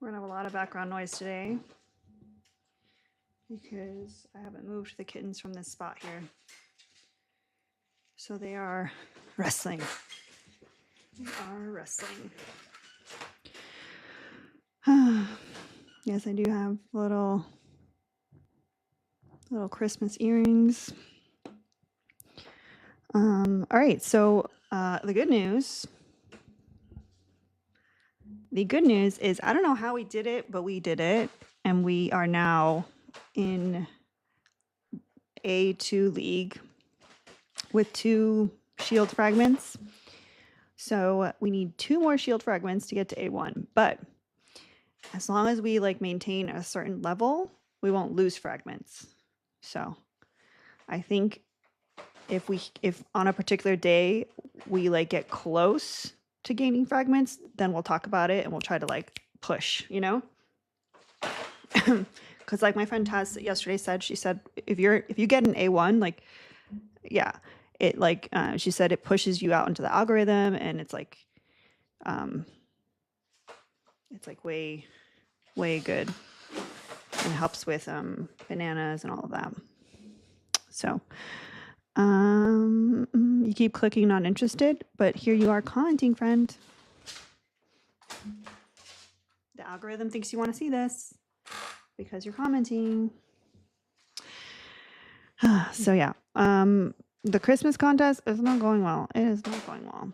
We're gonna have a lot of background noise today because I haven't moved the kittens from this spot here. So they are wrestling. They are wrestling. Yes, I do have little Christmas earrings. All right, so the good news is I don't know how we did it, but we did it, and we are now in A2 League with 2 shield fragments. So we need 2 more shield fragments to get to A1, but as long as we maintain a certain level, we won't lose fragments. So I think if on a particular day we get close to gaining fragments, then we'll talk about it and we'll try to push, because my friend Taz yesterday said, she said if you get an A1, yeah, it she said it pushes you out into the algorithm, and it's way good and helps with bananas and all of that. So you keep clicking not interested, but here you are commenting, friend. The algorithm thinks you want to see this because you're commenting. So yeah, the Christmas contest is not going well. It is not going well.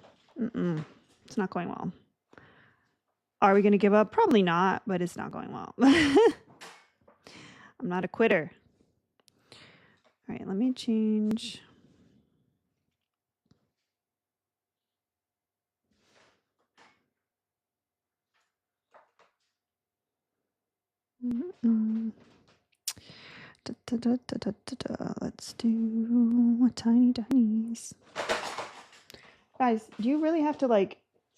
It's not going well. Are we going to give up? Probably not, but it's not going well. I'm not a quitter. All right, let me change. Let's do tiny tinies. Guys, do you really have to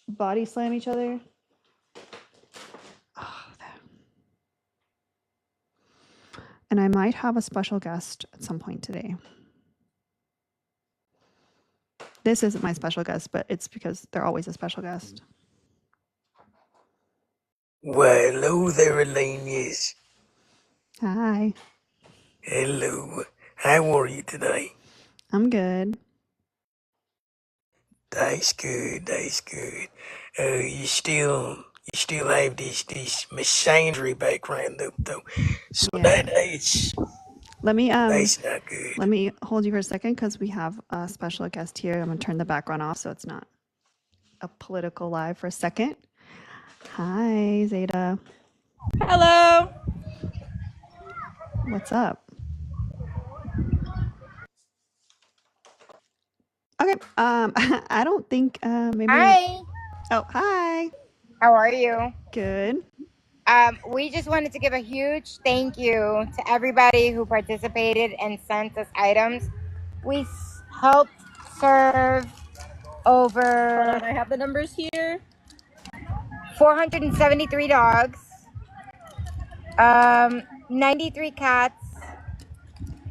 body slam each other? Oh, and I might have a special guest at some point today. This isn't my special guest, but it's because they're always a special guest. Well, hello there, Elenius. Hi. Hello. How are you today? I'm good. That's good. That's good. You still have this machinery background though. So Yeah. that's Let me that's not good. let me hold you for a second because we have a special guest here. I'm gonna turn the background off so it's not a political live for a second. Hi, Zeta. Hello. What's up? Okay. I don't think maybe. Hi. Oh, hi. How are you? Good. We just wanted to give a huge thank you to everybody who participated and sent us items. We helped serve over. Hold on, I have the numbers here. 473 dogs, 93 cats,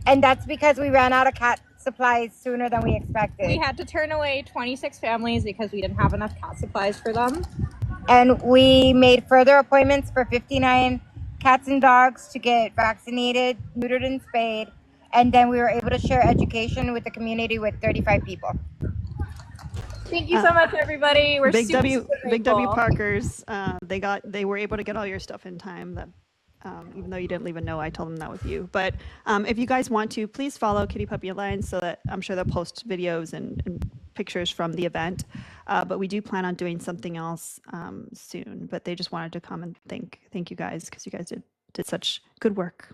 and that's because we ran out of cat supplies sooner than we expected. We had to turn away 26 families because we didn't have enough cat supplies for them. And we made further appointments for 59 cats and dogs to get vaccinated, neutered, and spayed. And then we were able to share education with the community with 35 people. Thank you so much, everybody. We're Big super Big W grateful. Parkers. They were able to get all your stuff in time. That even though you didn't leave a note, I told them that with you. But if you guys want to, please follow Kitty Puppy Alliance so that I'm sure they'll post videos and pictures from the event. But we do plan on doing something else soon. But they just wanted to come and thank you guys because you guys did such good work.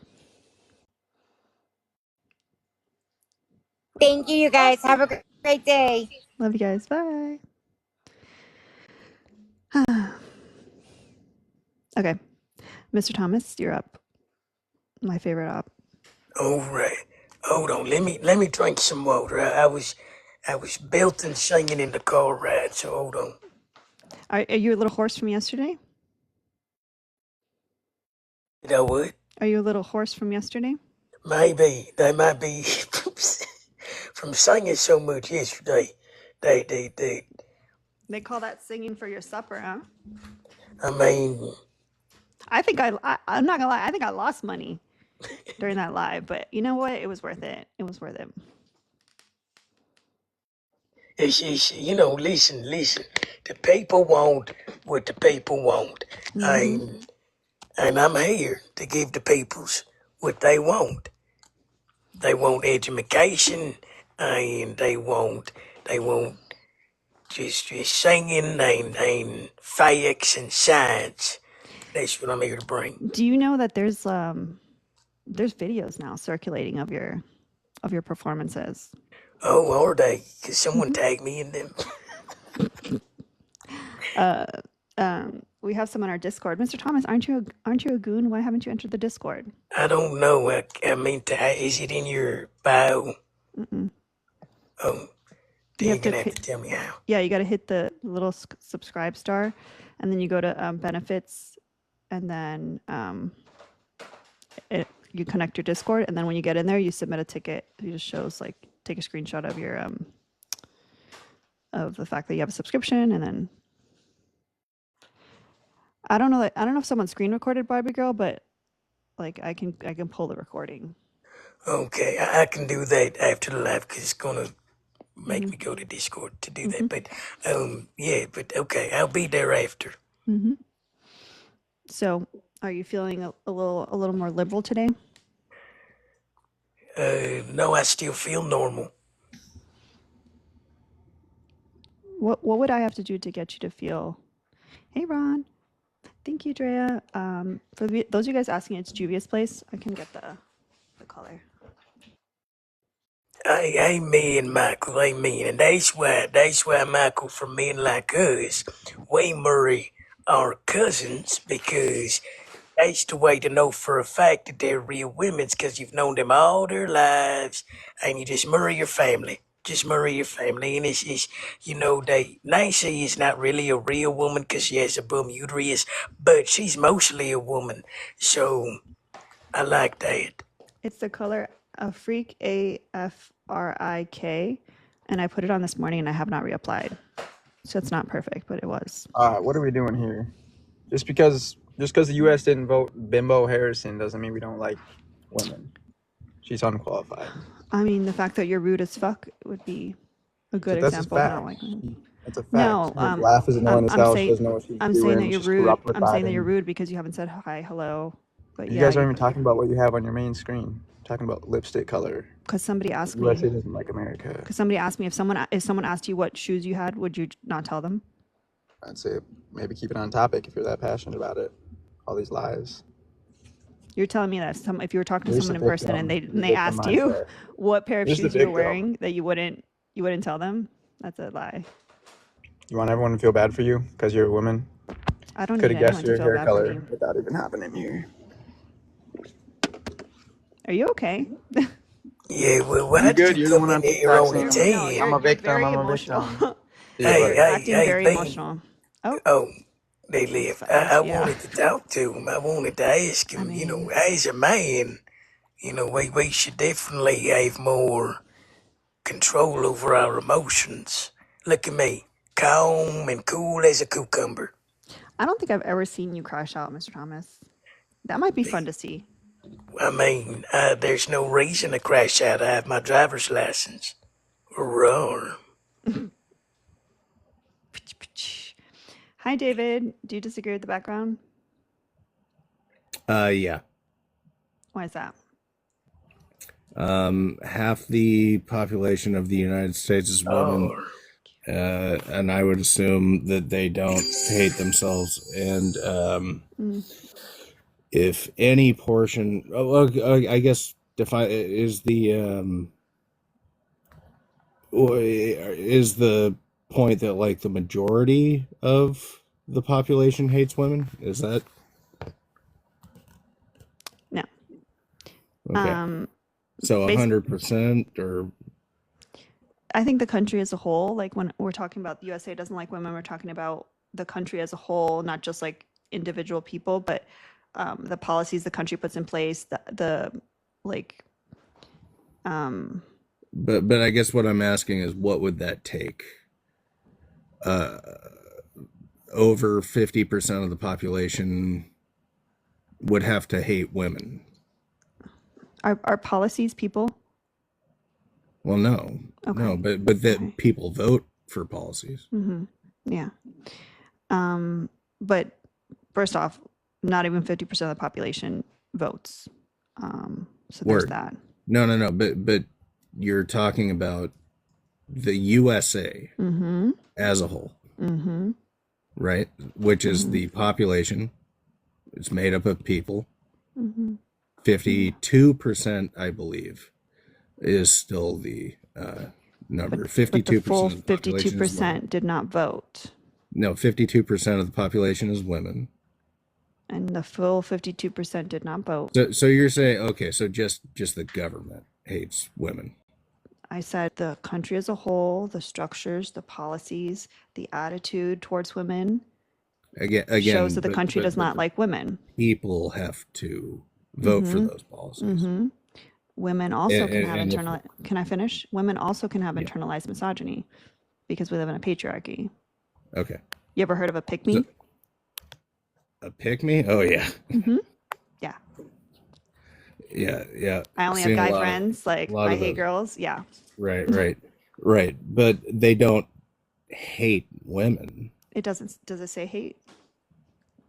Thank you, you guys. Have a great day. Love you guys. Bye. Okay, Mr. Thomas, you're up. My favorite op. All right. Hold on. Let me drink some water. I was belting singing in the car ride. So hold on. Are you a little hoarse from yesterday? You know what? Are you a little hoarse from yesterday? Maybe they might be from singing so much yesterday. They call that singing for your supper, huh? I mean, I think I'm not gonna lie. I think I lost money during that live, but you know what? It was worth it. It was worth it. It's listen. The people want what the people want. Mm-hmm. And I'm here to give the peoples what they want. They want education, and they want just singing and facts and science. That's what I'm here to bring. Do you know that there's videos now circulating of your performances? Oh, are they? Cause someone Mm-hmm. tagged me in them. We have some on our Discord. Mr. Thomas, aren't you a goon? Why haven't you entered the Discord? I don't know. I mean, is it in your bio? Mm-mm. Oh, then You you're have to gonna have to hit, tell me how. yeah, you got to hit the little subscribe star, and then you go to benefits, and then you connect your Discord, and then when you get in there, you submit a ticket. It just shows like take a screenshot of your of the fact that you have a subscription, and then I don't know if someone screen recorded Barbie Girl, but like I can pull the recording. Okay, I can do that after the live because it's gonna make Mm-hmm. me go to Discord to do Mm-hmm. that. But yeah, but okay, I'll be there after. Mm-hmm. So, are you feeling a little more liberal today? No, I still feel normal. What would I have to do to get you to feel? Hey, Ron. Thank you, Drea. For those of you guys asking, it's Juvia's place. I can get the color. Amen, Michael, amen. And that's why, Michael, for men like us, we marry our cousins because that's the way to know for a fact that they're real women's because you've known them all their lives and you just marry your family. Just marry your family. And it's Nancy is not really a real woman because she has a bum uterus, but she's mostly a woman. So I like that. It's the color Afrik, AFRIK, and I put it on this morning and I have not reapplied. So it's not perfect, but it was. What are we doing here? Just because the U.S. didn't vote Bimbo Harrison doesn't mean we don't like women. She's unqualified. I mean, the fact that you're rude as fuck would be a good That's just example of fact. not liking. That's a fact. No, Her laugh is annoying as hell. She doesn't know what she's I'm doing. saying that you're She screwed up rude. with I'm saying that you're Biden. rude because you haven't said hi, hello. But You guys aren't even talking about what you have on your main screen. Talking about lipstick color. Because somebody asked The me. USA doesn't like America. Because somebody asked me if someone asked you what shoes you had, would you not tell them? I'd say maybe keep it on topic if you're that passionate about it. All these lies. You're telling me that if you were talking to Here's someone the in person and victim. they asked you mindset. what pair of Here's the shoes you were victim. wearing, that you wouldn't tell them? That's a lie. You want everyone to feel bad for you because you're a woman? I don't Could need have guessed anyone to your feel hair bad for color me. without even happening here. Are you okay? Yeah, well, why You did good? you You're the come one in I'm here on the texting. No, team? I'm a you're victim. very I'm a emotional. victim. Hey, You're acting very Bean. emotional. Oh, Oh, they left. I yeah. wanted to talk to him. I wanted to ask him, I mean, as a man, we should definitely have more control over our emotions. Look at me, calm and cool as a cucumber. I don't think I've ever seen you crash out, Mr. Thomas. That might be fun to see. I mean, there's no reason to crash out. I have my driver's license. Roar. Hi, David. Do you disagree with the background? Yeah. Why is that? Half the population of the United States is women, and I would assume that they don't hate themselves. And if any portion, I guess define is the point that like the majority of the population hates women? Is that No. okay? So 100% or I think the country as a whole, like when we're talking about the USA doesn't like women, we're talking about the country as a whole, not just like individual people, but the policies the country puts in place, the like. But I guess what I'm asking is what would that take? Over 50% of the population would have to hate women. Are policies people? Well, no, Okay. no, but that Okay. people vote for policies. Yeah. But first off, not even 50% of the population votes. So there's Word. that. No, but you're talking about the USA as a whole, right? Which is the population. It's made up of people. 52%, I believe, is still the number. But 52% the full of the population is women. 52% did not vote. No, 52% of the population is women. And the full 52% did not vote. So you're saying, okay, so just the government hates women. I said the country as a whole, the structures, the policies, the attitude towards women Again, shows that the country does not like women. People have to vote for those policies. Women also can have And internal. Can I finish? Women also can have internalized misogyny because we live in a patriarchy. Okay. You ever heard of a pick me? A pick me? Oh yeah. Yeah. Yeah. I only have guy friends. Like I hate girls. Yeah. Right. But they don't hate women. It doesn't. Does it say hate?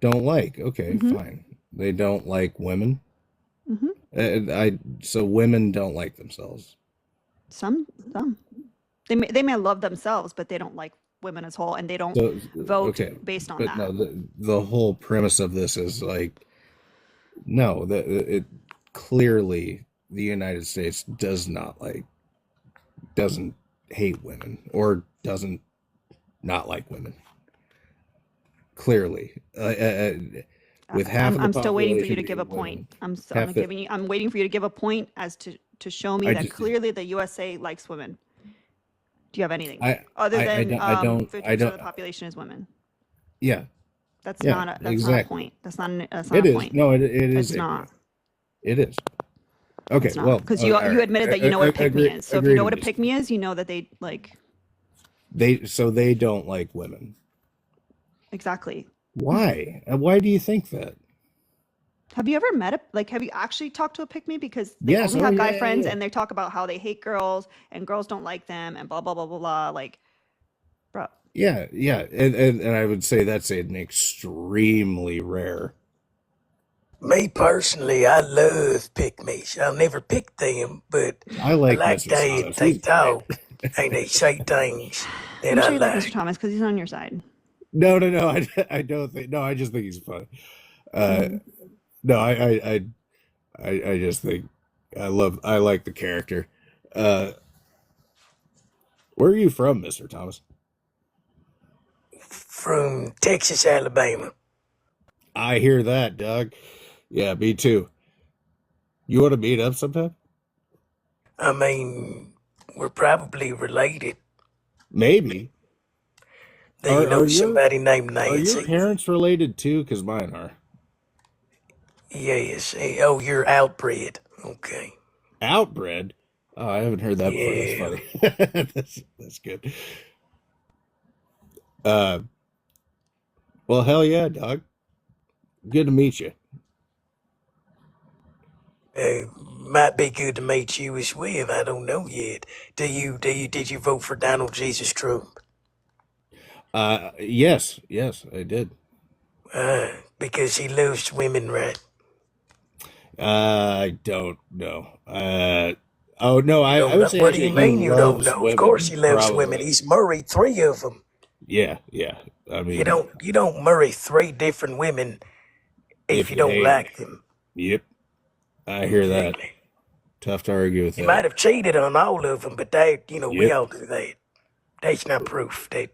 Don't like. Okay, fine. They don't like women. So women don't like themselves. Some. They may love themselves, but they don't like women as whole, and they don't vote based on that. But no, the whole premise of this is like, no, it clearly the United States doesn't hate women or doesn't not like women. Clearly, with half of the I'm still waiting for you to population give a being point. women, I'm waiting for you to give a point as to show me that clearly the USA likes women. Do you have anything other than 50% of the population is women? Yeah. That's not a point. That's not a point. No, it is. It's not. It is. Okay, well, because you admitted that you know what a pick me is. So if you know what a pick me is, you know that they like. They don't like women. Exactly. Why? Why do you think that? Have you ever met have you actually talked to a pick me? Because they only have guy friends and they talk about how they hate girls and girls don't like them and blah blah blah blah blah. Like, bro. Yeah, and I would say that's an extremely rare. Me personally, I love pick-me's. I'll never pick them, but I like they talk and they say things that I'm I sure you like like. Mr. Thomas because he's on your side. No, I don't think. No, I just think he's funny. No, I just think I like the character. Where are you from, Mr. Thomas? From Texas, Alabama. I hear that, Doug. Yeah, me too. You want to meet up sometime? I mean, we're probably related. Maybe. Do you know somebody named Nancy? Are your parents related too? Because mine are. Yes. Oh, you're outbred. Okay. Outbred? Oh, I haven't heard that before. That's funny. That's good. Well, hell yeah, dog. Good to meet you. Might be good to meet you as well. I don't know yet. Did you vote for Donald Jesus Trump? Yes, I did. Because he loves women, right? I don't know. Oh no, I would say. What do you mean you don't know? Of course he loves women. He's married 3 of them. Yeah. I mean, you don't marry 3 different women if you don't like them. Yep, I hear that. Tough to argue with that. You might have cheated on all of them, but we all do that. That's not proof that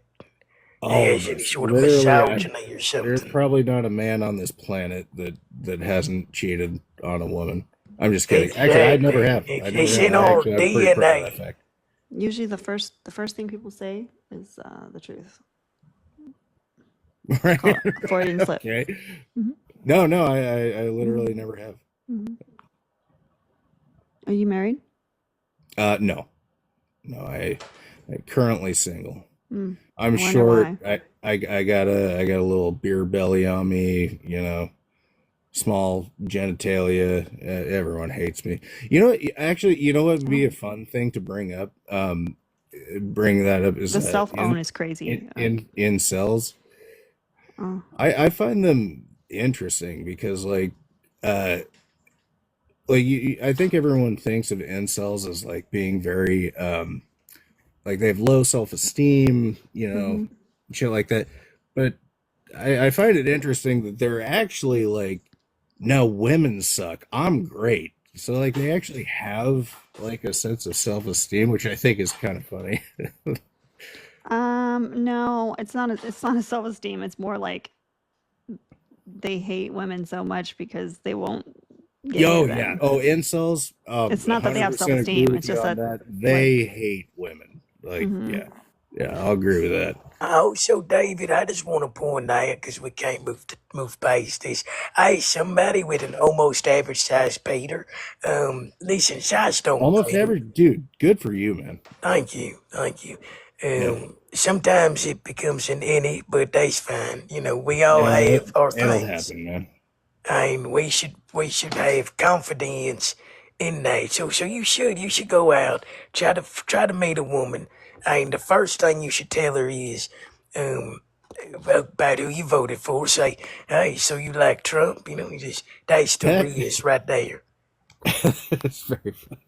there's any sort of misogyny or something. There's probably not a man on this planet that hasn't cheated on a woman. I'm just kidding. Exactly. Actually, I never have. It's in our DNA. Usually, the first thing people say is the truth. Right. Freudian slip. Okay. No, I literally never have. Are you married? No, I'm currently single. I'm short. I got a little beer belly on me, small genitalia. Everyone hates me. You know what? Actually, you know what would be a fun thing to bring up? Bring that up is The self-own is crazy. incels. Oh. I find them interesting because uh I think everyone thinks of incels as like being very like they have low self-esteem, shit like that. But I find it interesting that they're actually like, no, women suck, I'm great. So like they actually have like a sense of self-esteem, which I think is kind of funny. No, it's not a self-esteem. It's more like they hate women so much because they won't get Yo, near yeah. them. Oh, incels. It's not that they have 100% agree self-esteem. with It's you just on that, that. They like, hate women. Like, mhm. yeah, I'll agree with that. Also, David, I just want to point out because we can't move past this. Hey, somebody with an almost average size Peter. Listen, size don't Almost matter. average, dude. Good for you, man. Thank you, thank you. Yeah, Sometimes it becomes an innie, but that's fine. You know, we all yeah, have our it'll things, happen, man. and we should have confidence in that. So you should go out, try to meet a woman, and the first thing you should tell her is, um, about who you voted for. Say, hey, so you like Trump? You just that's the That risk right there. it's very funny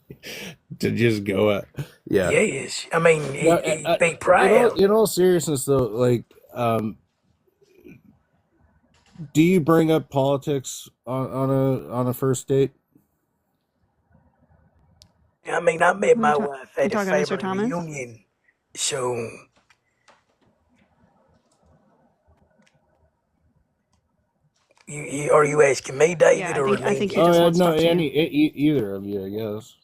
to just go out. Yeah. Yes, I mean, No, be proud. in all seriousness, though, like, do you bring up politics on a first date? I mean, I met Who are you, my wife at a talking, Mr. family Thomas? reunion, so are you asking me, Yeah, David, I or think he Lincoln? Oh, just yeah, wants to no, talk to you. either of you, I guess.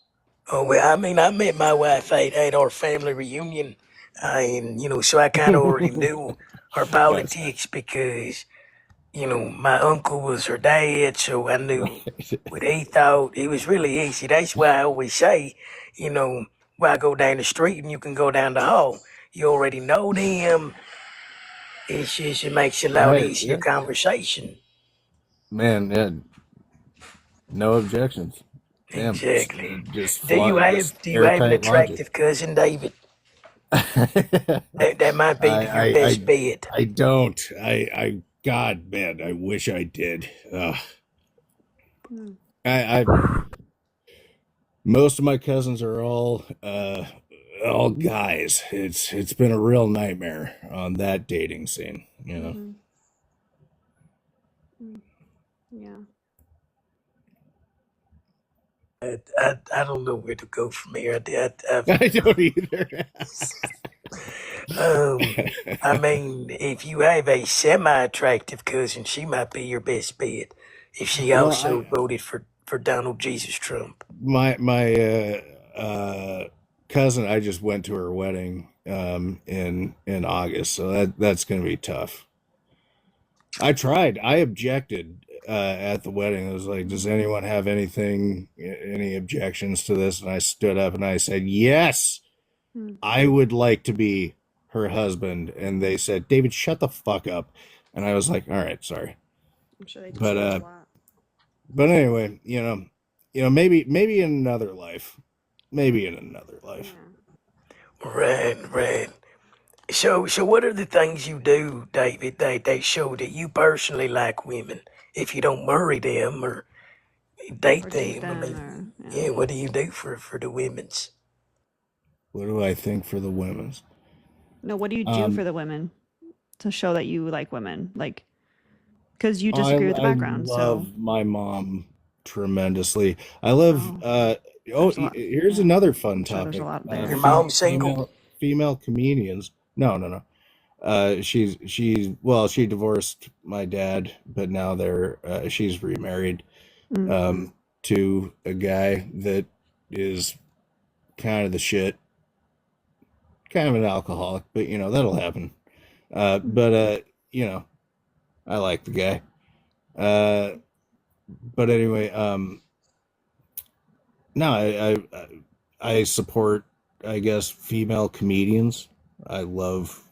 Oh well, I mean, I met my wife at our family reunion, and so I kind of already knew her That's politics because my uncle was her dad, so I knew what he thought. It was really easy. That's why I always say, why I go down the street and you can go down the hall. You already know them. It makes it a lot right. easier Yeah, conversation. man. Yeah, no objections. Damn, Exactly. just Do you fly, just have do you have an airtight logic. attractive cousin, David? I, That might be your I, best I, bet. I don't. God, man, I wish I did. Hmm. I, most of my cousins are all guys. It's been a real nightmare on that dating scene. Mm-hmm. Mm. Yeah. I don't know where to go from here. I don't either. Um, I mean, if you have a semi-attractive cousin, she might be your best bet. If she Well, also voted for Donald Jesus Trump. my cousin, I just went to her wedding in August, so that's gonna be tough. I tried. I objected at the wedding. I was like, "Does anyone have any objections to this?" And I stood up and I said, "Yes, Mm. I would like to be her husband." And they said, "David, shut the fuck up." And I was like, "All right, sorry." I'm sure they told But you a lot. anyway, maybe in another life, maybe in another life. Yeah. Right. So what are the things you do, David, that show that you personally like women? If you don't marry them or date Or date them, I them, mean, or yeah. yeah, what do you do for the women's? What do I think for the women's? No, what do you do Um, for the women to show that you like women? Like, because you I disagree with the I background. So, love my mom tremendously. I love oh, there's a lot. here's Yeah, another fun I'm sure there's a topic. lot there. Your mom's single? Female comedians. No. She divorced my dad, but now she's remarried Mm. to a guy that is kind of the shit, kind of an alcoholic, but that'll happen. Mm. But I like the guy. Uh, but anyway, no, I support, I guess, female comedians. I love.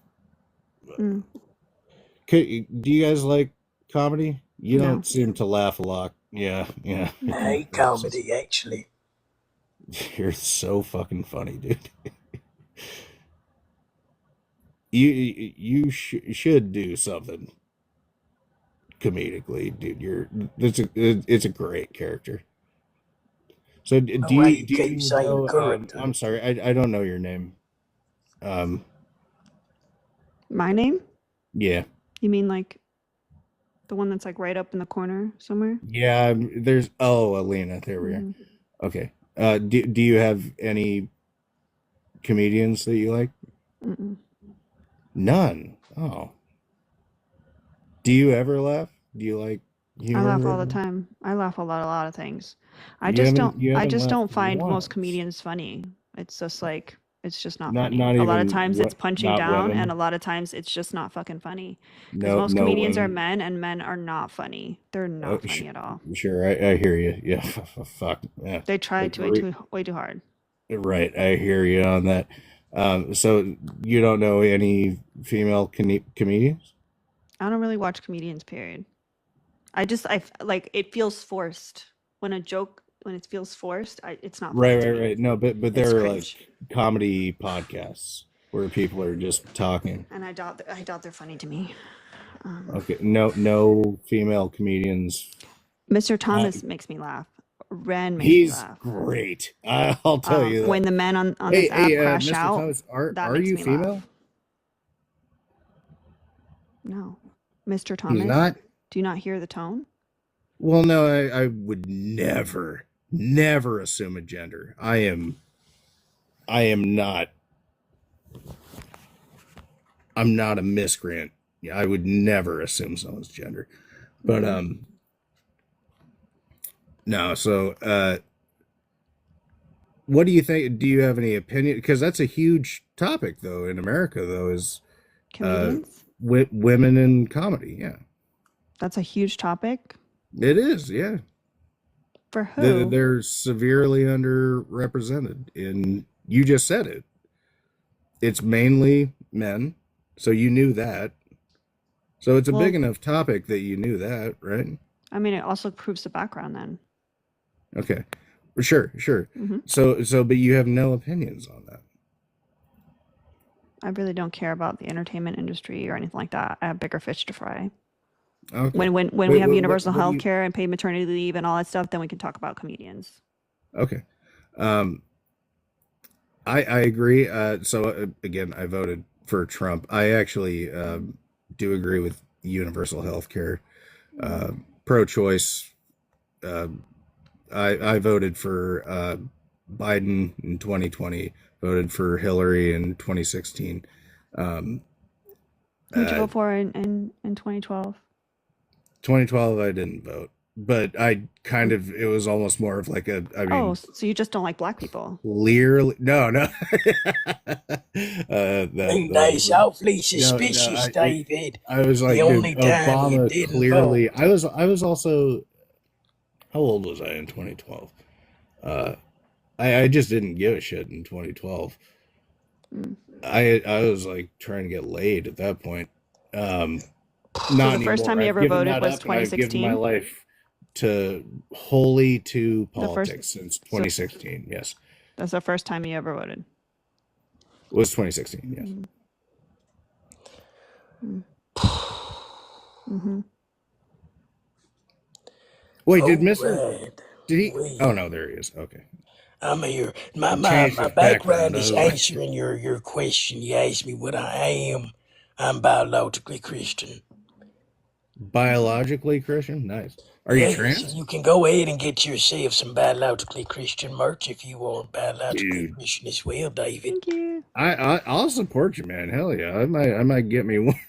Mm. Do you guys like comedy? You No. don't seem to laugh a lot. Yeah. I hate comedy, actually. You're so fucking funny, dude. You should do something comedically, dude. It's a great character. So do Why you you keep saying know? character? I'm sorry, I don't know your name. My name? Yeah, You mean like the one that's like right up in the corner somewhere? yeah. There's Alina. There we are. Mhm. Okay. Do you have any comedians that you like? Mm-mm. None. Oh. Do you ever laugh? Do you like I humor? laugh all the time. I laugh a lot of things. I You just don't haven't. You I haven't just laughed don't find most once. comedians funny. It's just like it's just not Not. funny. Not A lot of even. times it's punching Not down and a women. lot of times it's just not fucking funny. Because No. most No comedians are women. men and men are not funny. They're Oh, not funny at all. sure. I hear you. Yeah. Fuck. Yeah. They try Like, to way too hard. right. I hear you on that. So you don't know any female comedians? I don't really watch comedians, period. Like it feels forced. When it feels forced, it's not funny to me. Right. No, but It's there are cringe. like comedy podcasts where people are just talking. And I doubt they're funny to me. Okay. No female comedians. Mr. Thomas makes me laugh. Ren makes me He's laugh. great. I'll tell you that. When the men on this app crash Mr. out, Thomas, that are makes you me female? laugh. No. Mr. He's Thomas, not. do you not hear the tone? Well, no, I would never assume a gender. I am not. I'm not a miscreant. Yeah, I would never assume someone's gender. But no. So what do you think? Do you have any opinion? Because that's a huge topic, though, in America. Though is Comedians? women in comedy. Yeah, That's a huge topic. it is. Yeah, For who? they're severely underrepresented. In you just said it. It's mainly men. So you knew that. So it's a big enough topic that you knew that, right? I mean, it also proves the background then. Okay. Sure. Mm-hmm. So but you have no opinions on that. I really don't care about the entertainment industry or anything like that. I have bigger fish to fry. Okay. When we have universal health care and paid maternity leave and all that stuff, then we can talk about comedians. Okay. I agree. So again, I voted for Trump. I actually do agree with universal health care, pro-choice. I voted for Biden in 2020. Voted for Hillary in 2016. Who'd you vote for in 2012? 2012, I didn't vote, but I kind of, it was almost more of like a, I mean, so you just don't like black people? clearly, no. That's awfully suspicious, David. I was like, the only dude, time you Obama didn't clearly, vote. I was also, how old was I in 2012? I just didn't give a shit in 2012. I was like trying to get laid at that point. Not the first anymore. time you ever I've given voted that was up, and I've given 2016? my life wholly to politics since 2016. Yes, That's the first time you ever voted. it was 2016. Yes. Mm-hmm. Wait, did he? Wait. Oh no, there he is. Okay. I'm here. My Changed his background is background. answering your question. You asked me what I am. I'm biologically Christian. Biologically Christian? Nice. Are you trans? You can go ahead and get yourself some biologically Christian merch if you want biologically Dude. Christian as well, David. Thank you. I'll support you, man. Hell yeah. I might get me one.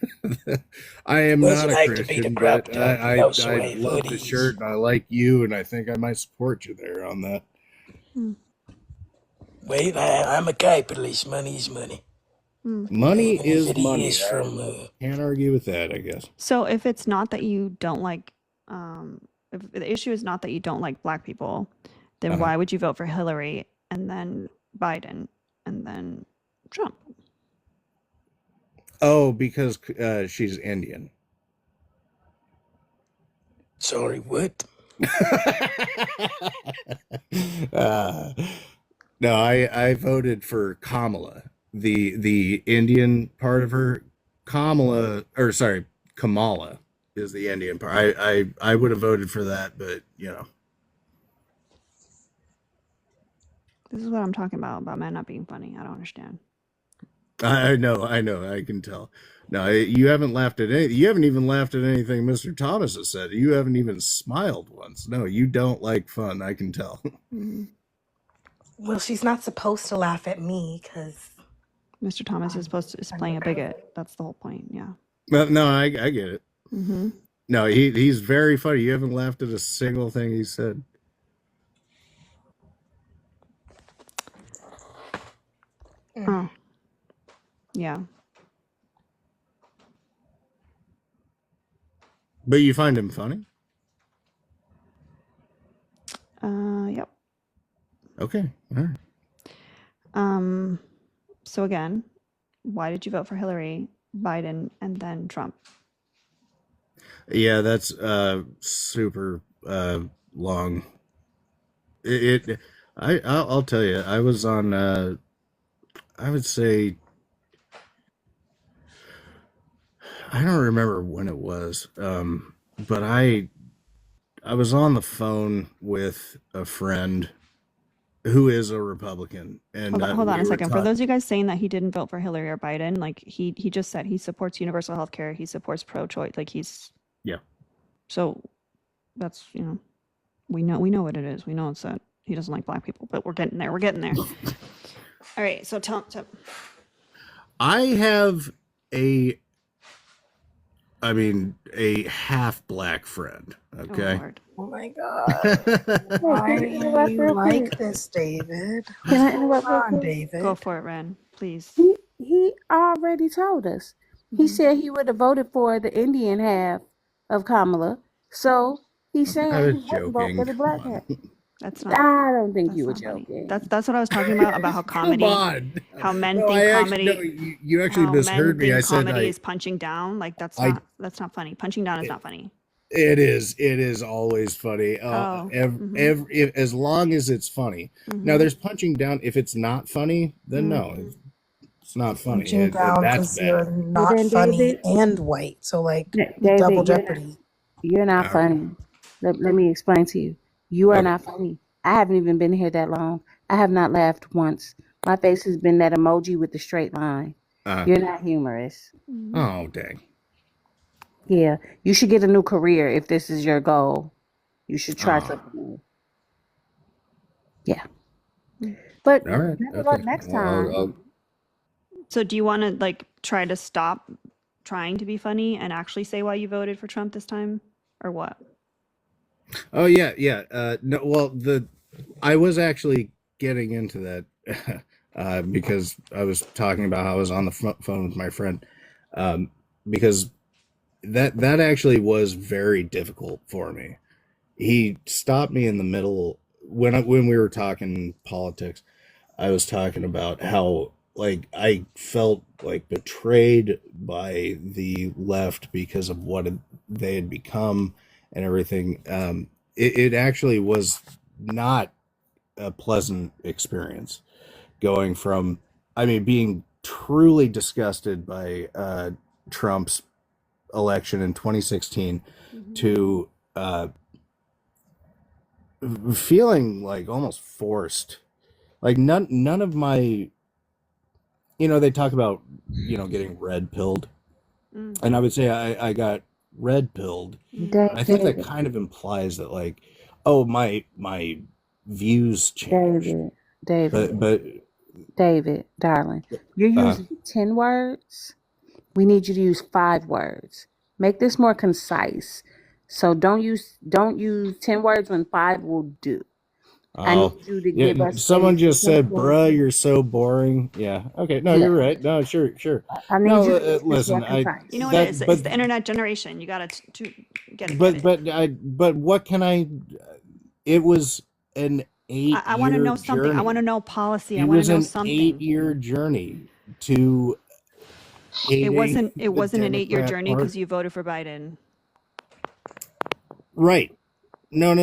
I am Doesn't not a have to be the Christian, crop but top. I You also love have the hoodies. shirt and I like you, and I think I might support you there on that. Well, I'm a capitalist. Money is money. Money Even is if it money. is from Can't argue with that, I guess. So if it's not that you don't like, if the issue is not that you don't like black people, then why would you vote for Hillary and then Biden and then Trump? Oh, because she's Indian. Sorry, what? No, I voted for Kamala, the Indian part of her. Kamala, or sorry, Kamala is the Indian part. I would have voted for that, but you know. This is what I'm talking about men not being funny. I don't understand. I know, I can tell. No, you haven't laughed at any. You haven't even laughed at anything Mr. Thomas has said. You haven't even smiled once. No, you don't like fun. I can tell. Mhm. Well, she's not supposed to laugh at me because Mr. Thomas is playing a bigot. That's the whole point. Yeah. Well, no, I get it. Mm-hmm. No, he's very funny. You haven't laughed at a single thing he said. Oh. Yeah. But you find him funny? Yep. Okay. All right. So again, why did you vote for Hillary, Biden, and then Trump? Yeah, that's super long. I'll tell you. I was on I would say I don't remember when it was. But I was on the phone with a friend who is a Republican, and Hold on we a were second. For those of you guys saying that he didn't vote for Hillary or Biden, like he just said he supports universal health care, he supports pro-choice, like he's Yeah. So that's we know what it is. We know it's that he doesn't like black people, but we're getting there. All right, so tell. I have a half black friend. Okay. Oh, Lord. oh my god, why do you like this, David? Can I interrupt real Come on, quick? David. Go for it, Ren, please. He already told us. He said he would have voted for the Indian half of Kamala. So he's saying I was he wouldn't vote for joking. the black Come on. half. That's not. I don't think That's you were not funny. joking. That's what I was talking about how comedy, Come on. how men No, think I comedy. actually, no, you actually how misheard men me. I think said comedy is punching down. Like that's not funny. Punching down is not funny. It is. It is always funny. As long as it's funny. Now, there's punching down. If it's not funny, then no, it's not funny. Punching down That's because you're bad. not then, funny David- and white. So like David, double jeopardy. You're not funny. Let me explain to you. You are not funny. I haven't even been here that long. I have not laughed once. My face has been that emoji with the straight line. You're not humorous. Oh, dang. Yeah, you should get a new career if this is your goal. You should try something new. Yeah. But All right. better luck next time. So do you want to like try to stop trying to be funny and actually say why you voted for Trump this time, or what? Oh yeah. No. Well, I was actually getting into that because I was talking about how I was on the phone with my friend, because that actually was very difficult for me. He stopped me in the middle when we were talking politics. I was talking about how like I felt like betrayed by the left because of what they had become and everything. It actually was not a pleasant experience going from, being truly disgusted by Trump's election in 2016 to feeling like almost forced. Like none of my, they talk about, getting red pilled. And I would say I got red pilled. I think that kind of implies that like, oh, my views changed. David, darling, you're using 10 words. We need you to use 5 words. Make this more concise. So don't use 10 words when 5 will do. I need you to give us. Someone just said, "Bruh, you're so boring." Yeah. Okay. No, you're right. No, sure. I need you to listen. You know what it is? It's the internet generation. You got to get it. But what can I? It was an 8. I want to know something. I want to know policy. I It want was to know an something. 8-year journey to. It wasn't an 8-year journey because you voted for Biden. Right. No.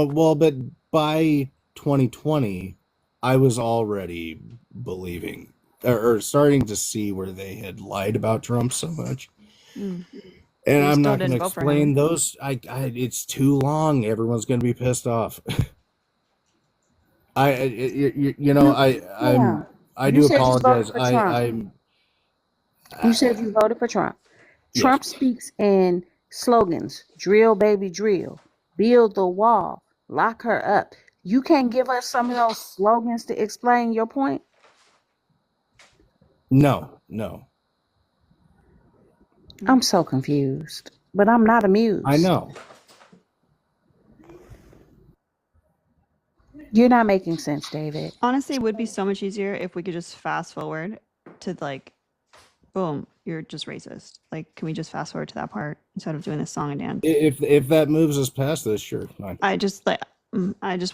Well, but by 2020, I was already believing or starting to see where they had lied about Trump so much. Mm. And You I'm still not going to didn't vote for him. explain those. It's too long. Everyone's going to be pissed off. I You do said you voted apologize. for Trump. You said you voted for Trump. Yes. Trump speaks in slogans: drill, baby, drill, build the wall, lock her up. You can't give us some of those slogans to explain your point? No. I'm so confused, but I'm not amused. I know. You're not making sense, David. Honestly, it would be so much easier if we could just fast forward to like, boom, you're just racist. Like, can we just fast forward to that part instead of doing this song and dance? If that moves us past this, sure, fine. I just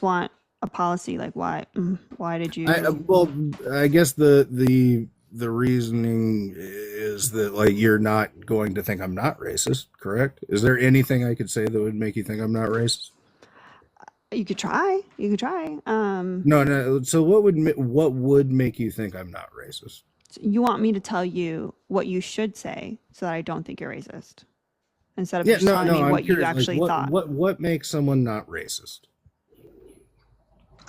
want a policy. Like, why did you? I guess the reasoning is that like you're not going to think I'm not racist, correct? Is there anything I could say that would make you think I'm not racist? You could try. No. So what would make you think I'm not racist? You want me to tell you what you should say so that I don't think you're racist, instead of just telling me I'm what curious, you actually thought. What makes someone not racist?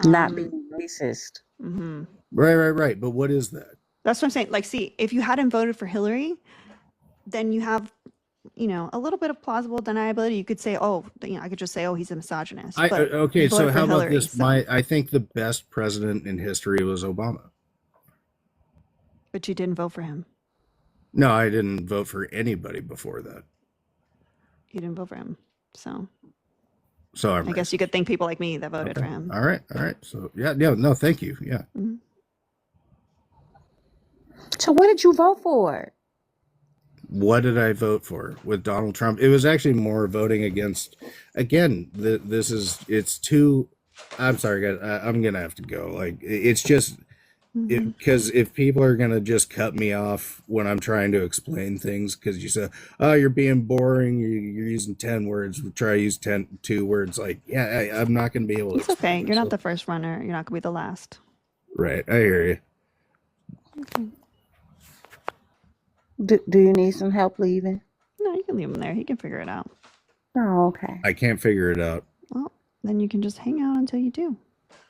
Not being racist. Mm-hmm. Right. But what is that? That's what I'm saying. Like, see, if you hadn't voted for Hillary, then you have, a little bit of plausible deniability. You could say, I could just say, he's a misogynist. Okay, so how about Hillary, this? I think the best president in history was Obama. But you didn't vote for him. No, I didn't vote for anybody before that. You didn't vote for him, so I guess you could thank people like me that voted for him. All right. So no, thank you. Yeah. Mm-hmm. So what did you vote for? What did I vote for with Donald Trump? It was actually more voting against. Again, it's too. I'm sorry, guys. I'm gonna have to go. Like, it's just because if people are gonna just cut me off when I'm trying to explain things, because you say, "Oh, you're being boring. You're using 10 words. Try to use 2 words." Like, yeah, I'm not gonna be able to. It's okay. You're not the first runner. You're not gonna be the last. Right. I hear you. Okay. Do you need some help leaving? No, you can leave him there. He can figure it out. Oh, okay. I can't figure it out. Well, then you can just hang out until you do.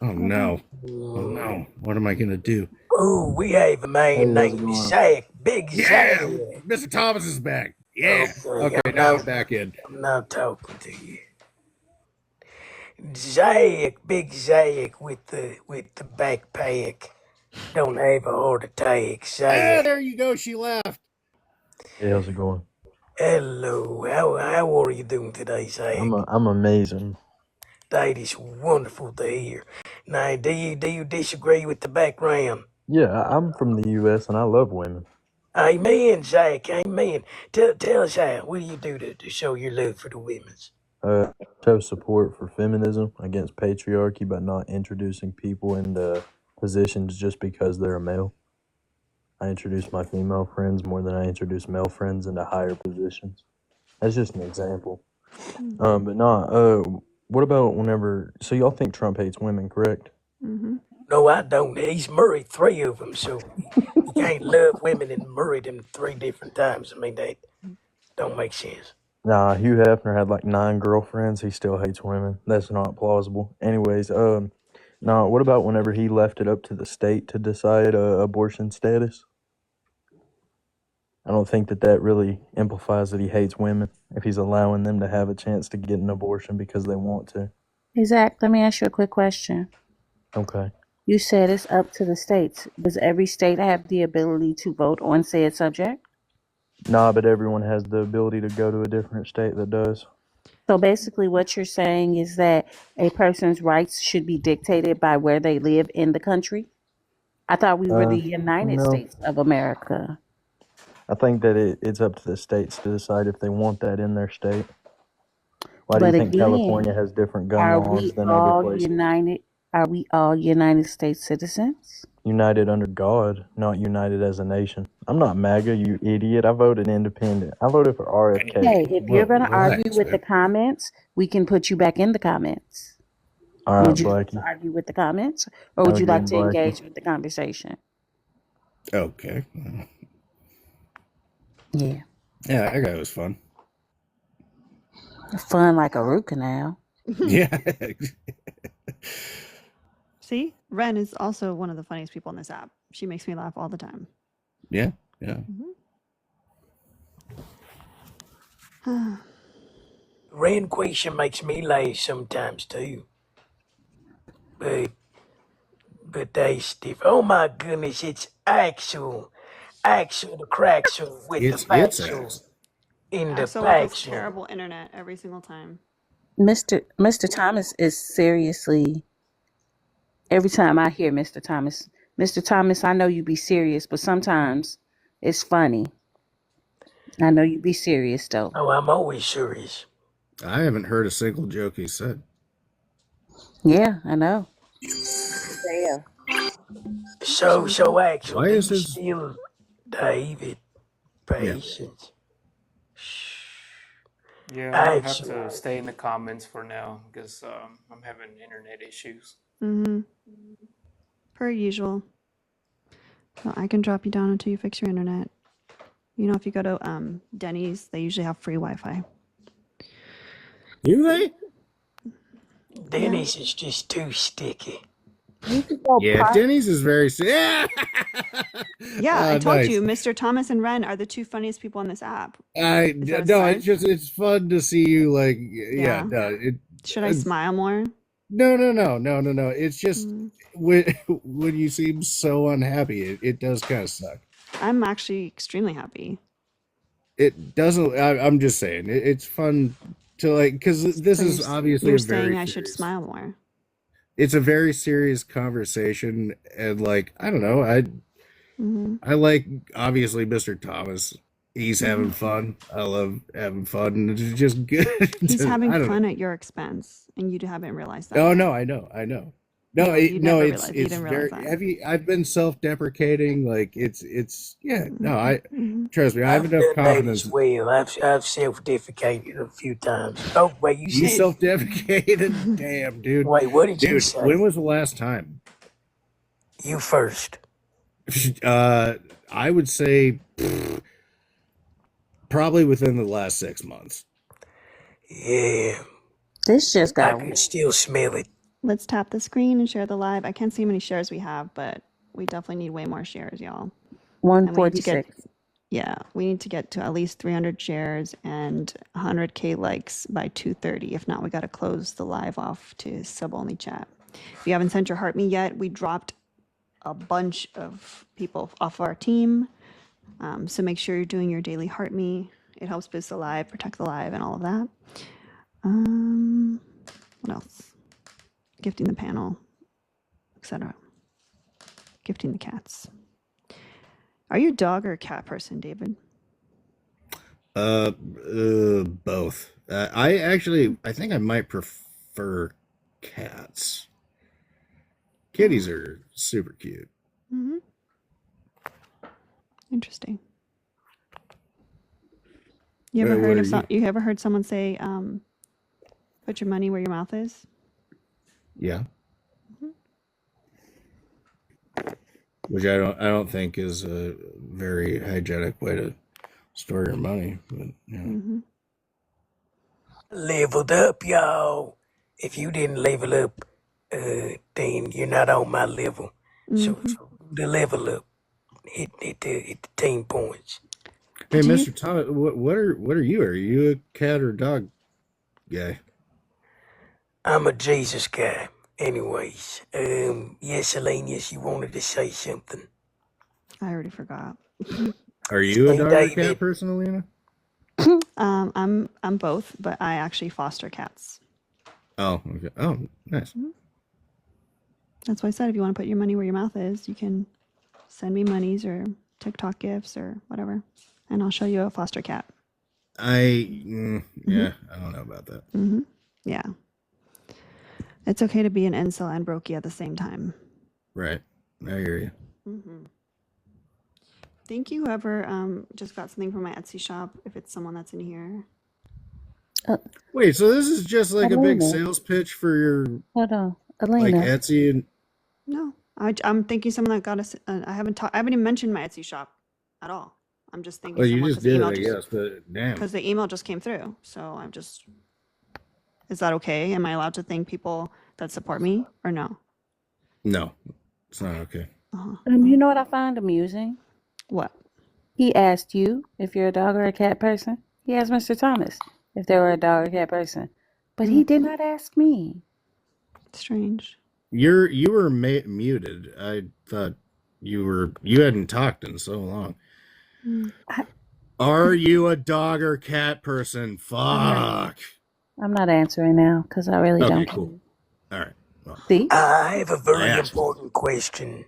Oh no. What am I gonna do? Oh, we have a man named Zach. Big Zach. Mr. Thomas is back. Yeah. Okay, now I'm back in. I'm not talking to you. Zach, Big Zach with the backpack. Don't have a heart attack, Zach. There you go. She left. Hey, how's it going? Hello. How are you doing today, Zach? I'm amazing. That is wonderful to hear. Now, do you disagree with the background? Yeah, I'm from the U.S. and I love women. Amen, Zach. Amen. Tell us what do you do to show your love for the women's? Show support for feminism against patriarchy by not introducing people into positions just because they're a male. I introduce my female friends more than I introduce male friends into higher positions. That's just an example. But no, what about whenever... So y'all think Trump hates women, correct? Mm-hmm. No, I don't. He's married 3 of them, so you can't love women and marry them 3 different times. I mean, that don't make sense. Nah, Hugh Hefner had like 9 girlfriends. He still hates women. That's not plausible. Anyways, now, what about whenever he left it up to the state to decide abortion status? I don't think that really implies that he hates women if he's allowing them to have a chance to get an abortion because they want to. Zach, let me ask you a quick question. Okay. You said it's up to the states. Does every state have the ability to vote on said subject? Nah, but everyone has the ability to go to a different state that does. So basically what you're saying is that a person's rights should be dictated by where they live in the country? I thought we were the United States of America. I think that it's up to the states to decide if they want that in their state. Why do you think California has different gun laws than other places? Are we all United States citizens? United under God, not united as a nation. I'm not MAGA, you idiot. I voted independent. I voted for RFK. Hey, if you're going to argue Relax, with the man. comments, we can put you back in the comments. All right, Would you like to Blackie. argue with the comments, or Have would a you like good to Blackie. engage with the conversation? Okay. Yeah. Yeah, that guy was fun. Fun like a root canal. Yeah. See, Ren is also one of the funniest people on this app. She makes me laugh all the time. Yeah. Ranquisha makes me laugh sometimes too. But they stiff. Oh my goodness, it's Axel the Craxel with the It's Paxel Axel. in the Axel with his Paxel. terrible internet every single time. Mr. Thomas is seriously, every time I hear Mr. Thomas, I know you be serious, but sometimes it's funny. I know you be serious though. Oh, I'm always serious. I haven't heard a single joke he said. Yeah, I know. Yeah. So Axel, Why do is you his still, David, patience? Yeah, I'm gonna have Axel, to stay in the comments for now because I'm having internet issues. Mm-hmm. Per usual. So I can drop you down until you fix your internet. You know, if you go to Denny's, they usually have free Wi-Fi. Do they? Dennis is just too sticky. You could go Yeah, Denny's is very. Yeah. Yeah, I told nice. you, Mr. Thomas and Ren are the two funniest people on this app. It's fun to see you like. Yeah. No. Should I smile more? No. It's just when you seem so unhappy, it does kind of suck. I'm actually extremely happy. It doesn't. I'm just saying, it's fun to like because this is obviously you're a very. saying I should smile more. It's a very serious conversation, and like I don't know, I like obviously Mr. Thomas. He's having fun. I love having fun. It's just good. He's having fun at your expense, and you haven't realized that. Oh no, I know. No, it's very heavy. I've been self-deprecating. Like it's yeah. No, I trust me. I have enough confidence. Well, I've self-defecated a few times. Oh wait, you self-deprecated? Damn, dude. Wait, what did you say? When was the last time? You first. I would say probably within the last 6 months. Yeah. This just got. I can still smell it. Let's tap the screen and share the live. I can't see how many shares we have, but we definitely need way more shares, y'all. 146. We need to get to at least 300 shares and 100K likes by 2:30. If not, we got to close the live off to sub-only chat. If you haven't sent your heart me yet, we dropped a bunch of people off our team. So make sure you're doing your daily heart me. It helps boost the live, protect the live, and all of that. What else? Gifting the panel, etc. Gifting the cats. Are you a dog or a cat person, David? Both. I think I might prefer cats. Kitties are super cute. Mm-hmm. Interesting. You ever heard someone say, "Put your money where your mouth is"? Yeah. Which I don't think is a very hygienic way to store your money, but Leveled up, y'all. If you didn't level up, then you're not on my level. So the level up, hit the team points. Hey, Mr. Thomas, what are you? Are you a cat or dog guy? I'm a Jesus guy. Anyways, yes, Elenius, you wanted to say something. I already forgot. Are you a dog or cat person, Alina? I'm both, but I actually foster cats. Oh, okay. Oh, nice. That's why I said if you want to put your money where your mouth is, you can send me monies or TikTok gifts or whatever, and I'll show you a foster cat. I don't know about that. Yeah. It's okay to be an incel and brokey at the same time. Right. I hear you. Thank you, whoever just got something from my Etsy shop. If it's someone that's in here. Wait, so this is just like a big Elena. sales pitch for your Hold on, like Elena. Etsy and No, I'm thanking someone that got us. I haven't even mentioned my Etsy shop at all. I'm just thanking well, you someone just because the did, email I guess, but damn. because the email just came through. So I'm just. Is that okay? Am I allowed to thank people that support me or no? No, it's not okay. You know what I find amusing? What? He asked you if you're a dog or a cat person. He asked Mr. Thomas if they were a dog or cat person, but he did not ask me. Strange. You were muted. I thought you hadn't talked in so long. Are you a dog or cat person? Fuck. I'm not answering now because I really don't. Cool. All right. Well, See? I have a very asked. important question.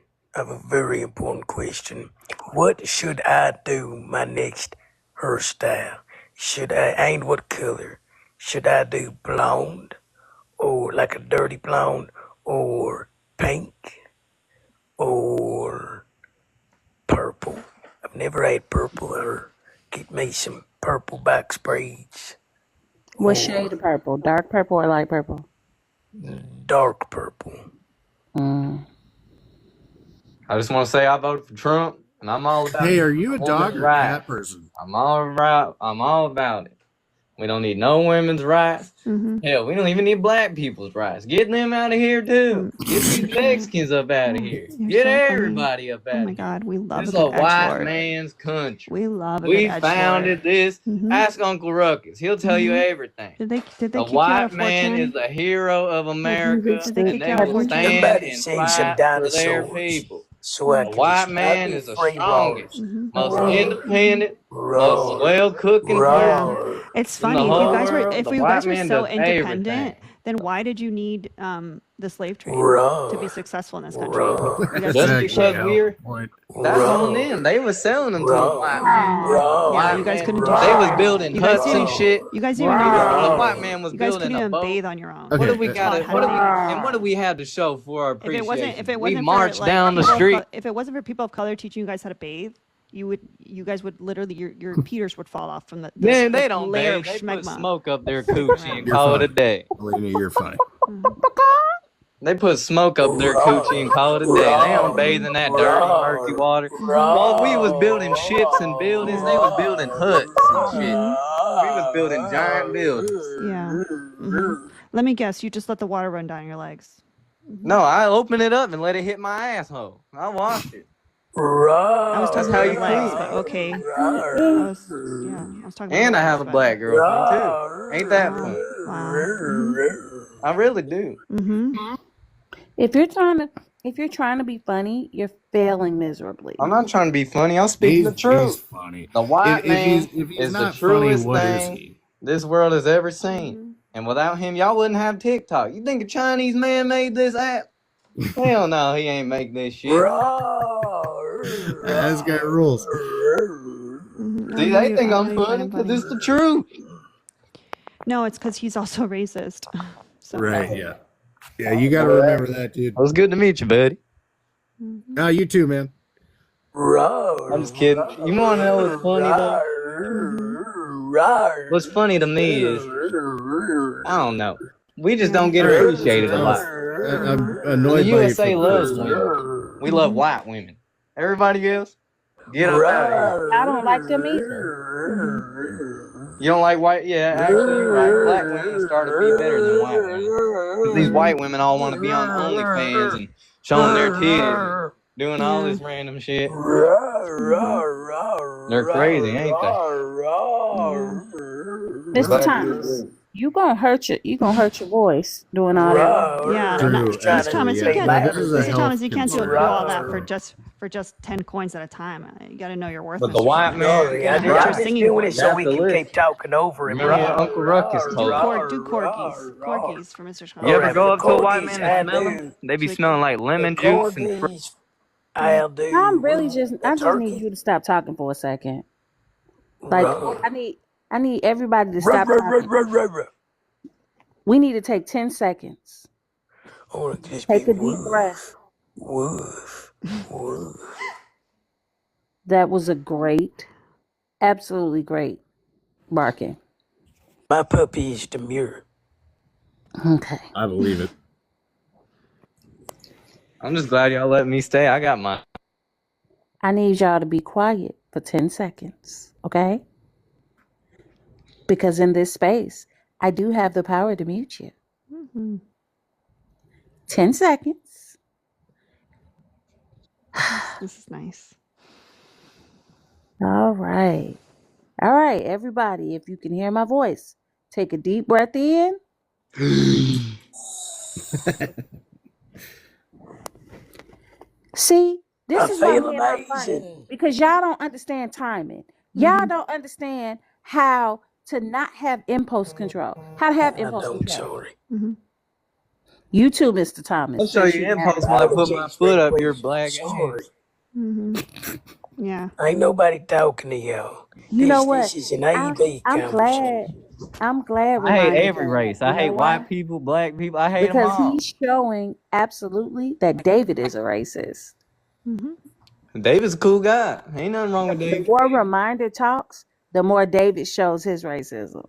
What should I do my next hairstyle? And what color? Should I do blonde or like a dirty blonde or pink or purple? I've never had purple hair. Get me some purple back braids. What shade of purple? Dark purple or light purple? Dark purple. I just want to say I voted for Trump, and I'm all about it. Hey, are you a dog or cat person? I'm all about it. We don't need no women's rights. Hell, we don't even need black people's rights. Get them out of here, too. Get these Mexicans up out of here. Get so everybody up out of here. Oh my God, we love This a is good a white edgelord. man's country. We love a We good edgelord. founded this. Ask Uncle Ruckus. He'll tell you everything. Did they The kick you out white of man 4chan? is a hero of America, Did they and kick they you out of will 4chan? stand Somebody and say fight some for their dinosaurs. people. So I The can white stop man the is the free strongest, wars. most independent, most well-cooking person It's in the funny. whole world. If The you white guys were man so does independent, everything. then why did you need the slave trade to be successful in this country? You guys Just couldn't do because shit. that's on them. They was selling them to the white man. The Yeah, white you guys man, couldn't do they shit. was building You guys huts and didn't. shit. You guys didn't even know your The own. white man was You guys building couldn't a even boat. bathe on your own. What do we You got? taught how to bathe. And what do we have to show for our If it appreciation? We wasn't marched for, down the people of street. if it wasn't for people of color teaching you guys how to bathe, you guys would literally your peters would fall off from the Man, they don't layer bathe. of They put schmegma. smoke up their coochie and You're call it a fine. day. Elena, you're fine. They put smoke up their coochie and call it a day. They don't bathe in that dirty, murky water. While we was building ships and buildings, they was building huts and shit. We was building giant buildings. Yeah. Let me guess. You just let the water run down your legs. No, I opened it up and let it hit my asshole. I washed it. I was talking That's how about you your legs, clean. but okay. I was talking about And your I have a legs, black girlfriend too. Ain't that fun? Wow. I really do. If you're trying to be funny, you're failing miserably. I'm not trying to be funny. I'm speaking the truth. He's funny. The white man if he's is the not funny, truest what is thing he? this world has ever seen. And without him, y'all wouldn't have TikTok. You think a Chinese man made this app? Hell no, he ain't make this shit. This guy rules. See, they think I'm funny because it's the truth. No, it's because he's also racist. So. Right, yeah. Yeah, you got to remember that, dude. It was good to meet you, buddy. You too, man. I'm just kidding. You want to know what's funny, though? What's funny to me is, I don't know. We just don't get appreciated a lot. I'm annoyed The by you. USA loves women. We love white women. Everybody else, get up out of here. I don't like them either. You don't like white? Yeah, actually, you're right. Black women started to be better than white women. 'Cause these white women all want to be on OnlyFans and showing their titties and doing all this random shit. They're crazy, ain't they? Mr. Thomas, you gonna hurt your voice doing all that. Yeah, True, Mr. Thomas, you can't. Mr. Thomas, you can't do all that for just 10 coins at a time. You got to know your worth. But the Mr. white Thomas. man, You gotta hurt your singing doing it voice. so we can keep talking over him. remember what Uncle Ruckus told us? Do corgis for Mr. Thomas. You ever go up to a white Corgis, man and smell them? They be smelling like lemon juice and fruit. I'll do. I just need you to stop talking for a second. Like I need everybody to stop talking. We need to take 10 seconds. Take a deep breath. Woof. Woof. That was a great, absolutely great barking. My puppy is demure. Okay. I believe it. I'm just glad y'all let me stay. I got my. I need y'all to be quiet for 10 seconds, okay? Because in this space, I do have the power to mute you. 10 seconds. This is nice. All right. All right, everybody, if you can hear my voice, take a deep breath in. See, this I is why feel men are funny, amazing. because y'all don't understand timing. Y'all don't understand how to not have impulse control. How to have I impulse don't, control. sorry. You too, Mr. Thomas. I'll show Since you you have impulse it. when I put my Apologies, foot Big up your Wizard. black Sorry. ass. Yeah. Ain't nobody talking to y'all. You know This what? is an I'm AB I'm glad. conversation. I'm glad I hate Reminder every came up. race. I You hate know why? white people, black people. I hate them Because all. he's showing absolutely that David is a racist. David's a cool guy. Ain't nothing wrong with The David. more Reminder talks, the more David shows his racism.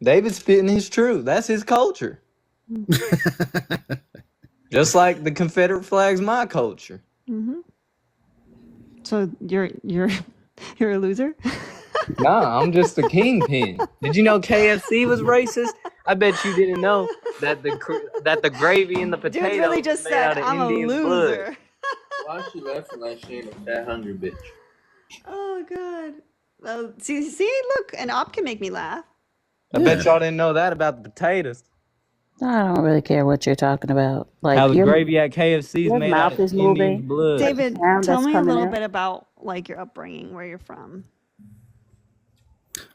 David's spitting his truth. That's his culture. Just like the Confederate flag's my culture. So you're you're a loser? Nah, I'm just a kingpin. Did you know KFC was racist? I bet you didn't know that the gravy and the Dude potatoes really was just made said, out of I'm a Indian blood. loser. Why is she laughing like she ain't a fat hungry bitch? Oh, God. Oh, see, look, an op can make me laugh. I bet y'all didn't know that about the potatoes. I don't really care what you're talking about. How Like the gravy at KFC is your made out mouth of is Indian moving. blood. There's a David, sound tell that's me a coming little in. bit about like your upbringing, where you're from.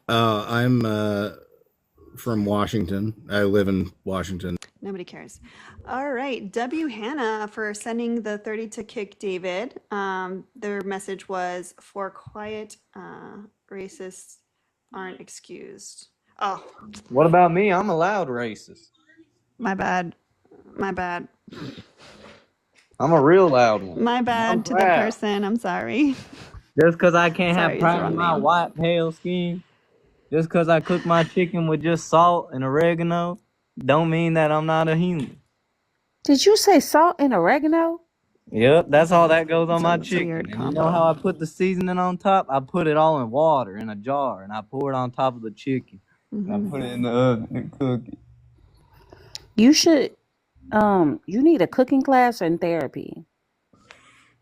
I'm from Washington. I live in Washington. Nobody cares. All right. W. Hannah for sending the 30 to kick David. Their message was for quiet racists aren't excused. Oh, What about me? I'm a loud racist. my bad. My bad. I'm a real loud one. My I'm bad to the proud. person. I'm sorry. Just because I can't have Sorry, it's the pride in wrong my name. white pale skin, just because I cook my chicken with just salt and oregano, don't mean that I'm not a human. Did you say salt and oregano? Yep, that's all that goes on my It's a chicken. weird And you know how combo. I put the seasoning on top? I put it all in water in a jar and I pour it on top of the chicken. And I put it in the oven and cook it. You should you need a cooking class and therapy.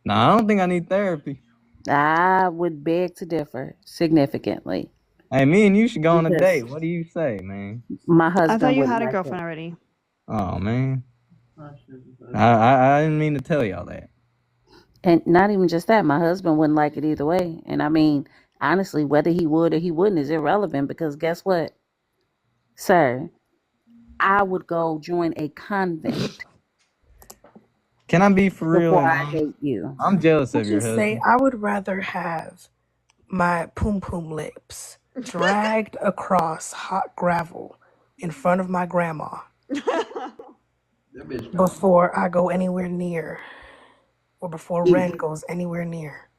No, I don't think I need therapy. I would beg to differ significantly. Hey, me and you should go on a Because date. What do you say, man? my I thought husband you wouldn't had a like it. girlfriend already. Oh, man. I didn't mean to tell y'all that. And not even just that, my husband wouldn't like it either way. And I mean, honestly, whether he would or he wouldn't is irrelevant because guess what? Sir, I would go join a convent Can I be for real before and I honest? date you. I'm jealous I of your just say husband. I would rather have my poom poom lips dragged across hot gravel in front of my grandma before I go anywhere near, or before Ren goes anywhere near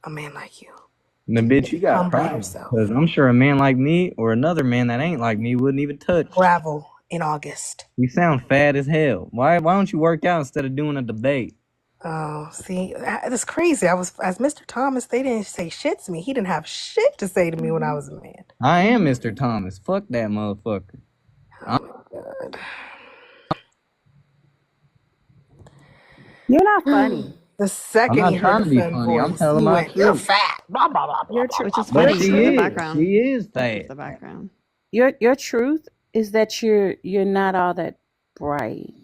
a man like you. The bitch, you got Humble pride. yourself. Because I'm sure a man like me or another man that ain't like me wouldn't even touch you. Gravel in August. You sound fat as hell. Why don't you work out instead of doing a debate? Oh, see, it's crazy. As Mr. Thomas, they didn't say shit to me. He didn't have shit to say to me when I was a man. I am Mr. Thomas. Fuck that motherfucker. Oh my God. You're not funny. The I'm second he not heard trying the to be femme funny. I'm voice, telling he my went, "You're truth. fat." Blah blah blah blah Your blah truth, blah. Which is But funny she because the is. background. She is Matches fat. the background. your truth is that you're not all that bright.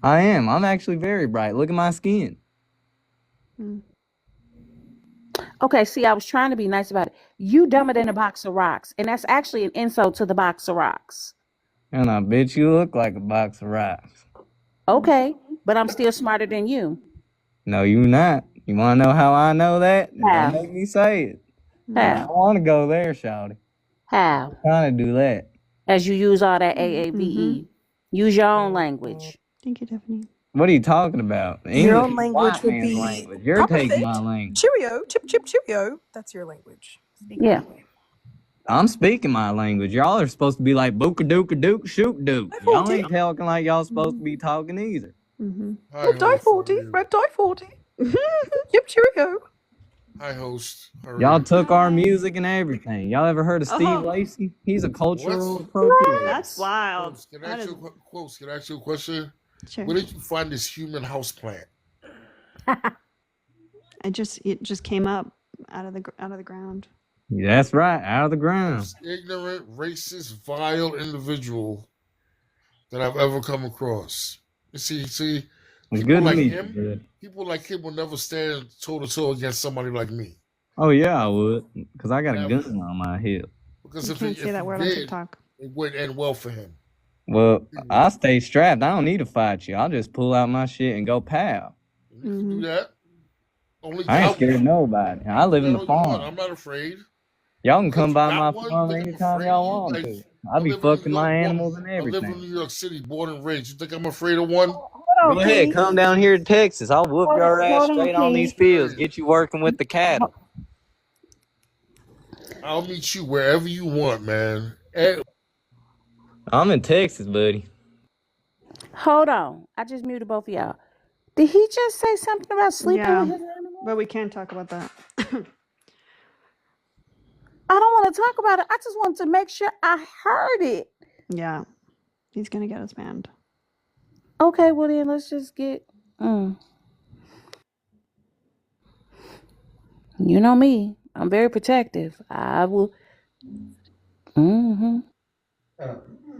I am. I'm actually very bright. Look at my skin. Okay, see, I was trying to be nice about it. You dumber than a box of rocks, and that's actually an insult to the box of rocks. And I bet you look like a box of rocks. Okay, but I'm still smarter than you. No, you not. You want to know how I know that? And don't How? make me say it. I don't How? want to go there, shawty. How? Trying to do that. As you use all that Mm-hmm. AAVE. Use your own language. Thank you, Tiffany. What are you talking about? Your English own is language white would man's be language. You're Papa taking my said, language. Cheerio, chip, chip, cheerio. That's your language. Speak Yeah. that way. I'm speaking my language. Y'all are supposed to be like booka dooka dook shoot dook. Y'all ain't talking like y'all supposed to be talking either. Hi, Red die host. How 40. are you? Red die 40. Yep, cheerio. Hi, host. How are Y'all you? took our music and everything. Y'all ever heard of Steve Oh, Lacy? He's a What? cultural appropriator. that's wild. Quotes, can I That ask is you a quotes? Can I ask you a question? sure. Where did you find this human houseplant? It just came up out of the ground. That's right, out of the ground. Most ignorant, racist, vile individual that I've ever come across. You see, It's people good to like meet you, him, bud. people like him will never stand toe to toe against somebody like me. Oh yeah, I would, cause I got a Never. gun on my hip. Because You if he can't say that word on did, TikTok. it wouldn't end well for him. Well, I stay strapped. I don't need to fight you. I'll just pull out my shit and go pow. You can do that. Only I ain't got scared of one. nobody. I live in the All you want. farm. I'm not afraid. Y'all can Because come you by got my one, you farm think I'm anytime afraid of y'all you? want Like, to. I I be live in New fucking York, my animals and I live in everything. New York City, born and raised. You think I'm afraid of one? Go ahead, come down here to Texas. I'll whoop your ass Hold on, straight on these P. fields. Get you working with the cattle. I'll meet you wherever you want, man. I'm in Texas, buddy. Hold on. I just muted both of y'all. Did he just say something about sleeping Yeah, with his animal? but we can't talk about that. I don't want to talk about it. I just want to make sure I heard it. Yeah, he's gonna get us banned. Okay, well then let's just get. You know me. I'm very protective. I will.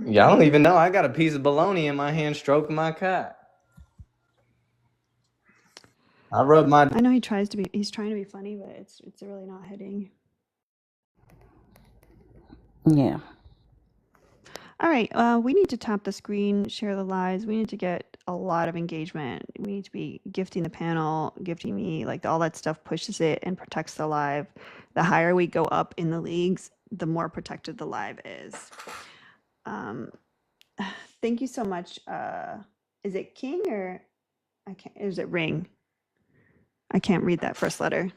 Y'all don't even know I got a piece of bologna in my hand stroking my cat. I know he's trying to be funny, but it's really not hitting. Yeah. All right, we need to tap the screen, share the lives. We need to get a lot of engagement. We need to be gifting the panel, gifting me, like all that stuff pushes it and protects the live. The higher we go up in the leagues, the more protected the live is. Thank you so much. Is it King or I can't? Is it Ring? I can't read that first letter.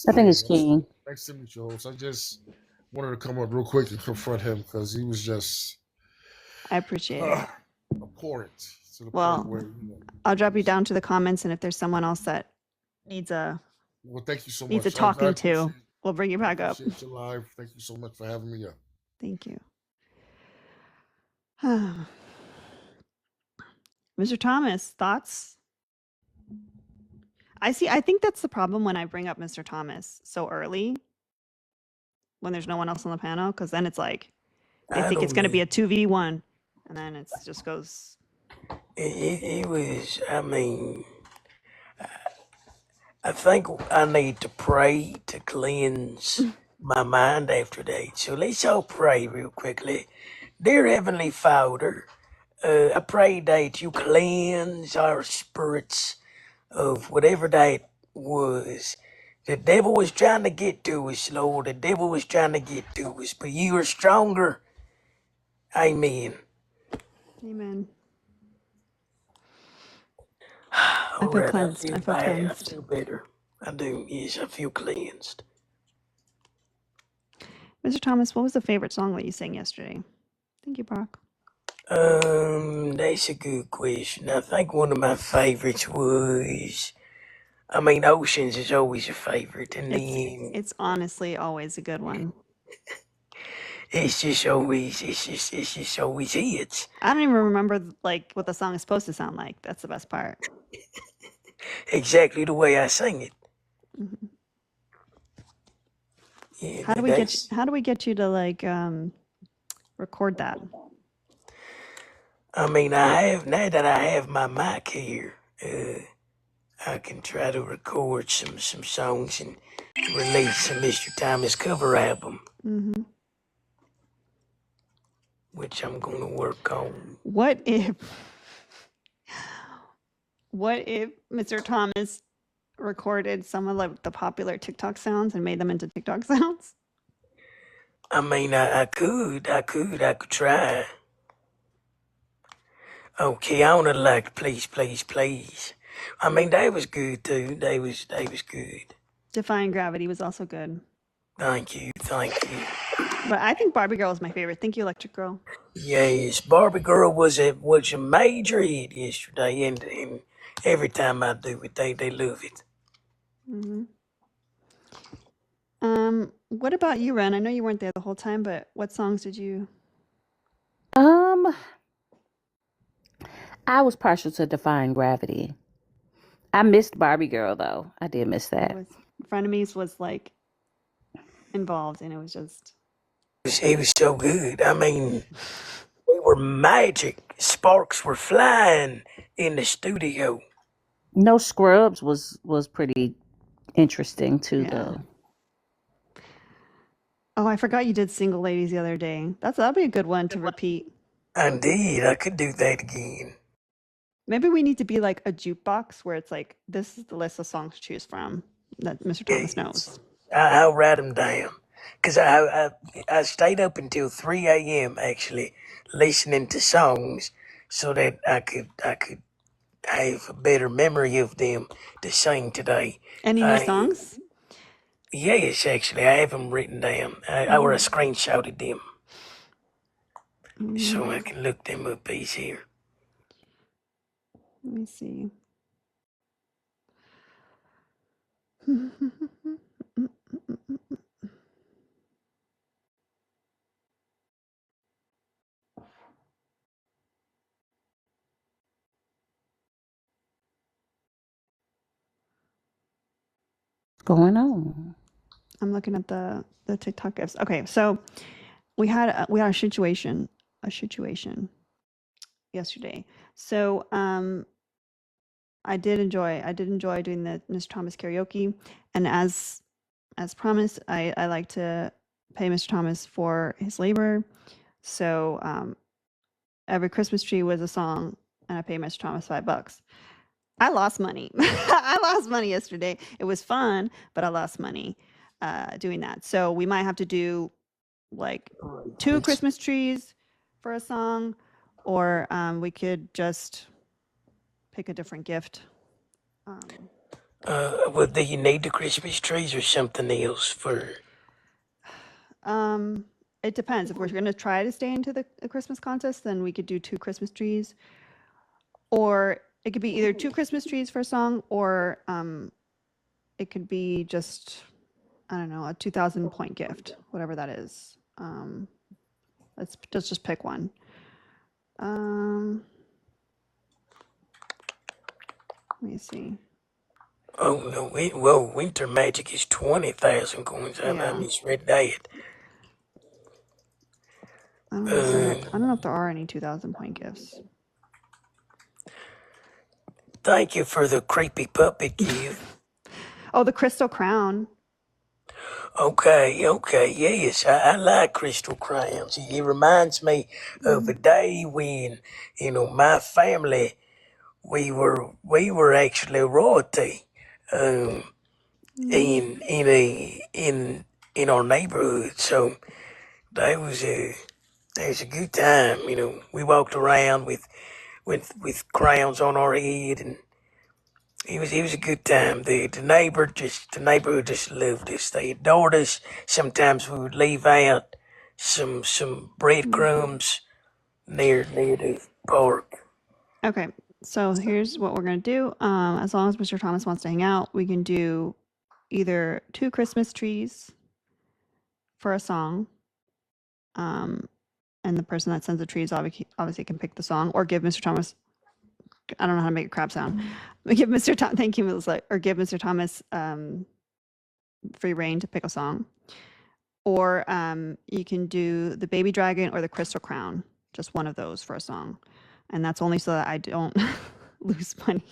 I think it's King. Nice to meet you, host. I just wanted to come up real quick and confront him because he was just. I appreciate it. Abhorrent to the Well, point where I'll drop you down to the comments, and if there's someone else that needs a thank you so needs much. a talking to, we'll bring you back up. Appreciate your live. Thank you so much for having me up. Thank you. Mr. Thomas, thoughts? I think that's the problem when I bring up Mr. Thomas so early when there's no one else on the panel, because then it's like they think it's going to be a 2v1, and then it just goes. It was, I mean, I think I need to pray to cleanse my mind after that. So let's all pray real quickly. Dear Heavenly Father, I pray that you cleanse our spirits of whatever that was. The devil was trying to get to us, Lord. The devil was trying to get to us, but you are stronger. Amen. Amen. All right, cleansed. I feel cleansed. I feel better. I do. Yes, I feel cleansed. Mr. Thomas, what was the favorite song that you sang yesterday? Thank you, Brock. That's a good question. I think one of my favorites was, I mean, Oceans is always a favorite, and then It's honestly always a good one. it's just always hits. I don't even remember like what the song is supposed to sound like. That's the best part. Exactly the way I sing it. Mm-hmm. Yeah, How do we get you to like record that? I mean, now that I have my mic here, I can try to record some songs and release a Mr. Thomas cover album. Mm-hmm. Which I'm going to work on. What if Mr. Thomas recorded some of like the popular TikTok sounds and made them into TikTok sounds? I mean, I could try. Okay, I wanna like please, please, please. I mean, they was good too. They was good. Defying Gravity was also good. Thank you, thank you. But I think Barbie Girl is my favorite. Thank you, Electric Girl. Yes, Barbie Girl was a major hit yesterday, and every time I do it, they love it. Hmm. What about you, Ren? I know you weren't there the whole time, but what songs did you? Um, I was partial to Defying Gravity. I missed Barbie Girl though. I did miss It that. was Frenemies was like involved, and it was just It was so good. I mean, we were magic. Sparks were flying in the studio. No Scrubs was pretty interesting too yeah. though. Oh, I forgot you did Single Ladies the other day. That'd be a good one to repeat. Indeed, I could do that again. Maybe we need to be like a jukebox where it's like this is the list of songs to choose from that Mr. Thomas Yes. knows. I'll write them down. Because I stayed up until 3 a.m. actually listening to songs so that I could have a better memory of them to sing today. Any new songs? Yes, actually, I have them written down. I screenshotted them so I can look them up easier. Let me see. What's going on? I'm looking at the TikTok gifts. Okay, so we had a situation yesterday. So I did enjoy doing the Mr. Thomas karaoke, and as promised, I like to pay Mr. Thomas for his labor. So every Christmas tree was a song, and I paid Mr. Thomas $5. I lost money. I lost money yesterday. It was fun, but I lost money doing that. So we might have to do like 2 Christmas trees for a song, or we could just pick a different gift. Well, do you need the Christmas trees or something else for? It depends. If we're going to try to stay into the Christmas contest, then we could do 2 Christmas trees, or it could be either 2 Christmas trees for a song, or it could be just, I don't know, a 2,000 point gift, whatever that is. Let's just pick one. Let me see. Oh no! Winter Magic is 20,000 coins. I misread that. I don't know if there are any 2,000 point gifts. Thank you for the creepy puppet gift. Oh, the Crystal Crown. Okay, yes, I like crystal crowns. It reminds me of a day when, my family, we were actually royalty, in our neighborhood. So that was a good time. We walked around with crowns on our head, and it was a good time. The neighborhood just loved us. They adored us. Sometimes we would leave out some breadcrumbs near the park. Okay, so here's what we're gonna do. As long as Mr. Thomas wants to hang out, we can do either 2 Christmas trees for a song. And the person that sends the trees obviously can pick the song, or give Mr. Thomas. I don't know how to make a crap sound. Give Mr. Thomas. Thank you, Melissa. Or give Mr. Thomas free reign to pick a song. Or you can do the Baby Dragon or the Crystal Crown. Just one of those for a song, and that's only so that I don't lose money.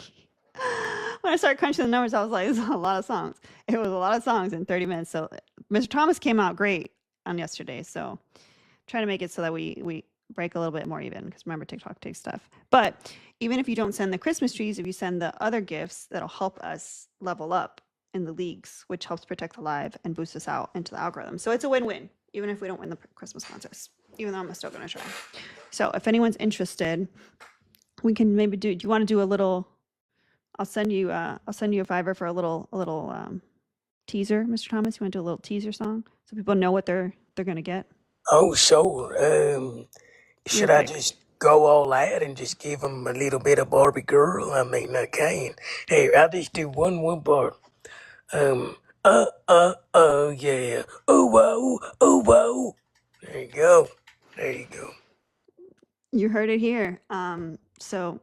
When I started crunching the numbers, I was like, "This is a lot of songs." It was a lot of songs in 30 minutes. So Mr. Thomas came out great on yesterday. So trying to make it so that we break a little bit more even, because remember, TikTok takes stuff. But even if you don't send the Christmas trees, if you send the other gifts, that'll help us level up in the leagues, which helps protect the live and boost us out into the algorithm. So it's a win-win, even if we don't win the Christmas contest, even though I'm still going to try. So if anyone's interested, We can maybe do you want to do a little I'll send you a $5 for a little teaser, Mr. Thomas. You want to do a little teaser song so people know what they're going to get? Oh, sure. Real Should I quick. just go all out and just give them a little bit of Barbie girl? I mean, I can. Hey, I'll just do one part. Yeah. Oh, whoa, oh, whoa. There you go. There you go. You heard it here. So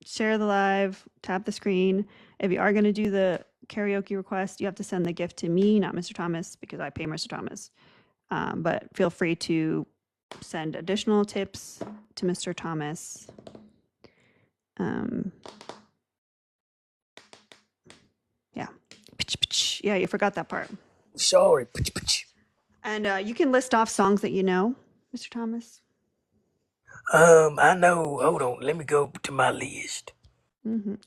share the live, tap the screen. If you are going to do the karaoke request, you have to send the gift to me, not Mr. Thomas, because I pay Mr. Thomas. But feel free to send additional tips to Mr. Thomas. Yeah. Yeah, you forgot that part. Sorry. And you can list off songs that you know, Mr. Thomas. I know. Hold on. Let me go to my list.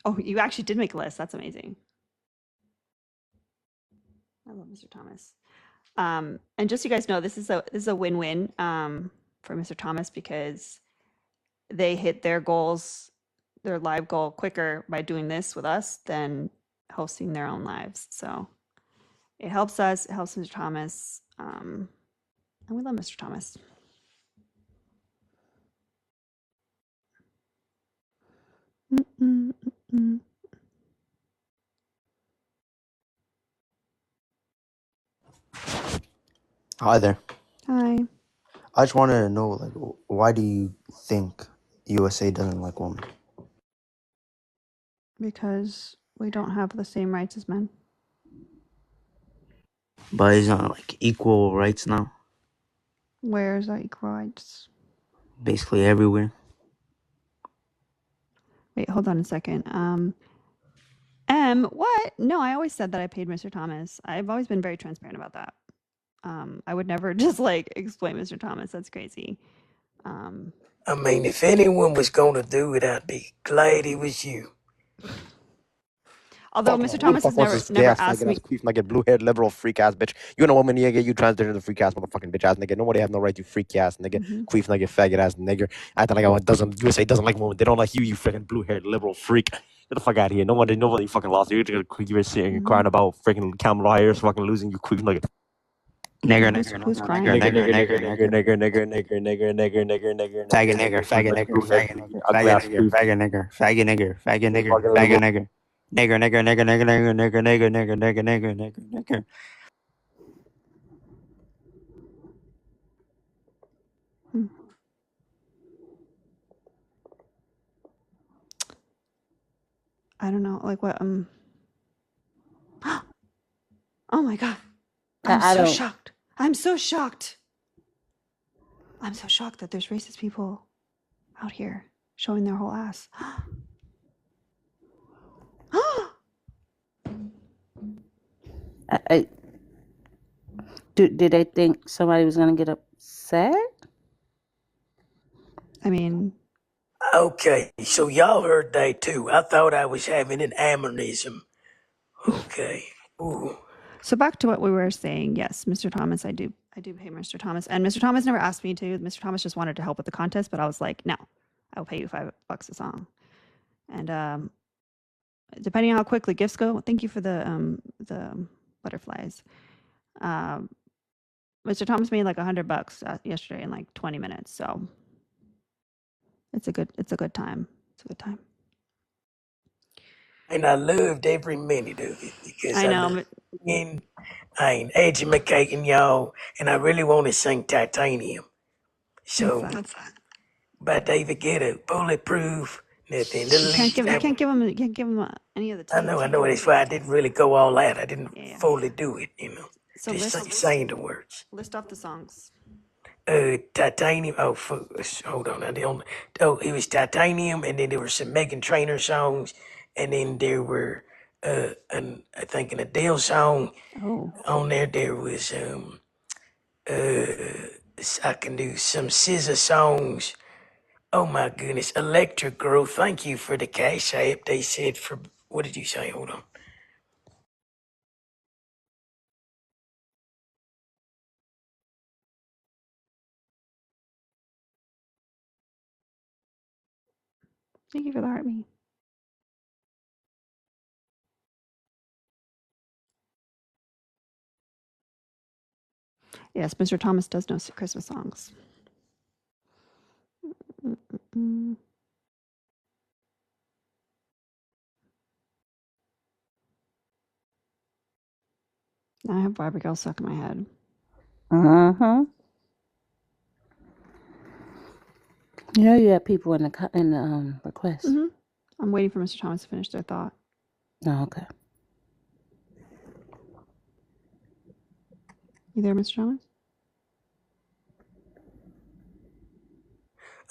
Oh, you actually did make a list. That's amazing. I love Mr. Thomas. And just so you guys know, this is a win-win for Mr. Thomas because they hit their goals, their live goal quicker by doing this with us than hosting their own lives. So it helps us, it helps Mr. Thomas, and we love Mr. Thomas. Hi there. Hi. I just wanted to know, like, why do you think USA doesn't like women? Because we don't have the same rights as men. But it's not like equal rights now, Where's our equal rights? basically everywhere. Wait, hold on a second. What? No, I always said that I paid Mr. Thomas. I've always been very transparent about that. I would never just like explain Mr. Thomas. That's crazy. I mean, if anyone was going to do it, I'd be glad it was you. Although Fuck, Mr. who the Thomas fuck has wants never this gay ass asked faggot ass me. queef nugget, blue haired liberal freak ass bitch? You know woman, nigga, you transgender the freak ass motherfucking bitch ass nigga. Nobody have no right to freak ass nigga, queef nugget faggot ass nigga. Acting like USA doesn't like women. They don't like you, you freaking blue haired liberal freak. Get the fuck out of here. Nobody fucking lost. You're just sitting here crying about freaking Kamala Harris fucking losing, you queef nugget. Nigger, Who's nigger, who's nigger, crying? nigger, nigger, nigger, Nigger, nigger, nigger, nigger, nigger, nigger, nigger, nigger, nigger, faggot nigger, nigger, nigger, faggot nigger, nigger, blue haired faggot nigger, ugly faggot ass nigger, queef. faggot nigger, faggot nigger, faggot nigger, Fucking faggot liberal. nigger, nigger, nigger, nigger, nigger, nigger, nigger, nigger, nigger, nigger, nigger, nigger, nigger. I don't know. Like what? Oh my god! I'm I so don't. shocked. I'm so shocked. I'm so shocked that there's racist people out here showing their whole ass. I did they think somebody was gonna get upset? I mean, Okay, so y'all heard that too. I thought I was having an aneurysm. Okay. Ooh. so back to what we were saying. Yes, Mr. Thomas, I do pay Mr. Thomas, and Mr. Thomas never asked me to. Mr. Thomas just wanted to help with the contest, but I was like, no, I'll pay you $5 a song. And depending on how quickly gifts go, thank you for the butterflies. Mr. Thomas made like $100 yesterday in like 20 minutes, so it's a good time. It's a good time. And I loved every minute of it because I I know. loved singing. I ain't educating y'all, and I really want to sing Titanium. So, What's that? by David Guetta, bulletproof, nothing to You can't lose. give him any of the I tips. know. That's why I didn't really go all out. I didn't Yeah. fully do it, So just saying the words. list off the songs. Titanium. Oh, hold on. It was Titanium, and then there were some Megan Trainor songs, and then there were, I think an Adele song. Oh. On there, there was, I can do some scissor songs. Oh my goodness, Electric Girl. Thank you for the cash app. They said for what did you say? Hold on. Thank you for the heart me. Yes, Mr. Thomas does know Christmas songs. Mm-mm-mm. Now I have Barbie Girl stuck in my head. You know you have people in the request. Mm-hmm. I'm waiting for Mr. Thomas to finish their thought. Oh, okay. You there, Mr. Thomas?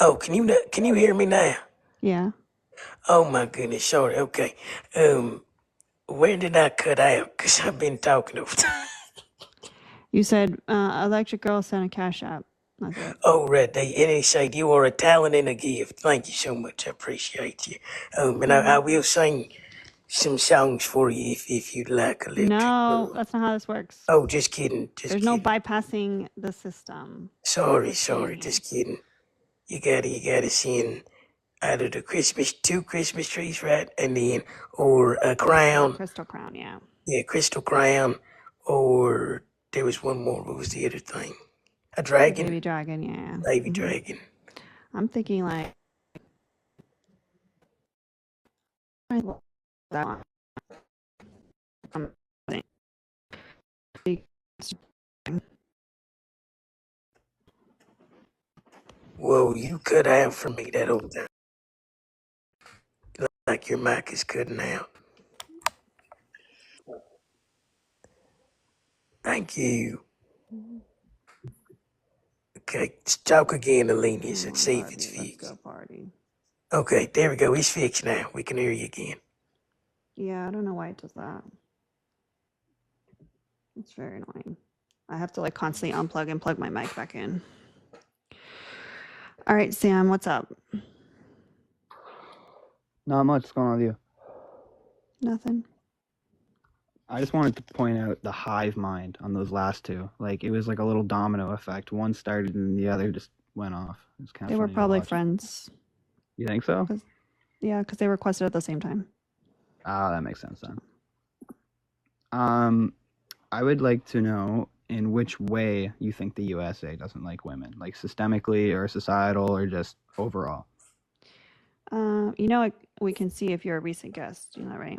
Oh, can you hear me now? Yeah. Oh my goodness, sorry. Okay. Where did I cut out? Cause I've been talking over time. You said Electric Girl sent a cash app. That's it. Oh, right. They said you are a talent and a gift. Thank you so much. I appreciate you. And I will sing some songs for you if you'd like, Electric No, Girl. that's not how this works. Oh, just kidding. There's no bypassing the system. Sorry. Just kidding. You gotta sing either two Christmas trees, right? And then, or a crown. Crystal crown, yeah. Yeah, crystal crown. Or there was one more. What was the other thing? A dragon? Baby dragon, yeah. Baby dragon. I'm thinking like that one. Whoa, you cut out for me that whole time. Like your mic is cutting out. Thank you. Okay, talk again, Alenius, and see if it's fixed. Let's go party. Okay, there we go. It's fixed now. We can hear you again. Yeah, I don't know why it does that. It's very annoying. I have to like constantly unplug and plug my mic back in. All right, Sam, what's up? Not much. What's going on with you? Nothing. I just wanted to point out the hive mind on those last two. Like, it was like a little domino effect. One started and the other just went off. It was kind of They were probably friends. You think so? Yeah, because they requested at the same time. Ah, that makes sense then. I would like to know in which way you think the USA doesn't like women, like systemically or societal or just overall. You know, we can see if you're a recent guest. You know, right?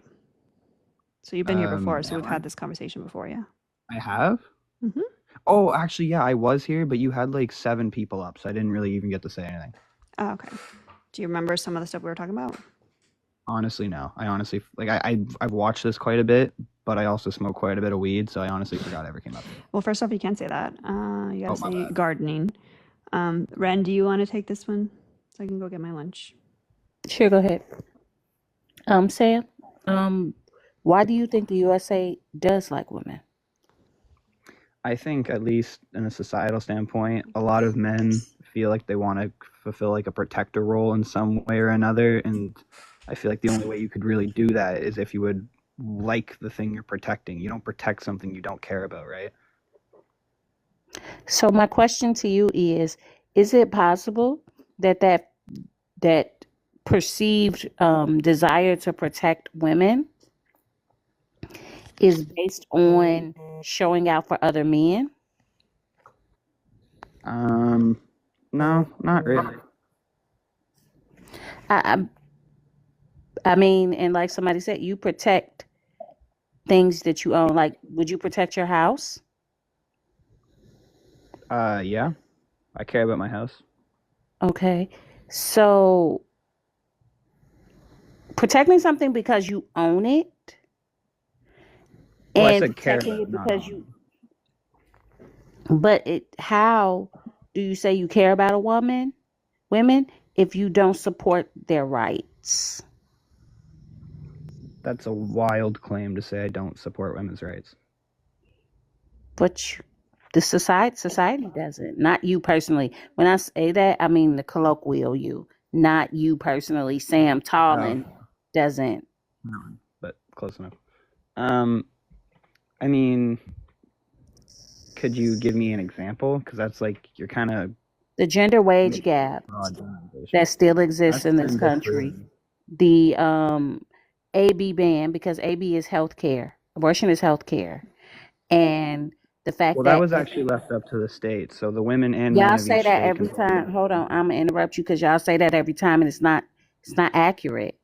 So you've been here before, so we've had this conversation before, yeah. I have? Mm-hmm. Oh, actually, yeah, I was here, but you had like 7 people up, so I didn't really even get to say anything. Oh, okay. Do you remember some of the stuff we were talking about? Honestly, no. I honestly, like, I've watched this quite a bit, but I also smoke quite a bit of weed, so I honestly forgot I ever came up here. Well, first off, you can't say that. You gotta say gardening. Ren, do you want to take this one so I can go get my lunch? Sure, go ahead. Sam, why do you think the USA does like women? I think, at least in a societal standpoint, a lot of men feel like they want to fulfill like a protector role in some way or another, and I feel like the only way you could really do that is if you would like the thing you're protecting. You don't protect something you don't care about, right? So my question to you is it possible that perceived desire to protect women is based on showing out for other men? No, not really. I mean, and like somebody said, you protect things that you own. Like, would you protect your house? Yeah. I care about my house. Okay. So protecting something because you own it, well, and I said care protecting about, it because you. But how do you say you care about women, if you don't support their rights? That's a wild claim to say I don't support women's rights. But the society doesn't. Not you personally. When I say that, I mean the colloquial you, not you personally. Sam Tallman doesn't. No, but close enough. I mean, could you give me an example? Because that's like, you're kind of... The gender wage gap that still exists in this country. the AB ban, because AB is healthcare. Abortion is healthcare. And the fact Well, that that was actually left up to the states. So the women and men y'all of say each that state every can vote. time. Hold on, I'm gonna interrupt you because y'all say that every time, and it's not accurate,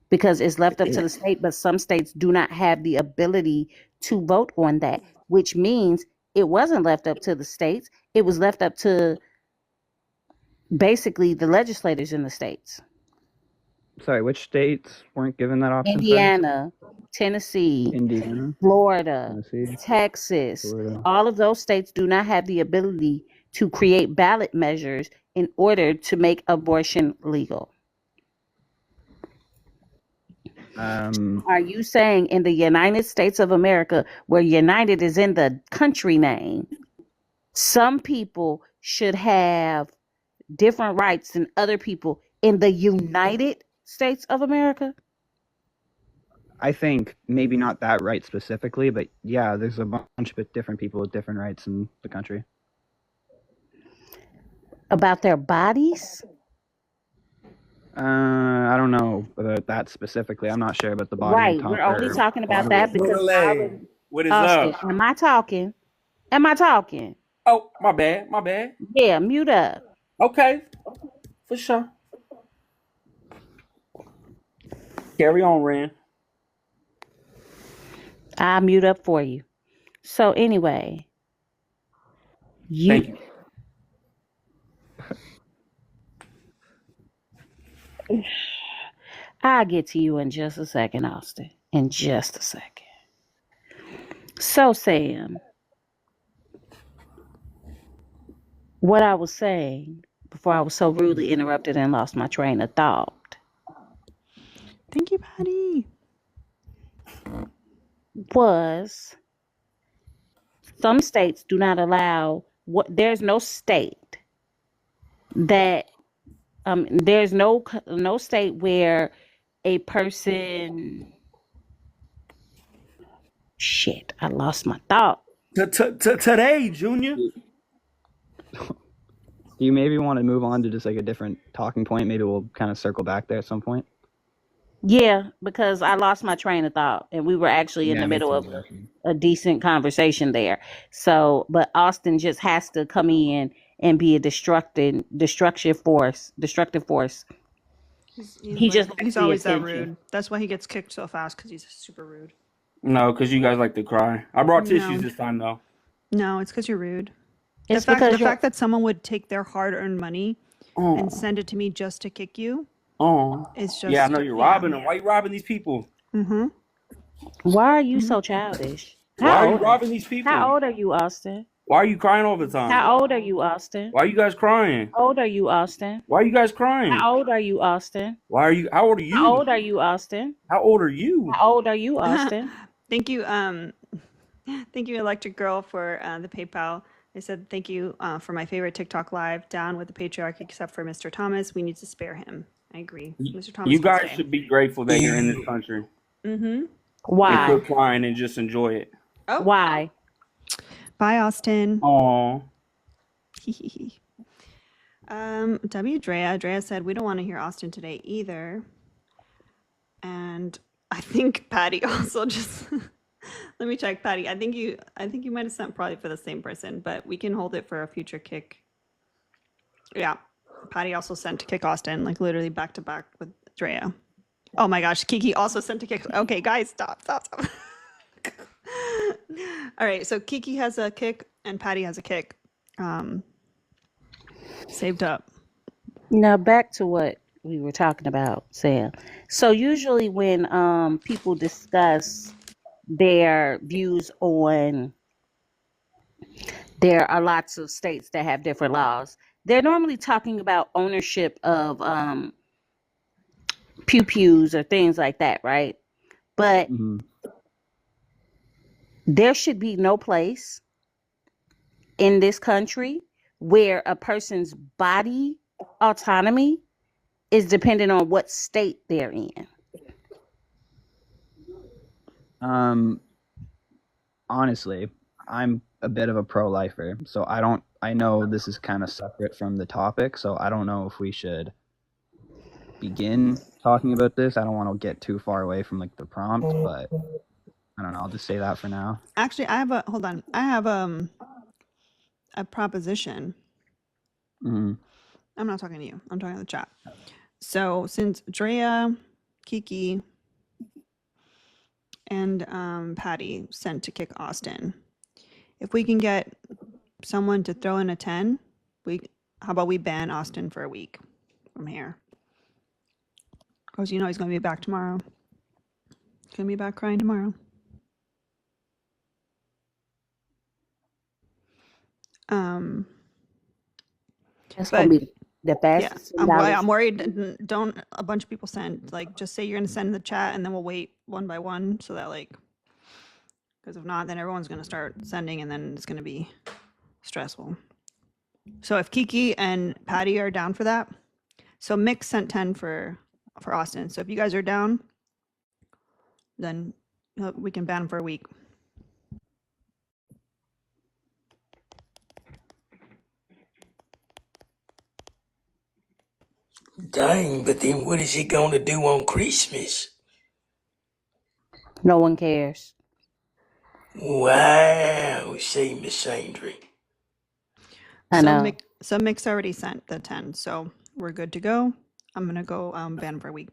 because it's left up to the state, but some states do not have the ability to vote on that, which means it wasn't left up to the states. It was left up to basically the legislators in the states. Sorry, which states weren't given that option? Indiana, Tennessee, Indiana, Florida, Tennessee, Texas, Florida. all of those states do not have the ability to create ballot measures in order to make abortion legal. Are you saying in the United States of America, where United is in the country name, some people should have different rights than other people in the United States of America? I think maybe not that right specifically, but yeah, there's a bunch of different people with different rights in the country. About their bodies? I don't know about that specifically. I'm not sure about the body Right. We're only talking about that because What is Austin, up? am I talking? Am I talking? Oh, my bad. My bad. Yeah, mute up. Okay. For sure. Carry on, Ren. I'll mute up for you. So anyway, Thank you. I'll get to you in just a second, Austin. In just a second. So, Sam, what I was saying before I was so rudely interrupted and lost my train of thought. Thank you, Patty. Was some states do not allow there's no state that there's no state where a person shit, I lost my thought. Today, Junior. Do you maybe want to move on to just like a different talking point? Maybe we'll kind of circle back there at some point. Yeah, because I lost my train of thought and we were actually in the middle of a decent conversation there. So, but Austin just has to come in and be a destructive force. He's always that rude. That's why he gets kicked so fast, because he's super rude. No, because you guys like to cry. I brought tissues this time, though. No, it's because you're rude. It's the fact that someone would take their hard-earned money and send it to me just to kick you. It's just, yeah, I know you're robbing them. Why are you robbing these people? Mm-hmm. Why are you so childish? Why are you robbing these people? How old are you, Austin? Why are you crying all the time? How old are you, Austin? Why are you guys crying? How old are you, Austin? Why are you guys crying? How old are you, Austin? How old are you? How old are you, Austin? How old are you? How old are you, Austin? Thank you, Electric Girl, for the PayPal. They said, thank you for my favorite TikTok live. Down with the patriarchy, except for Mr. Thomas. We need to spare him. I agree. Mr. Thomas. You guys should be grateful that you're in this country. Mm-hmm. Why? And quit crying and just enjoy it. Oh. Why? Bye, Austin. Aw. Drea said, we don't want to hear Austin today either. And I think Patty also just let me check, Patty. I think you might have sent probably for the same person, but we can hold it for a future kick. Yeah. Patty also sent to kick Austin, like literally back to back with Drea. Oh my gosh, Kiki also sent to kick. Okay, guys, stop. All right, so Kiki has a kick and Patty has a kick. Saved up. Now back to what we were talking about, Sam. So usually when people discuss their views on, there are lots of states that have different laws. They're normally talking about ownership of pew-pews or things like that, right? But there should be no place in this country where a person's body autonomy is dependent on what state they're in. Honestly, I'm a bit of a pro-lifer, so I know this is kind of separate from the topic, so I don't know if we should begin talking about this. I don't want to get too far away from like the prompt, but I don't know. I'll just say that for now. Actually, I have a hold on. I have a proposition. Mm-hmm. I'm not talking to you. I'm talking to the chat. So since Drea, Kiki, and Patty sent to kick Austin, if we can get someone to throw in a 10, how about we ban Austin for a week from here? Because you know he's going to be back tomorrow. He's going to be back crying tomorrow. That's gonna be the Yeah, fastest. I'm worried. Don't a bunch of people send, like, just say you're going to send in the chat and then we'll wait one by one so that, like, because if not, then everyone's going to start sending and then it's going to be stressful. So if Kiki and Patty are down for that, so Mick sent 10 for Austin. So if you guys are down, then we can ban him for a week. Dang, but then what is he gonna do on Christmas? No one cares. Wow, see, Miss Sandry. I know. So Mick's already sent the 10, so we're good to go. I'm gonna go ban him for a week.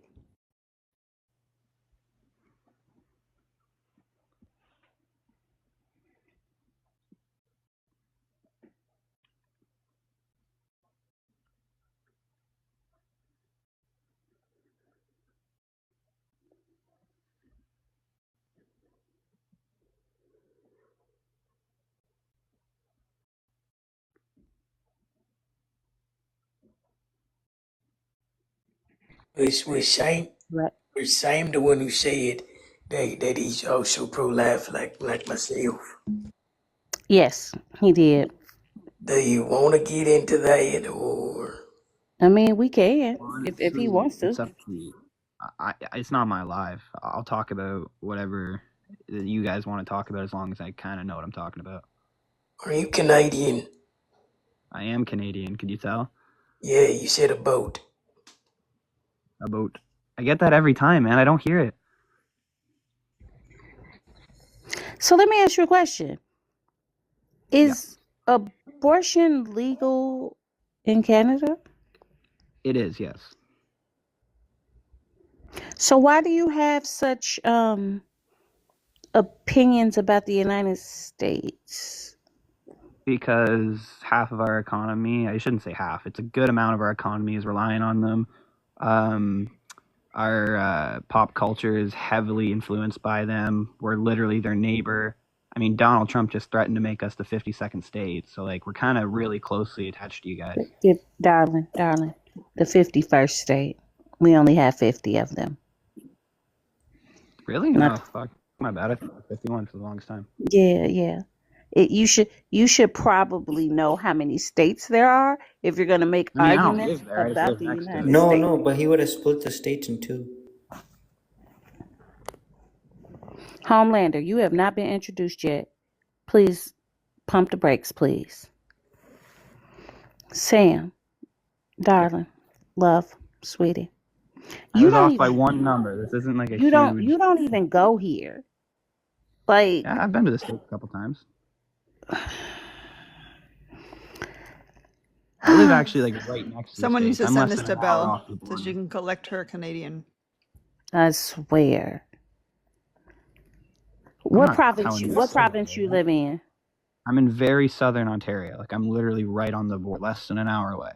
Was Sam the one who said that he's also pro-life like myself? Yes, he did. Do you want to get into that, or? I mean, we can if he wants to. It's up to you. It's not my life. I'll talk about whatever you guys want to talk about as long as I kind of know what I'm talking about. Are you Canadian? I am Canadian. Could you tell? Yeah, you said a boat. A boat. I get that every time, man. I don't hear it. So let me ask you a question. Is abortion legal in Canada? It is, yes. So why do you have such opinions about the United States? Because half of our economy, I shouldn't say half, it's a good amount of our economy is relying on them. Our pop culture is heavily influenced by them. We're literally their neighbor. I mean, Donald Trump just threatened to make us the 52nd state. So, like, we're kind of really closely attached to you guys. Darling, the 51st state. We only have 50 of them. Really? Oh, fuck. My bad. I thought 51 for the longest time. Yeah. You should probably know how many states there are if you're going to make arguments about the United States. No, but he would have split the states in two. Homelander, you have not been introduced yet. Please pump the brakes, please. Sam, darling, love, sweetie. I was off by one number. This isn't like a huge... You don't even go here. Like, yeah, I've been to the States a couple times. I live actually like right next to someone needs to send this to Belle so she can collect her Canadian. I swear. What province you live in? I'm in very southern Ontario. Like, I'm literally right on the border, less than an hour away.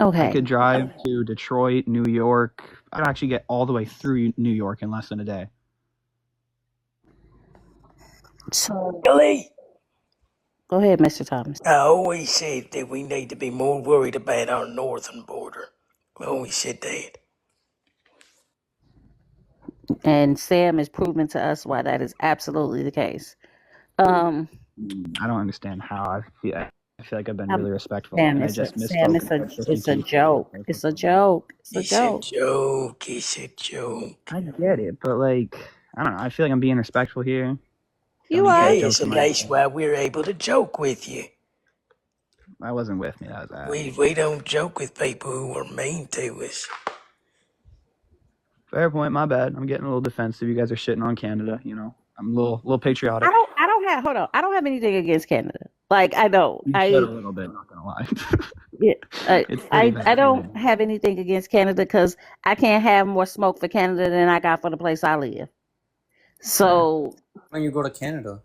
Okay. I could drive to Detroit, New York. I could actually get all the way through New York in less than a day. So, Billy, go ahead, Mr. Thomas. I always said that we need to be more worried about our northern border. I always said that. And Sam has proven to us why that is absolutely the case. I don't understand how. I feel like I've been really respectful. Sam, it's a joke. It's a joke. It's a joke. I get it, but like, I don't know. I feel like I'm being respectful here. You are. Yes, and that's why we're able to joke with you. That wasn't with me. That was at. We don't joke with people who are mean to us. Fair point. My bad. I'm getting a little defensive. You guys are shitting on Canada. You know, I'm a little patriotic. I don't have. Hold on. I don't have anything against Canada. Like I don't. You should a little bit. Not gonna lie. Yeah, It's pretty bad. I don't have anything against Canada because I can't have more smoke for Canada than I got for the place I live. So When you go to Canada,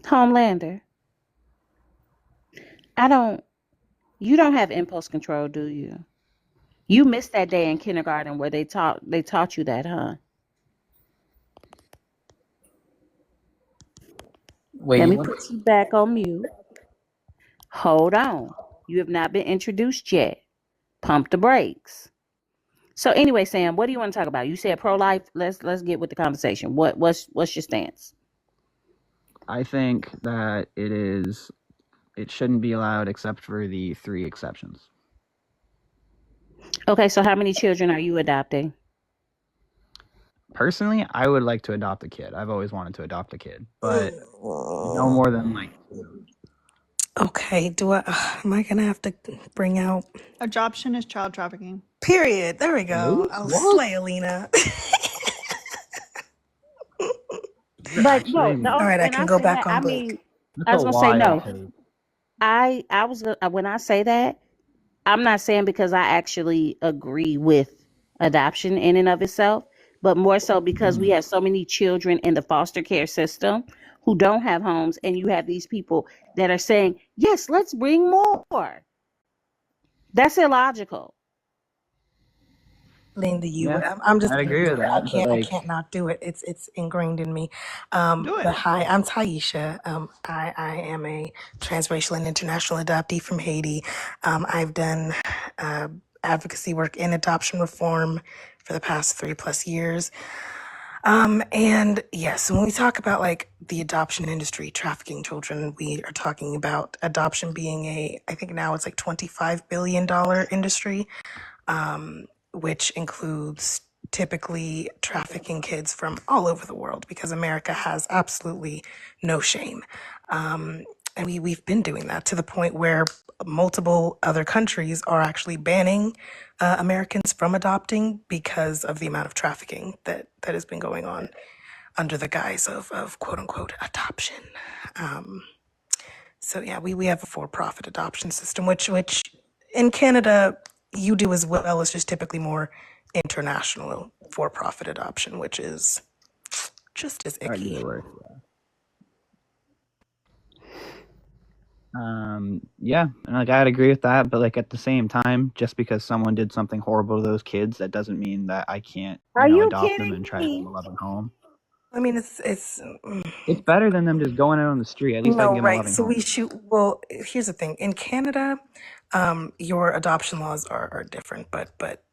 Homelander, you don't have impulse control, do you? You missed that day in kindergarten where they taught you that, huh? wait, Let you me went? put you back on mute. Hold on. You have not been introduced yet. Pump the brakes. So anyway, Sam, what do you want to talk about? You said pro-life. Let's get with the conversation. What's your stance? I think that it shouldn't be allowed except for the 3 exceptions. Okay, so how many children are you adopting? Personally, I would like to adopt a kid. I've always wanted to adopt a kid, but no more than like 2. Okay, am I gonna have to bring out Adoption is child trafficking. period? There we go. Wait, I'll what? slay Alina. But no, Actually, All right, I when can I go say back that, I on book. mean, that's I a was gonna say wild no. take. I was when I say that, I'm not saying because I actually agree with adoption in and of itself, but more so because we have so many children in the foster care system who don't have homes, and you have these people that are saying, "Yes, let's bring more." That's illogical. Linda, Yeah, I'm just I'd gonna agree do with it. I that, but can't I like, can't not do it. It's ingrained in me. Do it. But hi, I'm Taisha. I am a transracial and international adoptee from Haiti. I've done advocacy work in adoption reform for the past 3+ years. And yes, when we talk about like the adoption industry trafficking children, we are talking about adoption being I think now it's like $25 billion industry, which includes typically trafficking kids from all over the world because America has absolutely no shame. And we've been doing that to the point where multiple other countries are actually banning Americans from adopting because of the amount of trafficking that has been going on under the guise of quote unquote adoption. So yeah, we have a for-profit adoption system, which in Canada you do as well. It's just typically more international for-profit adoption, which is just as icky. arguably worse. Yeah, and like I'd agree with that, but like at the same time, just because someone did something horrible to those kids, that doesn't mean that I can't, Are you adopt them kidding and try to give them me? a loving home. I mean, it's It's better than them just going out on the street. At least I can no, give them a right. loving So home. we shoot. Well, here's the thing. In Canada, your adoption laws are different, but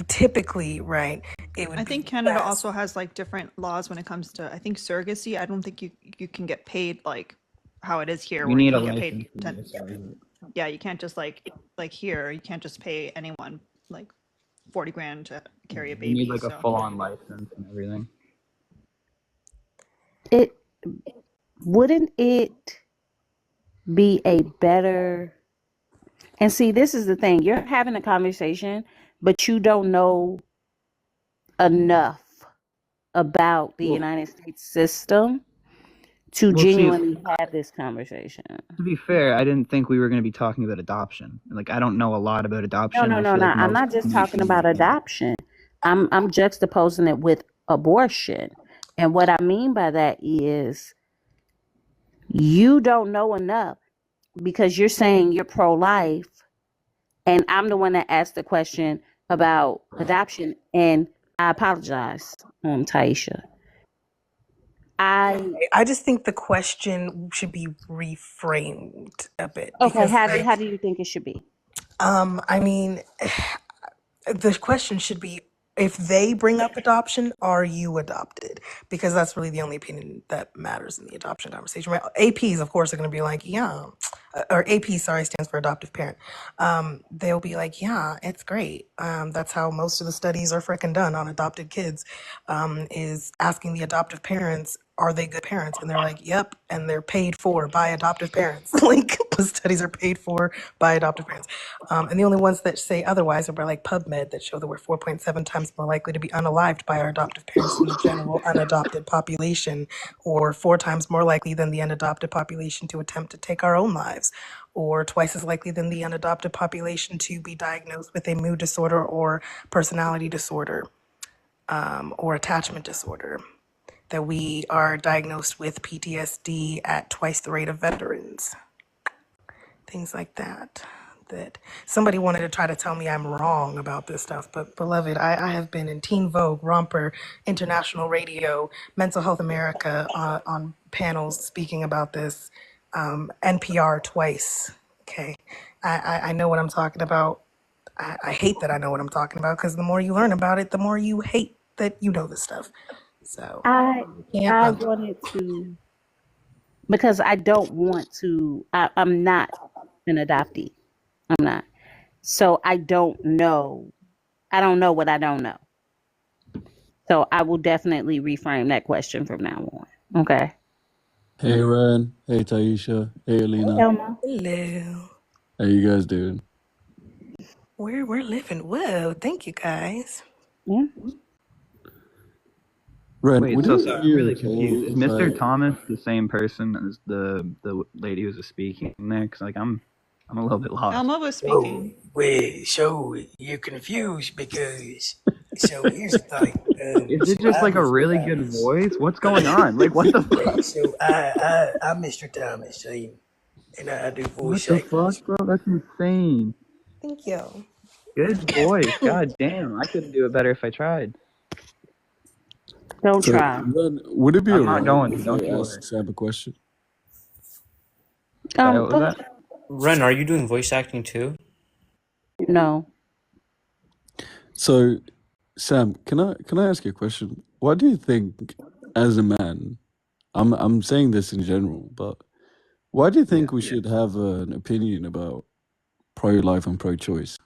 typically, right, it would I be think Canada best. also has like different laws when it comes to, I think, surrogacy. I don't think you can get paid like how it is here, You where you need a can get paid license to be a surrogate. yeah, you can't just like here, you can't just pay anyone like 40 grand to carry a You need baby. like a So full-on license and everything. It wouldn't it be a better. And see, this is the thing. You're having a conversation, but you don't know enough about the Well, United States system to see, genuinely have this conversation. to be fair, I didn't think we were going to be talking about adoption. Like, I don't know a lot about No, adoption. no, I no, feel no. like I'm most not just talking Canadians about don't. adoption. I'm juxtaposing it with abortion. And what I mean by that is you don't know enough because you're saying you're pro-life, and I'm the one that asked the question about adoption, and I apologize, Taisha. I just think the question should be reframed a bit Okay, because, how do you think it should be? I mean, the question should be, if they bring up adoption, are you adopted? Because that's really the only opinion that matters in the adoption conversation. Right? APs, of course, are going to be like, yeah, or AP, sorry, stands for adoptive parent. They'll be like, yeah, it's great. That's how most of the studies are freaking done on adopted kids, is asking the adoptive parents, are they good parents? And they're like, yep, and they're paid for by adoptive parents. Like, the studies are paid for by adoptive parents. And the only ones that say otherwise are by like PubMed that show that we're 4.7 times more likely to be unalived by our adoptive parents than the general unadopted population, or 4 times more likely than the unadopted population to attempt to take our own lives, or twice as likely than the unadopted population to be diagnosed with a mood disorder or personality disorder, or attachment disorder, that we are diagnosed with PTSD at twice the rate of veterans, things like that. That somebody wanted to try to tell me I'm wrong about this stuff, but beloved, I have been in Teen Vogue, Romper, International Radio, Mental Health America, on panels speaking about this, NPR twice. Okay, I know what I'm talking about. I hate that I know what I'm talking about, because the more you learn about it, the more you hate that you know this stuff. So I yeah. wanted to, because I don't want to. I'm not an adoptee. I'm not. So I don't know. I don't know what I don't know. So I will definitely reframe that question from now on. Okay. Hey Ryan. Hey Taisha. Hey Alina. Hello. How you guys doing? We're living. Whoa, thank you guys. Yeah. Ryan, Wait, would so it sorry, be I'm really okay confused. Is if Mr. I Thomas the same person as the lady who was speaking there? Because like I'm a little bit lost. Elmo was speaking. Wait, so you're confused because. So here's the thing. Is it So just like I'm a Mr. really good Thomas. voice? What's going on? Like what the fuck? So I'm Mr. Thomas, and I do What voice the acting. fuck, bro? That's insane. Thank you. Good voice. God damn, I couldn't do it better if I tried. Don't so try. Ryan, would it be I'm not alright going to. if Don't I you ask worry. Sam a question? Sorry, what was Go that? ahead. Ren, are you doing voice acting too? No. So Sam, can I ask you a question? What do you think as a man? I'm saying this in general, but why do you think we should have an opinion about pro-life and pro-choice?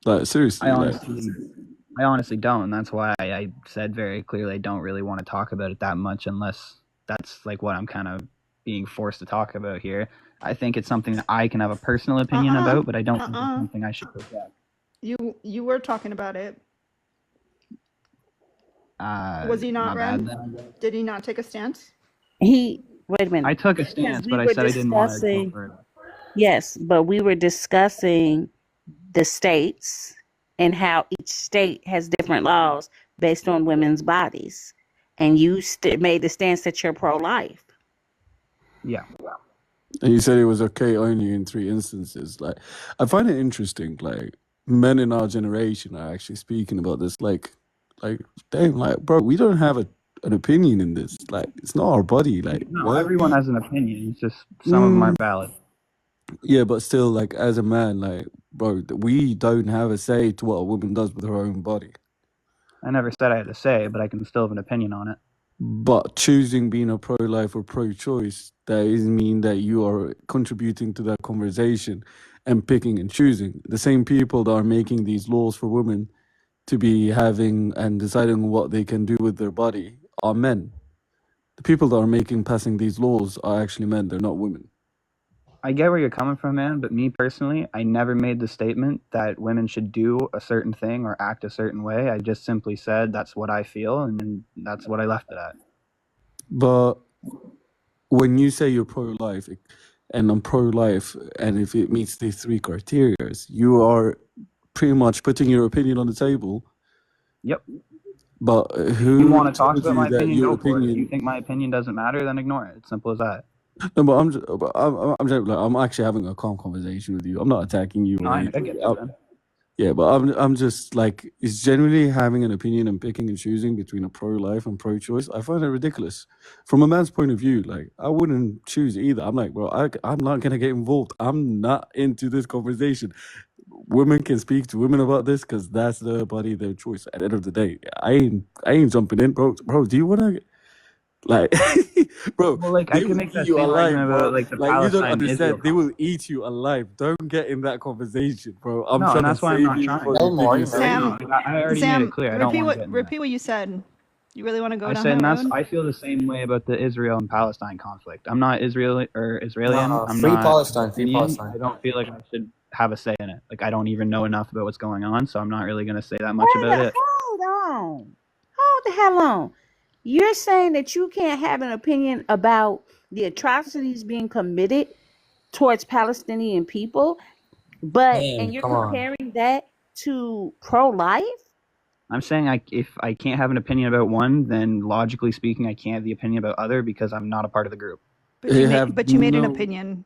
Like seriously, I honestly don't, and that's why I said very clearly I don't really want to talk about it that much unless that's like what I'm kind of being forced to talk about here. I think it's something that I can have a personal opinion about, but I don't think it's something I should project. You were talking about it. Was he not, my Ren? bad then. Did he not take a stance? Wait a minute. I took a Because stance, we but I were said I didn't want to go discussing. further. Yes, but we were discussing the states and how each state has different laws based on women's bodies, and you made the stance that you're pro-life. Yeah. And you said it was okay only in 3 instances. Like, I find it interesting. Like, men in our generation are actually speaking about this. Like, damn, like, bro, we don't have an opinion in this. Like, it's not our body. Like, No, what? everyone has an opinion. It's just some of them aren't valid. Yeah, but still, like, as a man, like, bro, we don't have a say to what a woman does with her own body. I never said I had a say, but I can still have an opinion on it. But choosing being a pro-life or pro-choice, that doesn't mean that you are contributing to that conversation and picking and choosing. The same people that are making these laws for women to be having and deciding what they can do with their body are men. The people that are passing these laws are actually men. They're not women. I get where you're coming from, man, but me personally, I never made the statement that women should do a certain thing or act a certain way. I just simply said that's what I feel, and then that's what I left it at. But when you say you're pro-life, and I'm pro-life, and if it meets these 3 criteria, you are pretty much putting your opinion on the table. Yep. But who you want to talk told about my you that opinion? your Go for it. If opinion? you think my opinion doesn't matter, then ignore it. It's simple as that. No, but I'm actually having a calm conversation with you. I'm not attacking you. No, I get that, man. Yeah, but I'm just like, it's generally having an opinion and picking and choosing between a pro-life and pro-choice. I find it ridiculous. From a man's point of view, like, I wouldn't choose either. I'm like, bro, I'm not gonna get involved. I'm not into this conversation. Women can speak to women about this because that's their body, their choice. At the end of the day, I ain't jumping in, bro. Bro, do you wanna? Like, bro, well, like, I can make that you same alive, argument bro. about like the Like, you don't Palestine-Israel. understand. They will eat you alive. Don't get in that conversation, bro. I'm no, trying and that's to why I'm save not you trying. from the biggest. Sam, I already made it clear. I don't want to get into repeat what you said. You really want to go I down said, that and that's road? I feel the same way about the Israel and Palestine conflict. I'm not Israeli or Israelian. I'm Free not Palestine, free Palestinian. Palestine. I don't feel like I should have a say in it. Like I don't even know enough about what's going on, so I'm not really going to say that much about it. Hold on. Hold the hell on. You're saying that you can't have an opinion about the atrocities being committed towards Palestinian people, and you're Come on. comparing that to pro-life? I'm saying if I can't have an opinion about one, then logically speaking, I can't have the opinion about other because I'm not a part of the group. But you have made an no, opinion.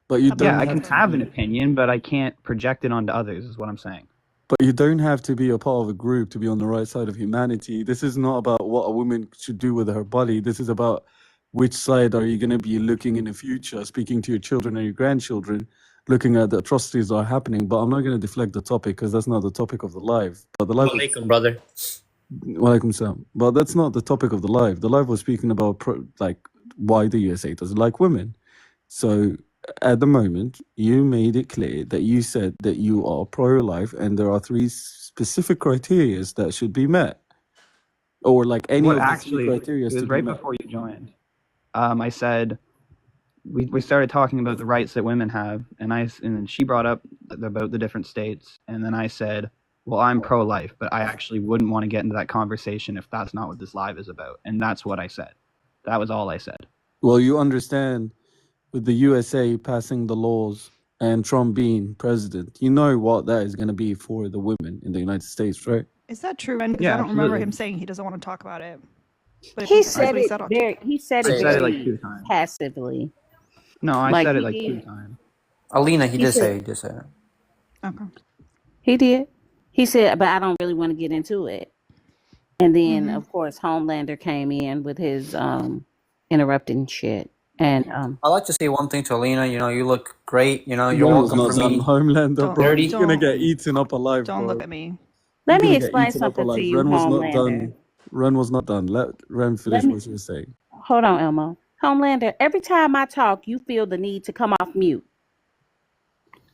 but you about Yeah, don't I have can to have an be. opinion, but I can't project it onto others. Is what I'm saying. But you don't have to be a part of a group to be on the right side of humanity. This is not about what a woman should do with her body. This is about which side are you going to be looking in the future, speaking to your children and your grandchildren, looking at the atrocities that are happening. But I'm not going to deflect the topic because that's not the topic of the live. But the live was, Walaikum, brother. Walaikum salam. But that's not the topic of the live. The live was speaking about why the USA doesn't like women. So at the moment, you made it clear that you said that you are pro-life, and there are 3 specific criteria that should be met, or like any What of the 3 actually? criteria It was to be right met. before you joined. I said we started talking about the rights that women have, and then she brought up about the different states, and then I said, well, I'm pro-life, but I actually wouldn't want to get into that conversation if that's not what this live is about, and that's what I said. That was all I said. Well, you understand, with the USA passing the laws and Trump being president, you know what that is going to be for the women in the United States, right? Is that true, Ren? Because Yeah, I don't remember absolutely. him saying he doesn't want to talk about it. But if He that's said what he it said, I'll take very. it. He said it Say it, said it like very 2 times. passively. No, I Like said it he like 2 did. times. Alina, he He did say said it. He did say it. Okay. he did. He said, but I don't really want to get into it. And then, of course, Homelander came in with his interrupting shit. And I'd like to say one thing to Alina. You know, you look great. You know, you're Ren was welcome not for done. me. Homelander, bro, Dirty. you're going to get eaten up alive, Don't bro. look at me. let You're me going to get explain eaten up something to alive. you, Ren was not Homelander. done. Ren was not done. Let Ren Let finish me what she was saying. hold on, Elmo. Homelander, every time I talk, you feel the need to come off mute.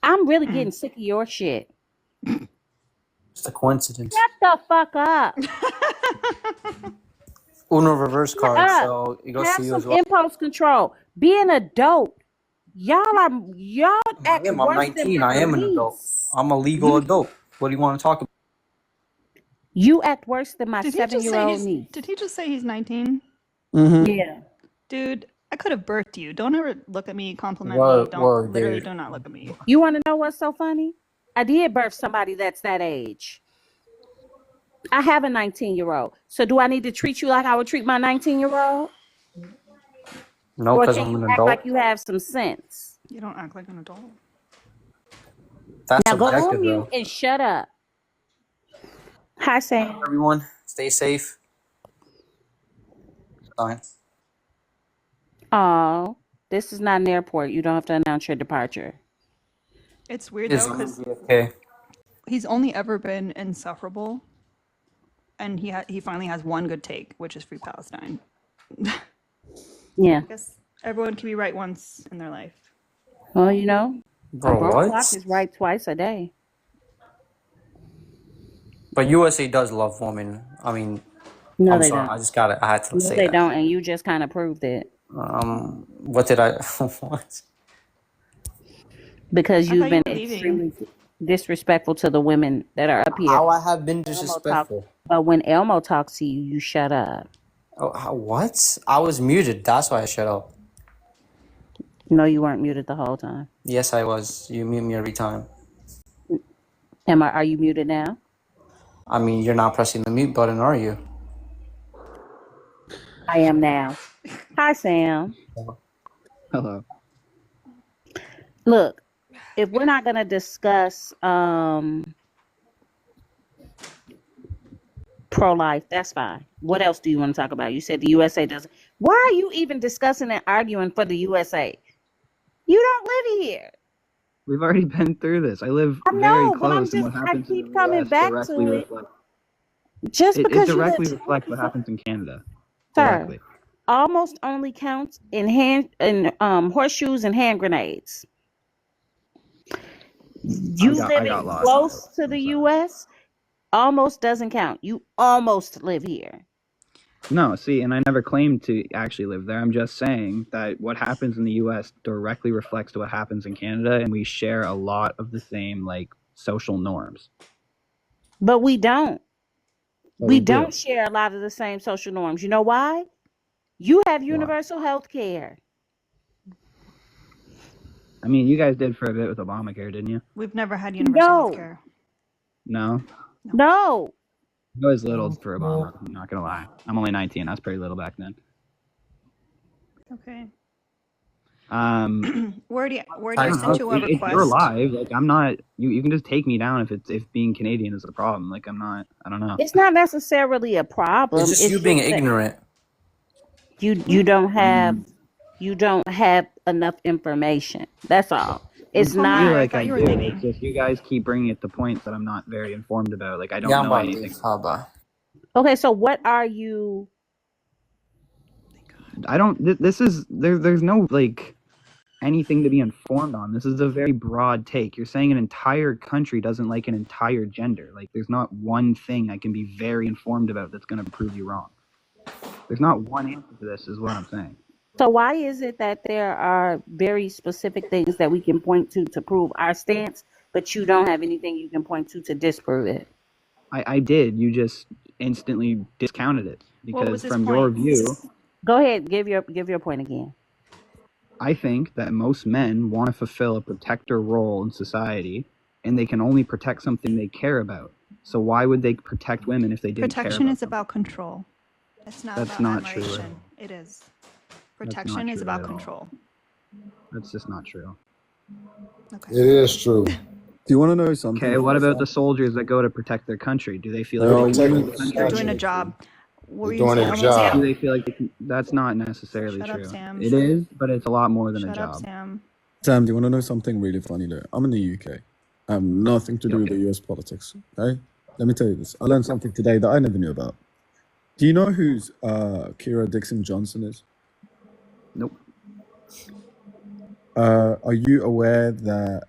I'm really getting sick of your shit. Just a coincidence. Shut the fuck up. Uno reverse Shut card, up. so it goes Have to you some as well. impulse control. Be an adult. Y'all act I'm worse than 19. I am an adult. police. I'm a legal adult. What do you want to talk about? You act worse than my Did he just say 7-year-old niece. Did he just say he's 19? Yeah. Dude, I could have birthed you. Don't ever look at me, compliment Whoa, me. whoa, Literally dude. do not look at me. You want to know what's so funny? I did birth somebody that's that age. I have a 19-year-old. So do I need to treat you like I would treat my 19-year-old? No, Or because can I'm you an act like adult. you have some sense? You don't act like an adult. That's Now go on subjective, mute though. and shut up. Hi, Sam. Everyone, stay safe. Fine. Oh, this is not an airport. You don't have to announce your departure. It's weird Is though, because okay. he's only ever been insufferable, and he finally has one good take, which is Free Palestine. Yeah. I guess everyone can be right once in their life. Well, you know, a Bro, broke what? clock is right twice a day. But USA does love women. I mean, No, I'm they sorry. don't. I had to No, say they that. don't, and you just kind of proved it. What did I? What? Because I you've thought you been were leaving. extremely disrespectful to the women that are up here. How I have been disrespectful? But when Elmo talks to you, you shut up. Oh, what? I was muted. That's why I shut up. No, you weren't muted the whole time. Yes, I was. You mute me every time. Are you muted now? I mean, you're not pressing the mute button, are you? I am now. Hi, Sam. Hello. Look, if we're not going to discuss pro-life, that's fine. What else do you want to talk about? You said the USA doesn't. Why are you even discussing and arguing for the USA? You don't live here. We've already been through this. I live I very know, but close, and what happens I keep in the coming U.S. back directly to it. reflects. Just It because you directly live, reflects what happens in Canada. sir, Directly. almost only counts in horseshoes and hand grenades. You living close to the U.S. almost doesn't count. You almost live here. No, see, and I never claimed to actually live there. I'm just saying that what happens in the U.S. directly reflects to what happens in Canada, and we share a lot of the same like social norms. But we don't. But We we do. don't share a lot of the same social norms. You know why? You have Why? universal health care. I mean, you guys did for a bit with Obamacare, didn't you? We've never had universal health care. No. No. I was little for Obama. I'm not gonna lie. I'm only 19. I was pretty little back then. Okay. Where do you send you a if request? you're alive, like I'm not. You can just take me down if being Canadian is a problem. Like I'm not. I don't know. It's not necessarily a problem. It's just you being ignorant. You don't have enough information. That's all. It's I not. feel like I do. It's just you guys keep bringing it to points that I'm not very informed about. Like I don't know anything. Okay, so what are you? I don't. This is there's no like anything to be informed on. This is a very broad take. You're saying an entire country doesn't like an entire gender. Like there's not one thing I can be very informed about that's going to prove you wrong. There's not one answer to this, is what I'm saying. So why is it that there are very specific things that we can point to prove our stance, but you don't have anything you can point to disprove it? I did. You just instantly discounted it because from your view. Go ahead, give your point again. I think that most men want to fulfill a protector role in society, and they can only protect something they care about. So why would they protect women if they didn't care about Protection is about control. It's not That's about not admiration. true. It is. Protection is about control. That's just not true. Okay. It is true. Do you want to know something? Okay, what about the soldiers that go to protect their country? Do they feel like they're doing a job? They're doing a job. Do they feel like they can, that's not necessarily Shut true? up, Sam. It is, but it's a lot more than Shut a job. up, Sam. Sam, do you want to know something really funny though? I'm in the UK. Nothing to do with the US politics. Okay? Let me tell you this. I learned something today that I never knew about. Do you know who's Kira Dixon Johnson is? Nope. Are you aware that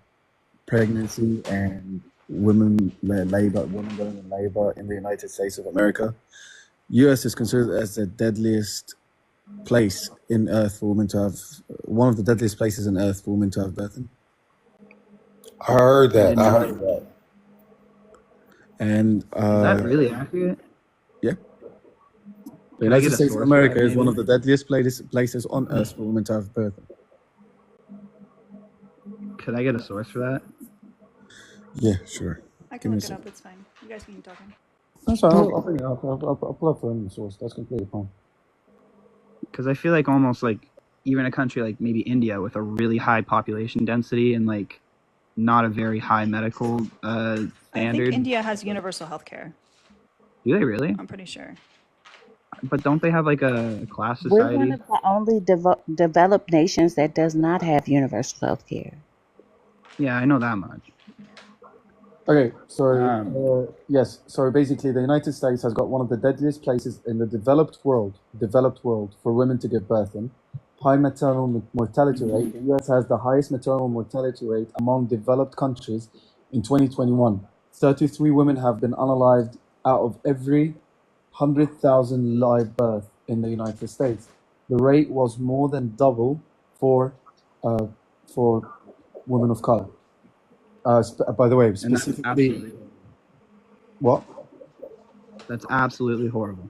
pregnancy and women going in labor in the United States of America, US is considered as the deadliest place in Earth for women to have, one of the deadliest places in Earth for women to have birth in? I heard that. And is that really accurate? Yeah. The United States of America is one of the deadliest places on Earth for women to have birth in. Could I get a source for that? Yeah, sure. I can look it up. It's fine. You guys can keep talking. That's fine. I'll bring it up. I'll pull up the source. That's completely fine. Because I feel like almost like even a country like maybe India with a really high population density and like not a very high medical standard. I think India has universal health care. Do they really? I'm pretty sure. But don't they have like a class We're society? one of the only developed nations that does not have universal health care. Yeah, I know that much. Okay, so yes, so basically the United States has got one of the deadliest places in the developed world for women to give birth in. High maternal mortality rate. The US has the highest maternal mortality rate among developed countries in 2021. 33 women have been unalived out of every 100,000 live births in the United States. The rate was more than double for women of color. By the way, specifically, what? That's absolutely horrible.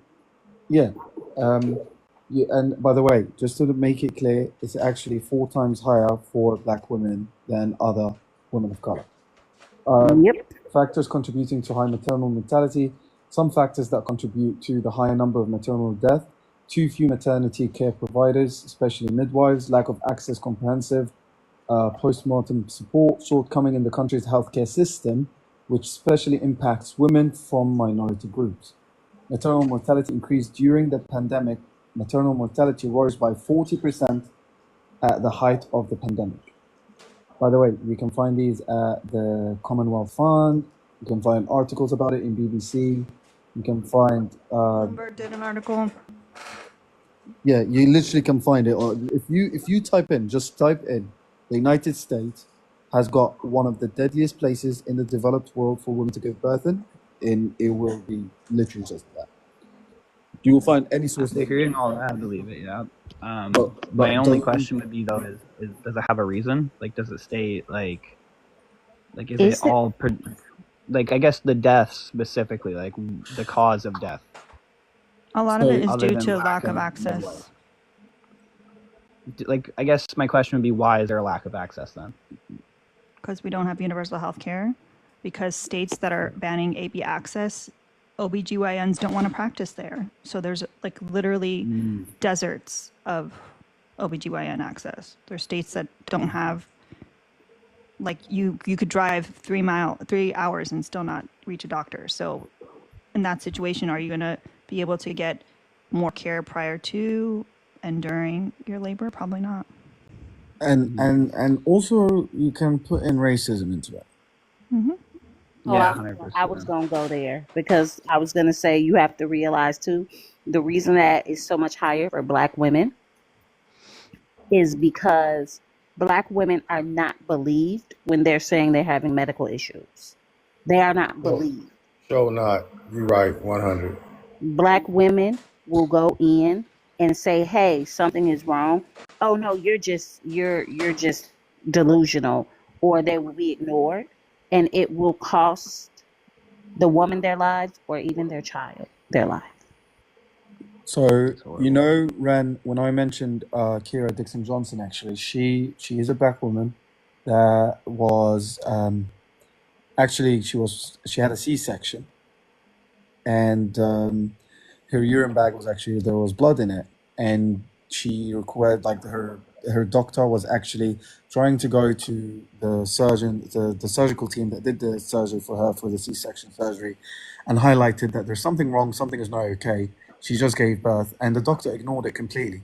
Yeah. And by the way, just to make it clear, it's actually 4 times higher for Black women than other women of color. Factors contributing to high maternal mortality. Some factors that contribute to the higher number of maternal death: too few maternity care providers, especially midwives, lack of access comprehensive postmortem support, shortcoming in the country's healthcare system, which especially impacts women from minority groups. Maternal mortality increased during the pandemic. Maternal mortality rose by 40% at the height of the pandemic. By the way, you can find these at the Commonwealth Fund. You can find articles about it in BBC. You can find... Bloomberg did an article. Yeah, you literally can find it. Or if you type in, just type in, the United States has got one of the deadliest places in the developed world for women to give birth in, and it will be literally just that. You will find any source After that hearing all that, I believe it. Yeah. My but only does question would be though is does it have a reason? Like, does it state like is it Is it? all like I guess the death specifically, like the cause of death, A lot of it so is other due than to lack lack of of midwife. access. Like I guess my question would be why is there a lack of access then? Because we don't have universal health care. Because states that are banning AB access, OBGYNs don't want to practice there. So there's like literally deserts of OBGYN access. There's states that don't have, like you could drive 3 hours and still not reach a doctor. So in that situation, are you going to be able to get more care prior to and during your labor? Probably not. And also you can put in racism into it. Mm-hmm. Oh, Yeah, I was gonna go there because I was gonna say you have to realize too, the reason that is so much higher for Black women is because Black women are not believed when they're saying they're having medical issues. They are not believed. Sure not. You're right, 100. Black women will go in and say, "Hey, something is wrong." Oh no, you're just delusional, or they will be ignored, and it will cost the woman their lives or even their child their life. So Ren, when I mentioned Kira Dixon Johnson, actually, she is a Black woman that was actually she had a C-section, and her urine bag was actually there was blood in it, and she required like her doctor was actually trying to go to the surgeon, the surgical team that did the surgery for her for the C-section surgery, and highlighted that there's something wrong, something is not okay. She just gave birth, and the doctor ignored it completely.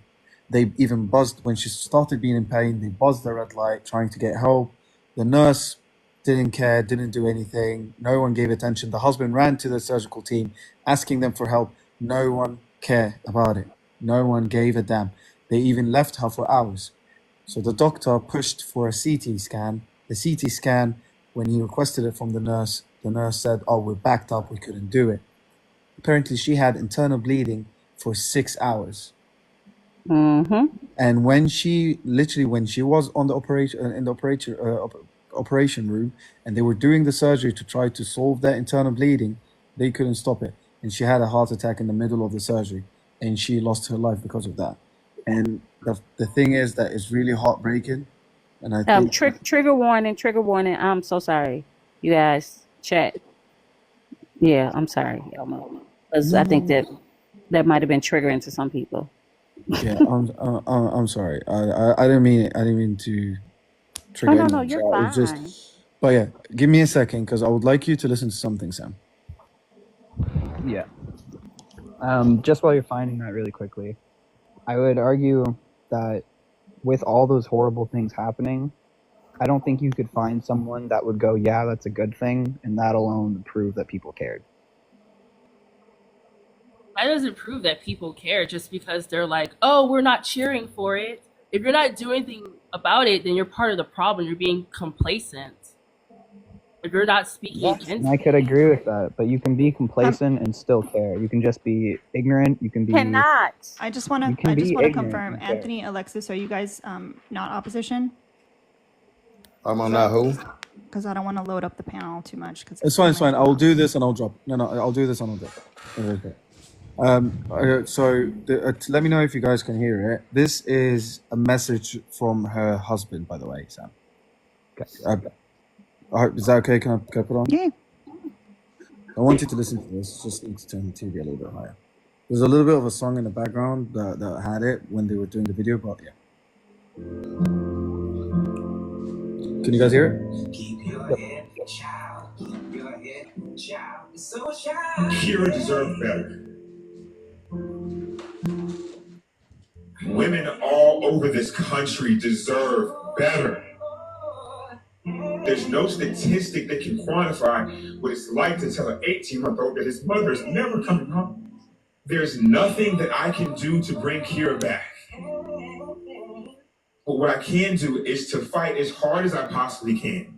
They even buzzed when she started being in pain. They buzzed the red light, trying to get help. The nurse didn't care, didn't do anything. No one gave attention. The husband ran to the surgical team, asking them for help. No one cared about it. No one gave a damn. They even left her for hours. So the doctor pushed for a CT scan. The CT scan, when he requested it from the nurse said, "Oh, we're backed up. We couldn't do it." Apparently, she had internal bleeding for 6 hours. And when she was on the operation room, and they were doing the surgery to try to solve that internal bleeding, they couldn't stop it, and she had a heart attack in the middle of the surgery, and she lost her life because of that. And the thing is that it's really heartbreaking, and I think Trigger warning. I'm so sorry, you guys. Chat. Yeah, I'm sorry, Elmo, because I think that might have been triggering to some people. Yeah, I'm sorry. I didn't mean it. I didn't mean to trigger anyone. No, you're It's just, fine. but yeah, give me a second because I would like you to listen to something, Sam. Yeah. Just while you're finding that really quickly, I would argue that with all those horrible things happening, I don't think you could find someone that would go, yeah, that's a good thing, and that alone would prove that people cared. That doesn't prove that people care just because they're like, oh, we're not cheering for it. If you're not doing anything about it, then you're part of the problem. You're being complacent. If you're not speaking against And I could agree with that, but you can be complacent and still care. You can just be ignorant. You can be cannot. I just want to confirm, Anthony, Alexis, are you guys not opposition? I'm on that who? Because I don't want to load up the panel too much. Cause It's fine. I'll do this and I'll drop. No, I'll do this and I'll drop. Okay. Let me know if you guys can hear it. This is a message from her husband, by the way, Sam. Okay. Is that okay? Can I put it on? Yeah. I want you to listen to this. Just need to turn the TV a little bit higher. There's a little bit of a song in the background that had it when they were doing the video, but yeah. Can you guys hear it? Kira deserved better. Women all over this country deserve better. There's no statistic that can quantify what it's like to tell an 18-month-old that his mother is never coming home. There's nothing that I can do to bring Kira back. But what I can do is to fight as hard as I possibly can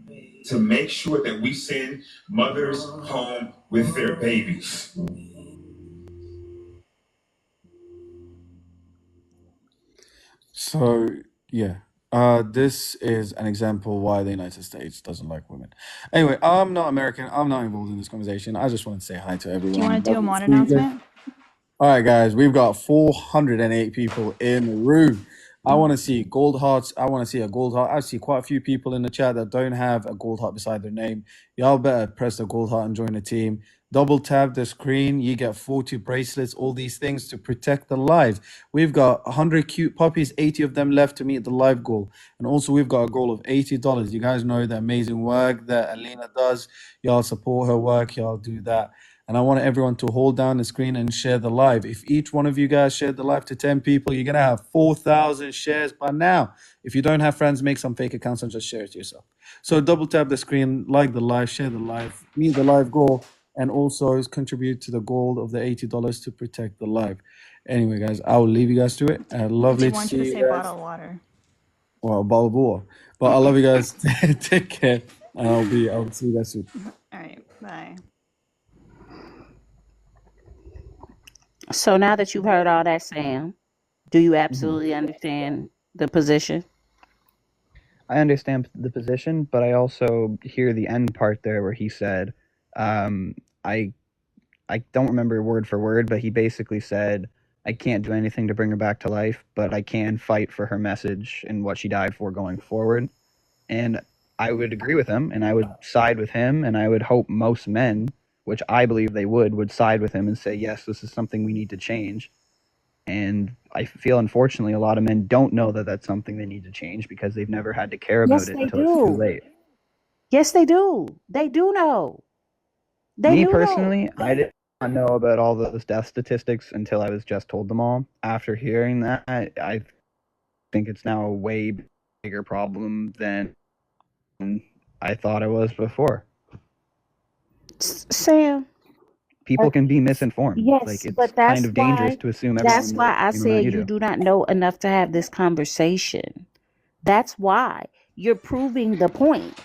to make sure that we send mothers home with their babies. So yeah, this is an example why the United States doesn't like women. Anyway, I'm not American. I'm not involved in this conversation. I just want to say hi to everyone. Do you want to do a Lovely mod speaker. announcement? All right, guys, we've got 408 people in the room. I want to see gold hearts. I want to see a gold heart. I see quite a few people in the chat that don't have a gold heart beside their name. Y'all better press the gold heart and join the team. Double tap the screen. You get 40 bracelets, all these things to protect the live. We've got 100 cute puppies, 80 of them left to meet the live goal. And also, we've got a goal of $80. You guys know the amazing work that Alina does. Y'all support her work. Y'all do that. And I want everyone to hold down the screen and share the live. If each one of you guys shared the live to 10 people, you're going to have 4,000 shares by now. If you don't have friends, make some fake accounts and just share it yourself. So double tap the screen, like the live, share the live, meet the live goal, and also contribute to the goal of the $80 to protect the live. Anyway, guys, I will leave you guys to it. Lovely She to wants see you to you say guys. bottle of water. Well, bottle of water. But I love you guys. Take care. And I'll see you guys soon. All right, bye. So now that you've heard all that, Sam, do you absolutely understand the position? I understand the position, but I also hear the end part there where he said, I don't remember word for word, but he basically said, I can't do anything to bring her back to life, but I can fight for her message and what she died for going forward. And I would agree with him, and I would side with him, and I would hope most men, which I believe they would side with him and say, yes, this is something we need to change. And I feel, unfortunately, a lot of men don't know that that's something they need to change because they've never had to care about Yes, it they until it's too do. late. Yes, they do. They do know. They Me do know. personally, I did not know about all those death statistics until I was just told them all. After hearing that, I think it's now a way bigger problem than I thought it was before. Sam, People can be misinformed. yes, Like, it's but kind that's of dangerous why to assume that's everyone why knows I the same amount said you you do. do not know enough to have this conversation. That's why you're proving the point.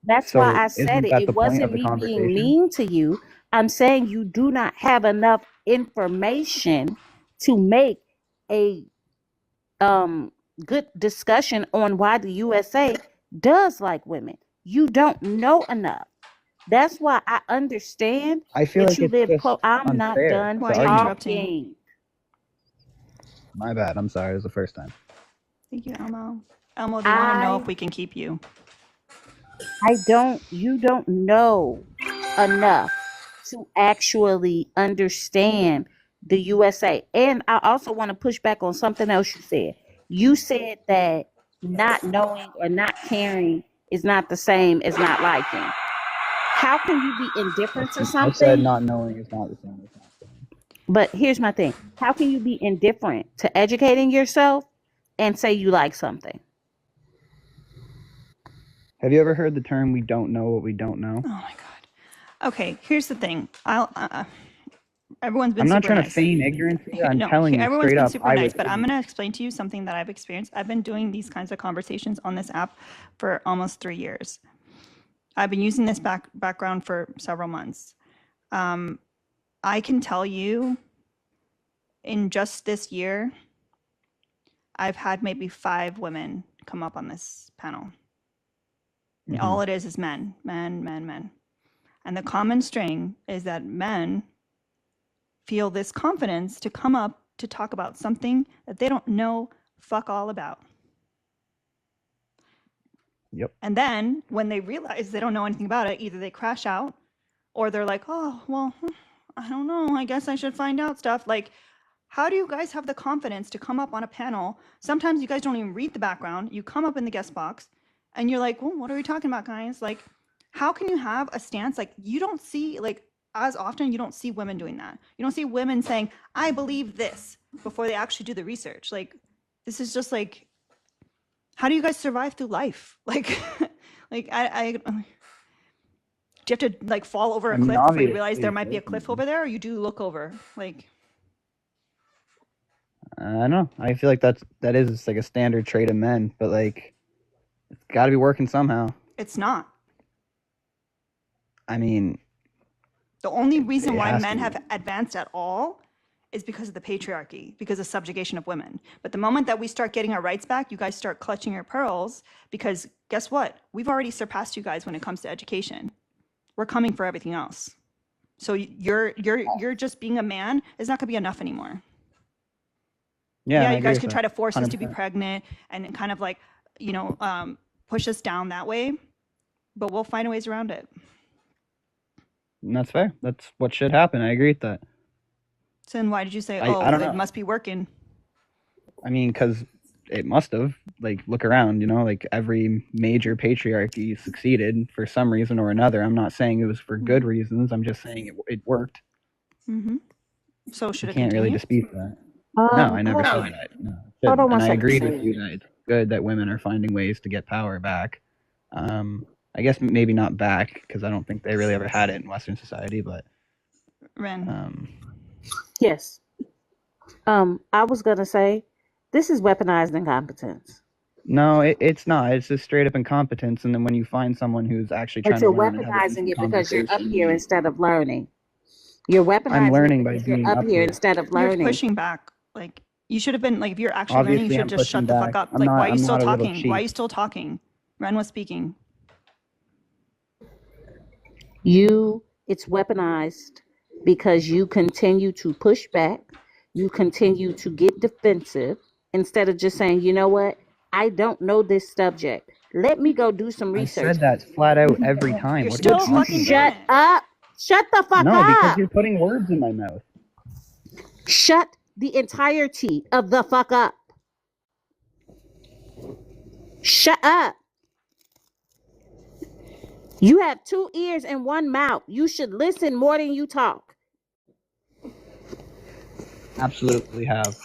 That's why So I said isn't it. that the It point of wasn't the me being conversation? mean to you. I'm saying you do not have enough information to make a good discussion on why the USA does like women. You don't know enough. That's why I understand I feel that like you it's live just close. I'm not unfair done Why to are you argue. interrupting? My bad. I'm sorry. It was the first time. Thank you, Elmo. Elmo, they want to know if we can keep you. You don't know enough to actually understand the USA. And I also want to push back on something else you said. You said that not knowing or not caring is not the same as not liking. How can you be indifferent to I said something? not knowing is not the same as not saying. But here's my thing. How can you be indifferent to educating yourself and say you like something? Have you ever heard the term "we don't know what we don't know"? Oh my god. Okay, here's the thing. Everyone's been I'm not super trying to nice. feign ignorance here. I'm No, telling you everyone's straight been up. super I nice, was but I'm ignorant. going to explain to you something that I've experienced. I've been doing these kinds of conversations on this app for almost 3 years. I've been using this background for several months. I can tell you in just this year, I've had maybe 5 women come up on this panel. All it is men, men, men, men. And the common string is that men feel this confidence to come up to talk about something that they don't know fuck all about. Yep. And then when they realize they don't know anything about it, either they crash out or they're like, oh, well, I don't know. I guess I should find out stuff. Like, how do you guys have the confidence to come up on a panel? Sometimes you guys don't even read the background. You come up in the guest box and you're like, well, what are we talking about, guys? Like, how can you have a stance? Like, you don't see, like, as often, you don't see women doing that. You don't see women saying, I believe this before they actually do the research. Like, this is just like, how do you guys survive through life? Like, do you have to like fall over a cliff before you realize there might be a cliff over there, or you do look over? Like, I don't know. I feel like that is like a standard trait of men, but like it's got to be working somehow. it's not. I mean, The only reason it why has men to be. have advanced at all is because of the patriarchy, because of subjugation of women. But the moment that we start getting our rights back, you guys start clutching your pearls, because guess what? We've already surpassed you guys when it comes to education. We're coming for everything else. So you're just being a man is not going to be enough anymore. Yeah, you guys could try to force us to be pregnant and kind of like, push us down that way, but we'll find ways around it. And that's fair. That's what should happen. I agree with that. So then why did you say, I don't know. It must be working? I mean, because it must have. Like, look around, like every major patriarchy succeeded for some reason or another. I'm not saying it was for good reasons. I'm just saying it worked. Mm-hmm. So should you it can't continue? really dispute that. No, I never said that. No, Hold on one and I second. agree with you that it's good that women are finding ways to get power back. I guess maybe not back, because I don't think they really ever had it in Western society, but... Ren. Yes. I was going to say, this is weaponized incompetence. No, it's not. It's just straight up incompetence, and then when you find someone who's actually trying to learn and have a weaponizing decent it because you're up conversation... here instead of learning. You're weaponizing I'm learning it by because you're being up up here instead of learning. You're pushing back. Like, you should have been, like, if you're actually learning, you Obviously, should I'm just shut pushing the fuck back. up. Like, why are you still I'm not a little talking? cheat. Why are you still talking? Ren was speaking. It's weaponized because you continue to push back. You continue to get defensive instead of just saying, you know what? I don't know this subject. Let me go do some research. I said that flat out every time. You're What still are you talking fucking about? doing it. Up. Shut the fuck No, up. because you're putting words in my mouth. Shut the entirety of the fuck up. Shut up. You have 2 ears and 1 mouth. You should listen more than you talk. Absolutely have.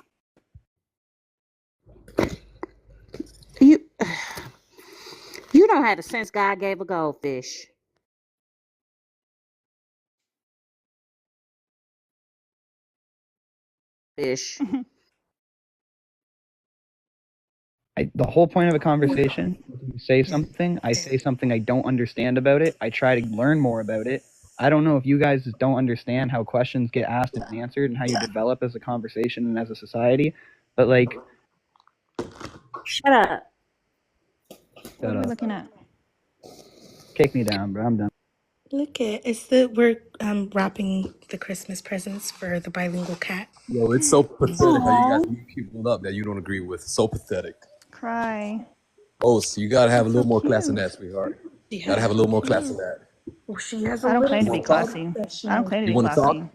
You don't have the sense God gave a goldfish. Fish. The whole point of a conversation, you say something, I say something I don't understand about it, I try to learn more about it. I don't know if you guys don't understand how questions get asked and answered and how you develop as a conversation and as a society, but like... Shut up. What are we looking at? Kick me down, bro. I'm done. Look at we're wrapping the Christmas presents for the bilingual cat. Yo, it's so pathetic how you guys beat people up that you don't agree with. So pathetic. Cry. Oh, so you gotta have That's a little so more class than cute. that, sweetheart. You gotta have a little more class than that. Well, she has I don't claim to You be wanna talk? classy. I don't claim to You be wanna talk? classy.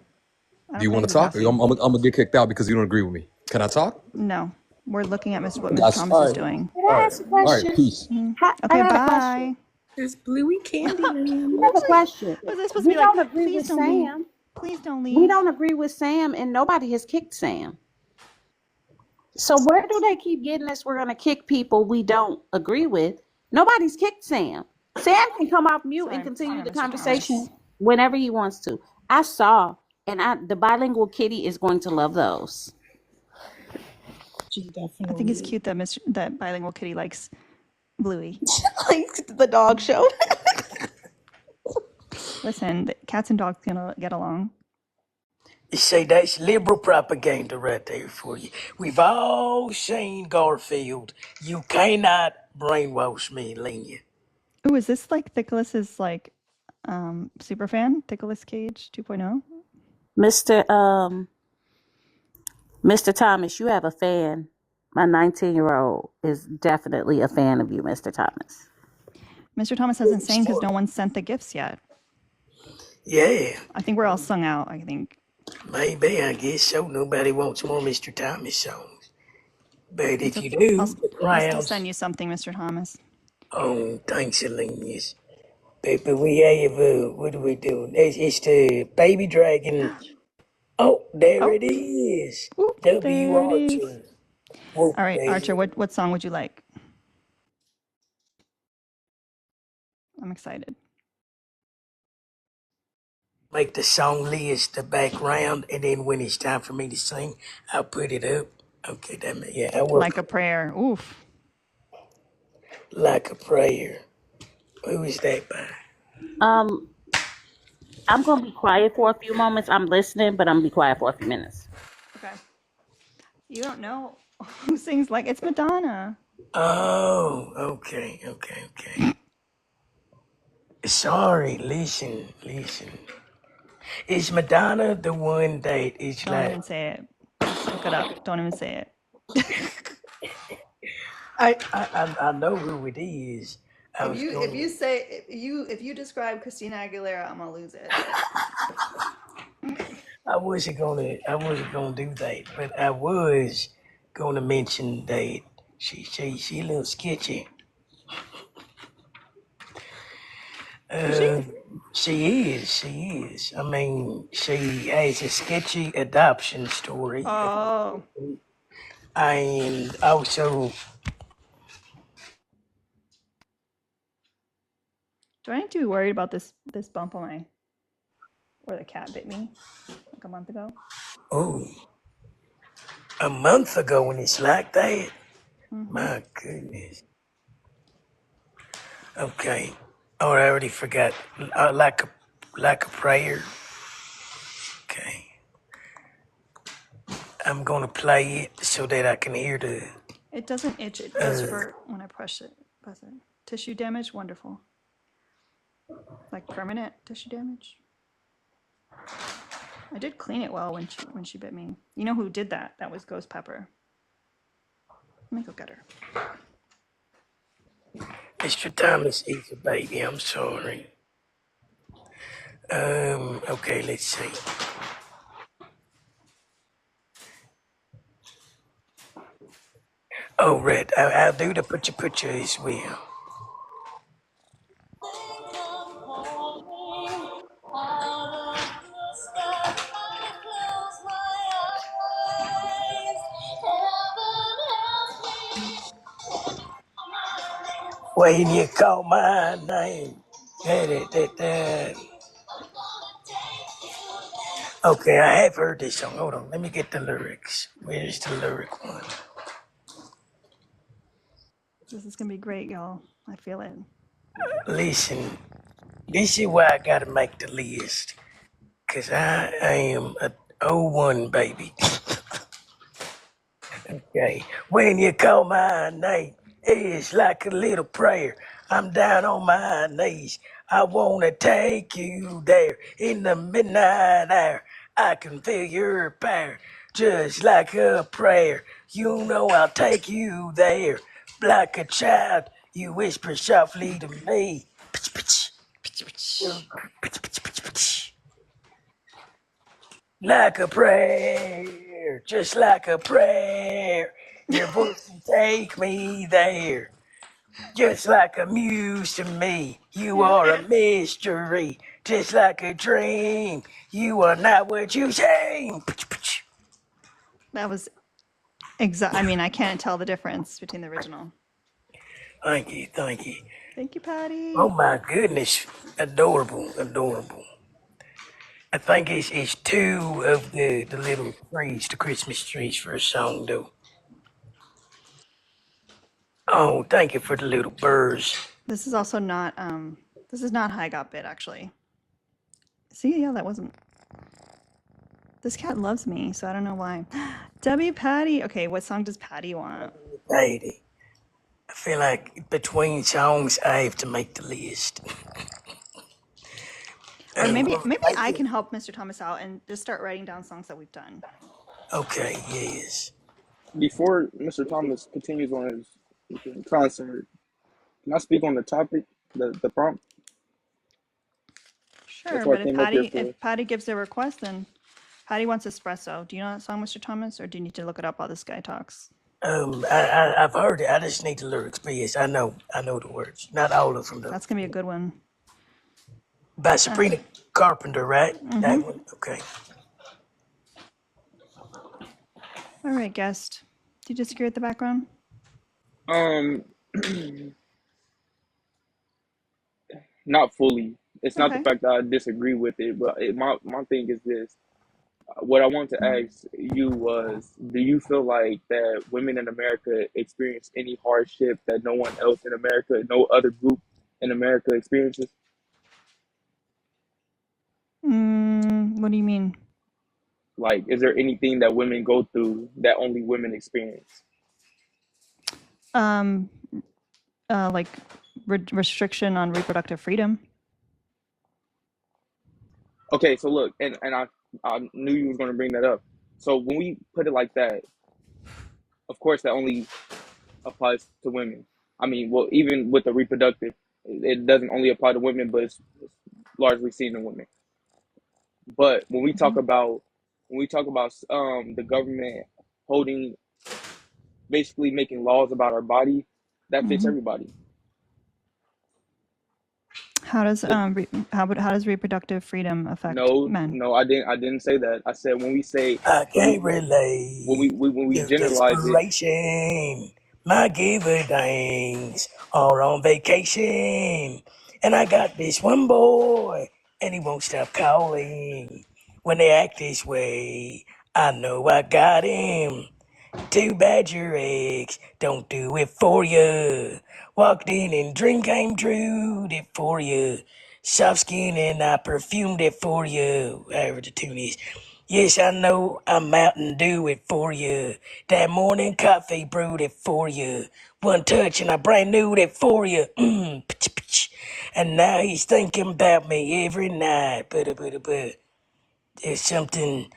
Do you want to talk? I'm gonna get kicked out because you don't agree with me. Can I talk? No. We're looking at what Mr. That's Thomas all is right. doing. Can I ask a question? All right, peace. Okay, I got a bye. question. There's Bluey Candy. I have a question. Was I supposed to We be like, don't agree please with don't leave. Sam. Please don't We leave. don't agree with Sam, and nobody has kicked Sam. So where do they keep getting this? We're going to kick people we don't agree with. Nobody's kicked Sam. Sam can come off mute and continue the conversation whenever he wants to. I saw, and the bilingual kitty is going to love those. I think it's cute that that bilingual kitty likes Bluey. Like the dog show. Listen, the cats and dogs can get along. You say that's liberal propaganda right there for you. We've all seen Garfield. You cannot brainwash me, Lena. Ooh, is this like Nicholas's like super fan? Nicholas Cage 2.0? Mr. Thomas, you have a fan. My 19-year-old is definitely a fan of you, Mr. Thomas. Mr. Thomas hasn't sang because no one sent the gifts yet. Yeah. I think we're all sung out, I think. Maybe, I guess so. Nobody wants more Mr. Thomas songs. But if you do, I'll the still crowds... send you something, Mr. Thomas. Oh, thanks, Alenius. But we have, what are we doing? It's the baby dragon. Oh, there it is. There it is. Archer. Whoop, All right, baby. Archer, what song would you like? I'm excited. Make the song list the background, and then when it's time for me to sing, I'll put it up. Okay, I work Like a prayer. Oof. like a prayer. Who is that by? I'm gonna be quiet for a few moments. I'm listening, but I'm gonna be quiet for a few minutes. You don't know who sings like it's Madonna. Oh, okay. Sorry, listen. Is Madonna the one that is Don't like? even say it. Just look it up. Don't even say it. I know who it is. I If was you if going. you say if you describe Christina Aguilera, I'm gonna lose it. I wasn't gonna do that, but I was gonna mention that she a little sketchy. Is she? Uh, she is. I mean, she has a sketchy adoption story, Oh. and also, Do I need to be worried about this bump on my where the cat bit me like a month ago? oh, a month ago when it's like that. Mm-hmm. My goodness. Okay. Oh, I already forgot. Like a prayer. Okay. I'm gonna play it so that I can hear the. It doesn't itch. It does hurt when I press it. Press it. Tissue damage, wonderful. Like permanent tissue damage. I did clean it well when she bit me. You know who did that? That was Ghost Pepper. Let me go get her. Mr. Thomas is a baby. I'm sorry. Okay, let's see. Oh, Red, I'll do the picture as well. When you call my name. Okay, I have heard this song. Hold on, let me get the lyrics. Where's the lyric one? This is gonna be great, y'all. I feel it. Listen, this is why I gotta make the list. Cause I am a '01 baby. Okay. When you call my name, it's like a little prayer. I'm down on my knees. I wanna take you there in the midnight hour. I can feel your power, just like a prayer. You know I'll take you there, like a child. You whisper softly to me. Like a prayer, just like a prayer. Your voice will take me there, just like a muse to me. You Yeah. are a mystery, just like a dream. You are not what you seem. That was exact. I mean, I can't tell the difference between the original. Thank you, thank you. Thank you, Patty. Oh my goodness, adorable. I think it's two of the little trees, the Christmas trees for a song though. Oh, thank you for the little birds. This is also not this is not High Got Bit actually. See, yeah, that wasn't. This cat loves me, so I don't know why. Debbie Patty. Okay, what song does Patty want? Lady. I feel like between songs I have to make the list. Or maybe Well, maybe thank I you. can help Mr. Thomas out and just start writing down songs that we've done. Okay, yes. Before Mr. Thomas continues on his concert, can I speak on the topic, the prompt? That's Sure, what but I came up here for. If Patty gives a request, then Patty wants espresso. Do you know that song, Mr. Thomas, or do you need to look it up while this guy talks? I've heard it. I just need the lyrics. But yes, I know the words. Not all of them though. That's gonna be a good one. By Sabrina Carpenter, right? Mm-hmm. That one. Okay. All right, guest. Do you disagree with the background? Not fully. It's not the Okay. fact that I disagree with it, but my thing is this. What I want to ask you was, do you feel like that women in America experience any hardship that no one else in America, no other group in America experiences? What do you mean? Like, is there anything that women go through that only women experience? Like restriction on reproductive freedom. Okay, so look, and I knew you was going to bring that up. So when we put it like that, of course, that only applies to women. I mean, well, even with the reproductive, it doesn't only apply to women, but it's largely seen in women. But when we talk about the government holding, basically making laws about our body, that fits everybody. How does how does reproductive freedom affect men? No, I didn't say that. I said when we say I when can't we relate when we to generalize it. desperation. My giver things are on vacation. And I got this one boy, and he won't stop calling. When they act this way, I know I got him. Too bad your eggs don't do it for you. Walked in and dream came true, did for you. Soft skin and I perfumed it for you. Whatever the tune is. Yes, I know I'm Mountain Dew it for you. That morning coffee brewed it for you. One touch and I brand new it for you. And now he's thinking about me every night. There's something.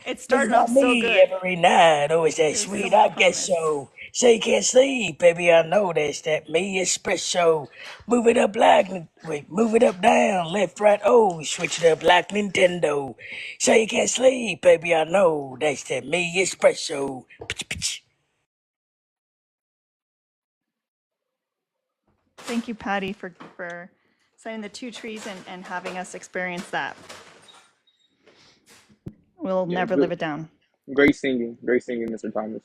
It's starting About off so me good. every night. Oh, is that There's so sweet? much I guess promise. so. Say you can't sleep, baby. I know that's that me espresso. Move it up like move it up down, left, right. Oh, switch it up like Nintendo. Say you can't sleep, baby. I know that's that me espresso. Thank you, Patty, for setting the two trees and having us experience that. We'll Yeah, never live it down. great singing, Mr. Thomas.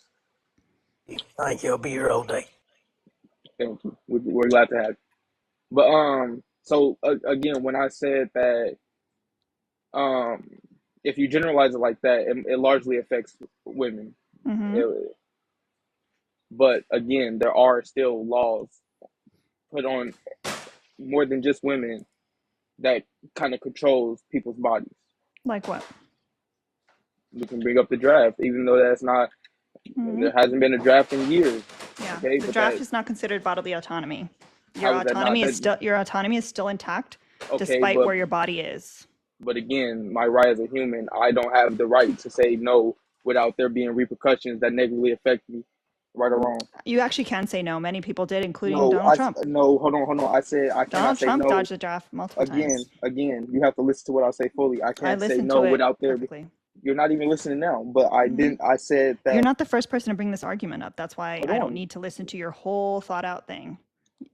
Thank you. I'll be here all day. Thank you. We're glad to have you. But so again, when I said that, um, if you generalize it like that, it largely affects women. It- but again, there are still laws put on more than just women that kind of controls people's bodies. Like what? We can bring up the draft, even though that's not. There hasn't been a draft in years. Yeah, Okay, the but draft that is not considered bodily autonomy. how is that not that? Your autonomy is still intact, Okay, despite where your body is. but again, my right as a human, I don't have the right to say no without there being repercussions that negatively affect me, right or wrong. You actually can say no. Many people did, including No, Donald Trump. no, hold on. I said I cannot Donald say Trump no. dodged the draft multiple times. Again, you have to listen to what I say fully. I I can't say listened no to it without there. perfectly. You're not even listening now, but I didn't. I said that. You're not the first person to bring this argument up. That's why Hold I don't on. need to listen to your whole thought out thing.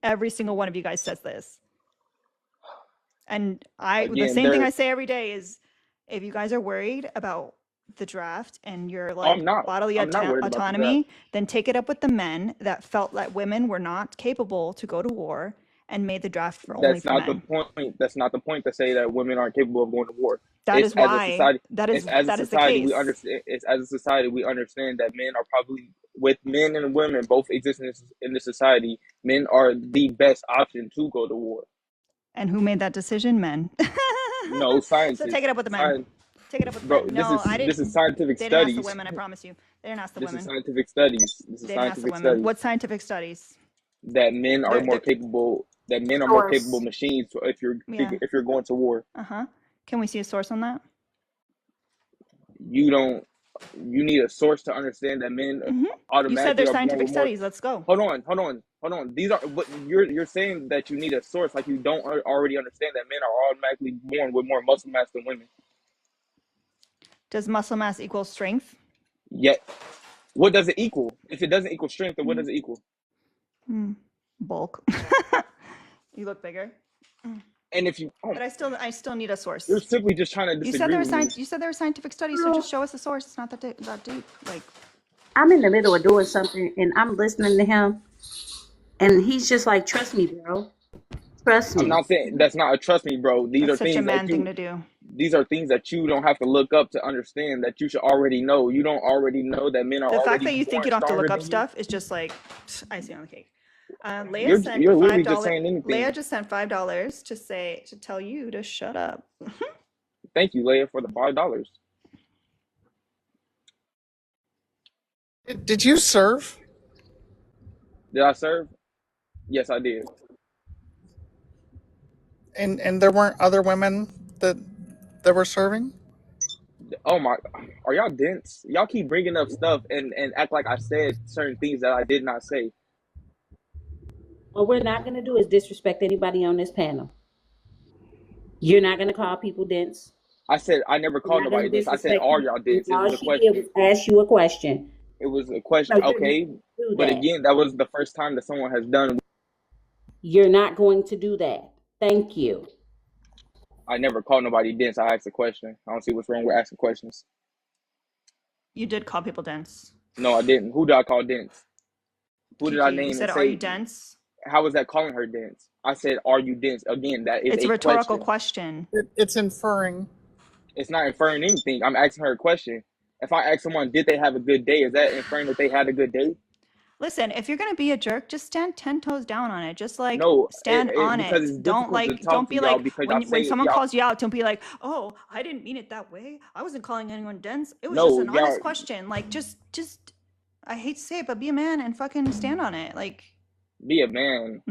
Every single one of you guys says this. And the Again, same thing there. I say every day is, if you guys are worried about the draft and your I'm like not. bodily I'm not worried about the draft. autonomy, then take it up with the men that felt that women were not capable to go to war and made the draft only That's for not the men. point. That's not the point to say that women aren't capable of going to war. That It's is as a why society. It's as a that is the society we case. understand. It's as a society we understand that men are probably, with men and women both exist in this society. Men are the best option to go to war. And who made that decision? Men. No, So take scientists. it up with the men. Take it up with the Bro, men. No, I this didn't. is scientific They didn't ask the studies. women. I promise you. They didn't ask the This is women. scientific studies. This is They didn't ask the scientific women. studies What scientific studies? that men are more capable. That men are more capable Source. machines Yeah. if you're going to war. Can we see a source on that? You don't. You need a source to understand that men You said automatically there's are born scientific with more. studies. Let's go. Hold on. These are, but you're saying that you need a source, like you don't already understand that men are automatically born with more muscle mass than women. Does muscle mass equal strength? Yet, what does it equal? If it doesn't equal strength, then what does it equal? Bulk. You look bigger. And if you, But I still need a source. you're simply just trying to You said disagree with me. you said there were scientific studies, so just show us a source. It's not that deep. Like, I'm in the middle of doing something and I'm listening to him, and he's just like, "Trust me, bro. Trust I'm me." not saying that's not a trust me, bro. These that's are such a things that man thing to do. these are things that you don't have to look up to understand, that you should already know. You don't already know that men are The fact already that you think born you don't have to stronger look up than you. stuff is just like icing on the cake. Leah sent You're literally just $5. saying Leah anything. just sent $5 to tell you to shut up. Thank you, Leia, for the $5. Did you serve? Did I serve? Yes, I did. And there weren't other women that were serving? Oh my, are y'all dense? Y'all keep bringing up stuff and act like I said certain things that I did not say. What we're not going to do is disrespect anybody on this panel. You're not going to call people dense. I said I never You're called not going nobody to dense. I said, disrespect are people. y'all And dense? It all was a she did was question. ask you a question. It was a question. No, you're not Okay, going to do but that. again, that was the first time that someone has done. You're not going to do that. Thank you. I never called nobody dense. I asked a question. I don't see what's wrong with asking questions. You did call people dense. No, I didn't. Who did I call dense? Who did I Kiki, you name and said, "Are you say? dense?" How was that calling her dense? I said, are you dense? Again, that is It's a a rhetorical question. question. It's inferring. It's not inferring anything. I'm asking her a question. If I ask someone, did they have a good day? Is that inferring that they had a good day? Listen, if you're gonna be a jerk, just stand 10 toes down on it. Just like No, stand on because it. it's difficult to talk Don't to be y'all like because y'all when say someone y'all. calls you out, don't be like, oh, I didn't mean it that way. I wasn't calling anyone dense. It was just No, an honest y'all question. Like just I hate to say it, but be a man and fucking stand on it. Like, be a man.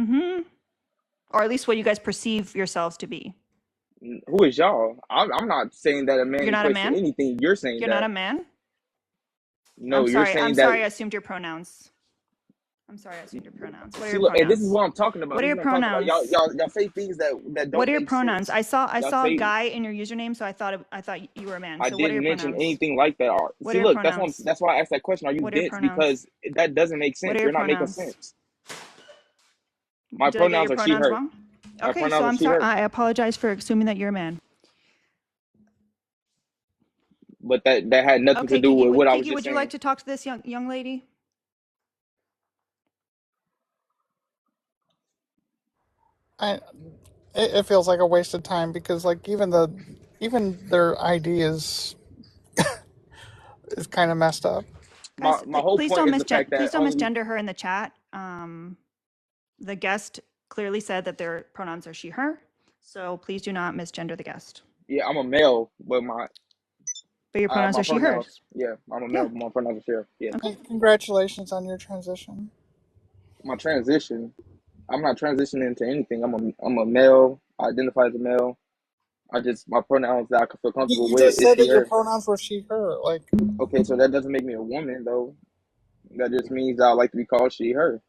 or at least what you guys perceive yourselves to be. Who is y'all? I'm not saying that a You're man not a equates to man? anything. You're saying You're not that. a man? No, you're I'm saying that. sorry I assumed your pronouns. I'm sorry I assumed your pronouns. What are See, your look, and this is pronouns? what I'm talking about. What are This is your what I'm talking about. pronouns? Y'all say things that What don't are your make pronouns? sense. I Y'all saw a say guy in your username, so I thought you were a man. I So what are your didn't mention pronouns? anything like that. What are See, your look, pronouns? that's why I asked that question. Are you What are your dense? pronouns? Because that doesn't make What are sense. your You're not making pronouns? sense. My Did I get your pronouns are she, pronouns her. wrong? My Okay, so pronouns are I'm she, sorry. her. I apologize for assuming that you're a man. But that had nothing to Okay, do with what I was Kiki, just would you like saying. to talk to this young lady? I it feels like a wasted time because like even their ID is kind of messed up. Guys, My whole please point don't is the fact please that don't only misgender her in the chat. The guest clearly said that their pronouns are she, her. So please do not misgender the guest. yeah, I'm a male, but But your pronouns my are she, hers. pronouns, yeah, I'm a Yeah. male, but my pronouns are she, her. Yeah. Okay. Congratulations on your transition. My transition, I'm not transitioning into anything. I'm a male. I identify as a male. I just my pronouns that I can feel comfortable You with just is said she, that your her. pronouns were she, her. Like, Okay, so that doesn't make me a woman though. That just means that I like to be called she, her.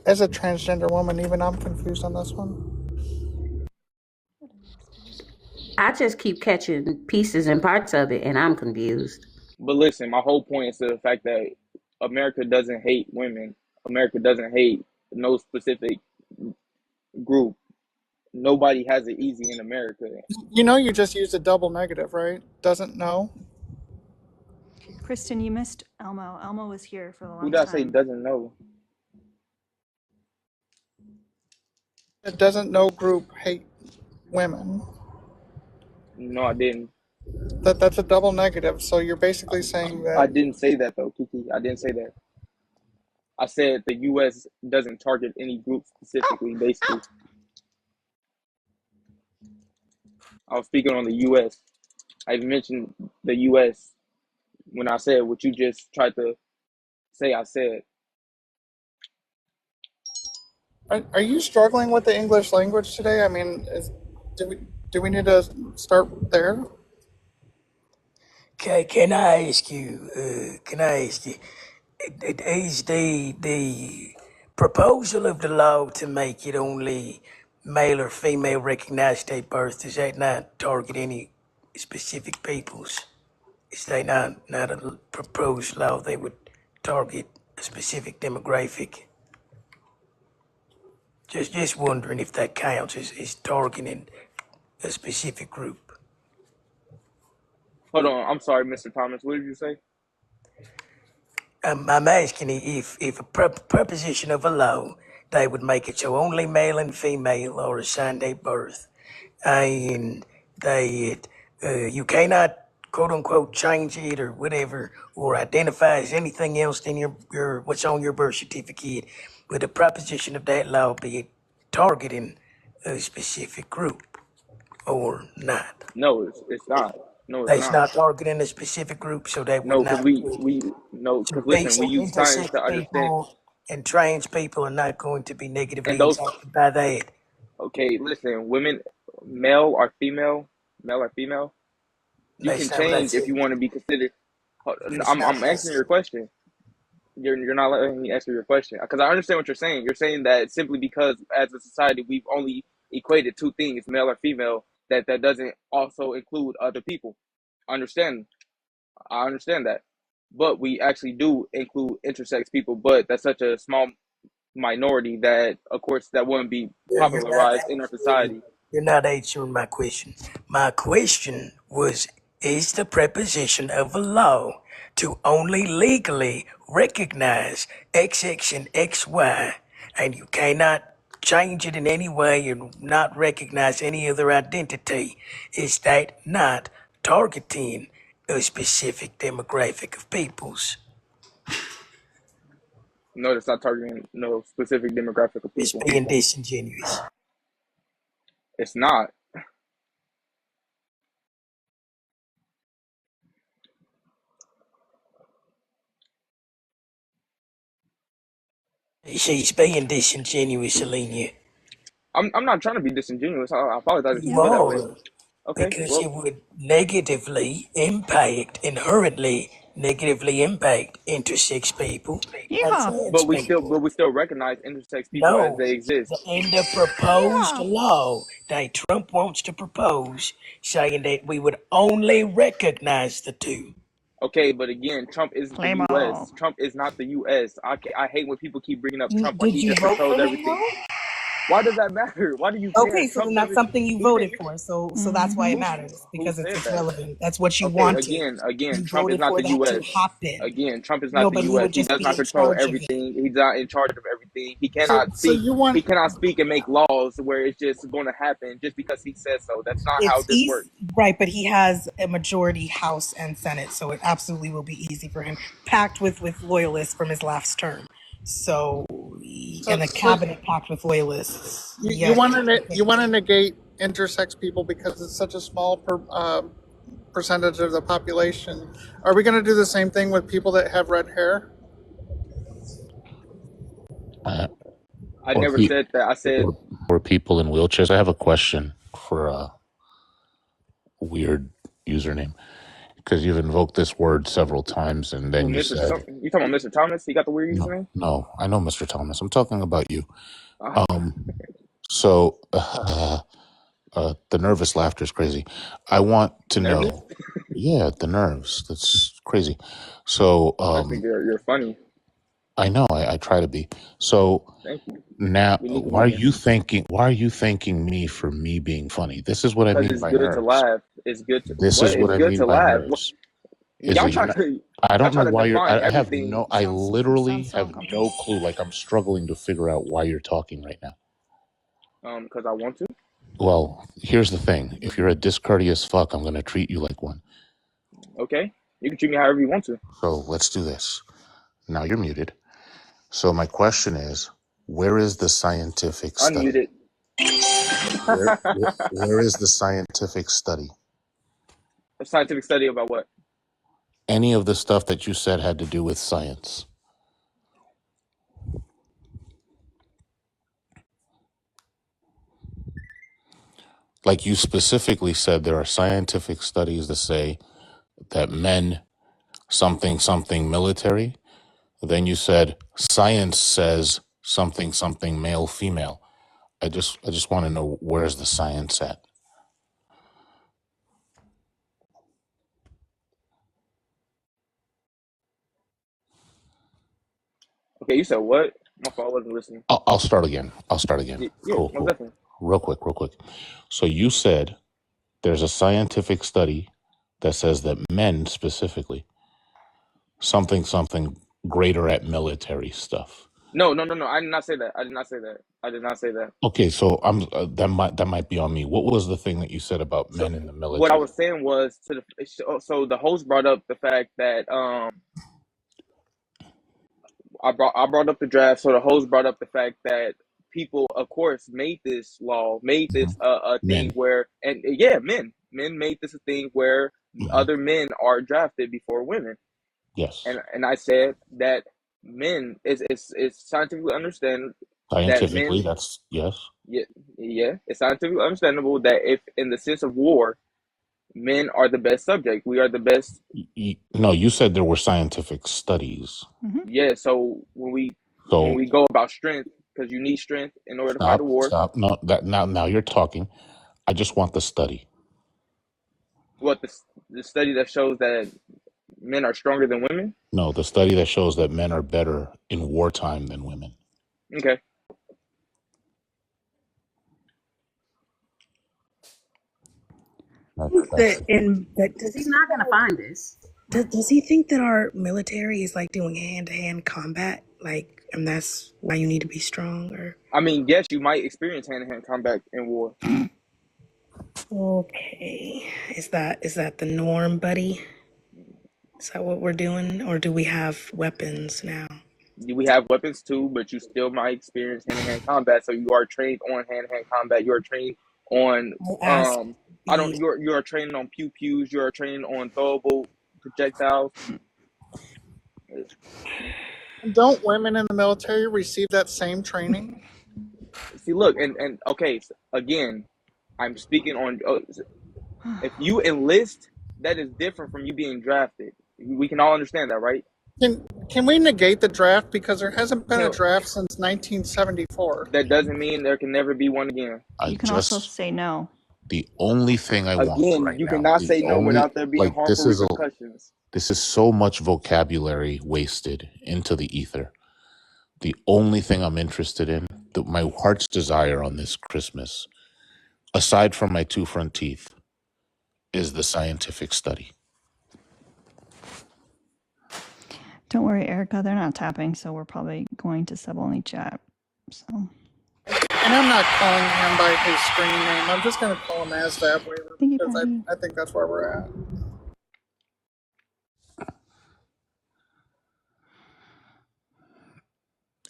as a transgender woman, even I'm confused on this one. I just keep catching pieces and parts of it, and I'm confused. But listen, my whole point is to the fact that America doesn't hate women. America doesn't hate no specific group. Nobody has it easy in America. You know, you just used a double negative, right? Doesn't know. Kristen, you missed Elmo. Elmo was here for the Who did longest I say time. doesn't know? It doesn't know group hate women. No, I didn't. That's a double negative. So you're basically saying I that. didn't say that though, Kiki. I didn't say that. I said the U.S. doesn't target any group specifically. Basically, I was speaking on the U.S. I mentioned the U.S. when I said what you just tried to say. I said Are you struggling with the English language today? I mean, do we do we need to start there? Can I ask you? Can I ask you? Is the proposal of the law to make it only male or female recognized at birth? Does that not target any specific peoples? Is that not a proposed law that would target a specific demographic? Just wondering if that counts as targeting a specific group. hold on. I'm sorry, Mr. Thomas. What did you say? I'm asking if a proposition of a law they would make it so only male and female are assigned at birth, and you cannot quote unquote change it or whatever or identify as anything else than your what's on your birth certificate. Would the proposition of that law be targeting a specific group or not? No, it's not. No, it's That's not. not targeting a specific group, so that would No, because not we no, so because listen, we use science intersex to understand. people and trans people are not going to be And negatively those, impacted by that. okay, listen, women, male or female, male or female, you can That's not what I change if said. you want to be considered. That's I'm not what I answering said. your question. You're not letting me answer your question because I understand what you're saying. You're saying that simply because as a society we've only equated two things, male or female, that doesn't also include other people. Understand? I understand that, but we actually do include intersex people, but that's such a small minority that, of course, that wouldn't be You're not popularized in our answering. society. You're not answering my question. My question was: is the preposition of a law to only legally recognize XX and XY, and you cannot change it in any way and not recognize any other identity? Is that not targeting a specific demographic of peoples? No, that's not targeting no specific demographic of It's people. being disingenuous. It's not. She's being disingenuous, Alenia. I'm not trying to be disingenuous. I apologize if you You feel that way. are, Okay, because well, it would negatively impact, inherently negatively impact intersex people and Yeehaw. trans but people. we still recognize intersex people as No, they exist. in the proposed Yeehaw. law that Trump wants to propose, saying that we would only recognize the two. Okay, but again, Trump isn't the Play ball. U.S. Trump is not the U.S. I hate when people keep bringing up Trump like Did he you just vote controls for him everything. though? Why does that matter? Why do you care? Okay, so Trump then that's doesn't something you even voted for. So that's why it who matters who because said it's that? relevant. That's what you Okay, wanted. again, You Trump is voted not for the that to U.S. happen. Again, Trump is not No, the but he U.S. would He just does be not in control charge of it. everything. He's not in charge of everything. So you He want cannot speak and make laws where it's just going to happen just because he says so. That's not how It's this easy, works. right? But he has a majority House and Senate, so it absolutely will be easy for him. Packed with loyalists from his last term, so so and the so cabinet packed with loyalists. you Yes, want to negate intersex people because it's such a small percentage of the population. Are we going to do the same thing with people that have red hair? Uh, I or, never pe- said that. I said, or people in wheelchairs. I have a question for a weird username because you've invoked this word several times, and then well, you Mr. said, You talking about Mr. Thomas? He got the weird "No, username. no, I know, Mr. Thomas. I'm talking about you." Uh, Um, so the nervous laughter is crazy. I want to nervous? know. Yeah, the nerves. That's crazy. So I think you're funny. I know I try to be. So Thank you. now, We need why are comedians you thanking? Why are you thanking me for me being funny? This is what I because mean it's by good to nerves. laugh. It's good to This what? is what It's I good mean to by laugh. nerves. Is Y'all that trying to I y'all don't know trying to why you're. define I have everything. no. I literally have no clue. Like I'm struggling to figure out why you're talking right now. Because I want to. Well, here's the thing. If you're a discourteous fuck, I'm gonna treat you like one. Okay, you can treat me however you want to. So let's do this. Now you're muted. So my question is, where is the scientific study? Unmuted. Where is the scientific study? A scientific study about what? Any of the stuff that you said had to do with science. Like you specifically said, there are scientific studies that say that men something something military. Then you said science says something something male female. I just want to know, where's the science at? Okay, you said what? My fault. I wasn't listening. I'll start again. I'll start again. Yeah, Cool, most cool. definitely. Real quick, real quick. So you said there's a scientific study that says that men specifically something something greater at military stuff. No, no, no, no. I did not say that. I did not say that. I did not say that. Okay, so I'm that might be on me. What was the thing that you said about So men in the what I military? was saying was the host brought up the fact that I brought up the draft, so the host brought up the fact that people, of course, made this law, made this a thing Men. where, and yeah, men made this a thing where other men are drafted before women. Yes. And I said that men it's scientifically understand that Scientifically, men that's yes. yeah, it's scientifically understandable that if in the sense of war, men are the best subject. We are the best. No, you said there were scientific studies. Yeah, so when So we go about strength, because you need strength in order to fight a stop, war. stop. No, that now you're talking. I just want the study. What the study that shows that men are stronger than women? No, the study that shows that men are better in wartime than women. Okay. That's Does he He's not gonna find this. does he think that our military is like doing hand to hand combat, like, and that's why you need to be strong? Or I mean, yes, you might experience hand to hand combat in war. okay, is that the norm, buddy? Is that what we're doing, or do we have weapons now? We have weapons too, but you still might experience hand to hand combat. So you are trained on hand to hand combat. You are trained on I asked I don't the you are training on pew pews. You are training on throwable projectiles. Don't women in the military receive that same training? See, look, and okay, so again, I'm speaking on if you enlist, that is different from you being drafted. We can all understand that, right? Can we negate the draft because there hasn't been a Can, draft since 1974? that doesn't mean there can never be one again. I You can also just say no. the only thing I want Again, right you now. cannot The say no only without there being like harmful repercussions. this is so much vocabulary wasted into the ether. The only thing I'm interested in, my heart's desire on this Christmas, aside from my two front teeth, is the scientific study. Don't worry, Erica. They're not tapping, so we're probably going to sub-only chat. So. And I'm not calling him by his screen name. I'm just going to call him ASVAB waiver because I think that's where we're at.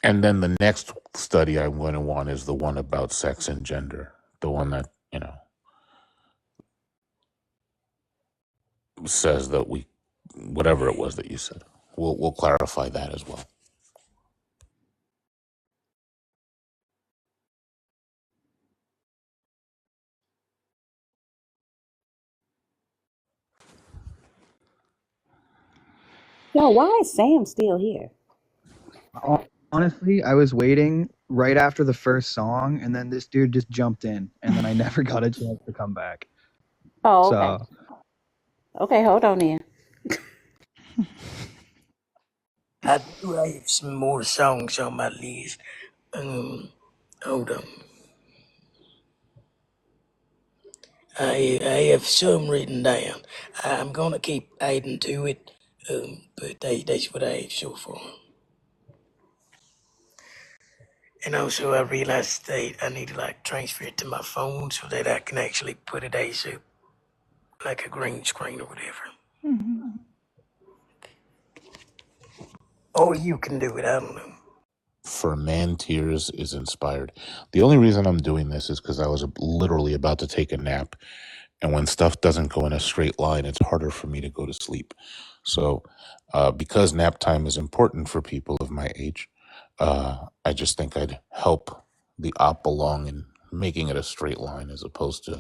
And then the next study I'm going to want is the one about sex and gender, the one that says that whatever it was that you said. We'll clarify that as well. Yo, why is Sam still here? Honestly, I was waiting right after the first song, and then this dude just jumped in, and then I never got a chance to come back. Oh, okay. Okay, hold on then. I do have some more songs on my list. Hold on. I have some written down. I'm gonna keep adding to it, but that's what I have so far. And also, I realized that I need to transfer it to my phone so that I can actually put it as like a green screen or whatever. Mm-hmm. Or you can do it. I don't know. For Man Tears is inspired. The only reason I'm doing this is because I was literally about to take a nap. And when stuff doesn't go in a straight line, it's harder for me to go to sleep. So because nap time is important for people of my age, I just think I'd help the op along in making it a straight line as opposed to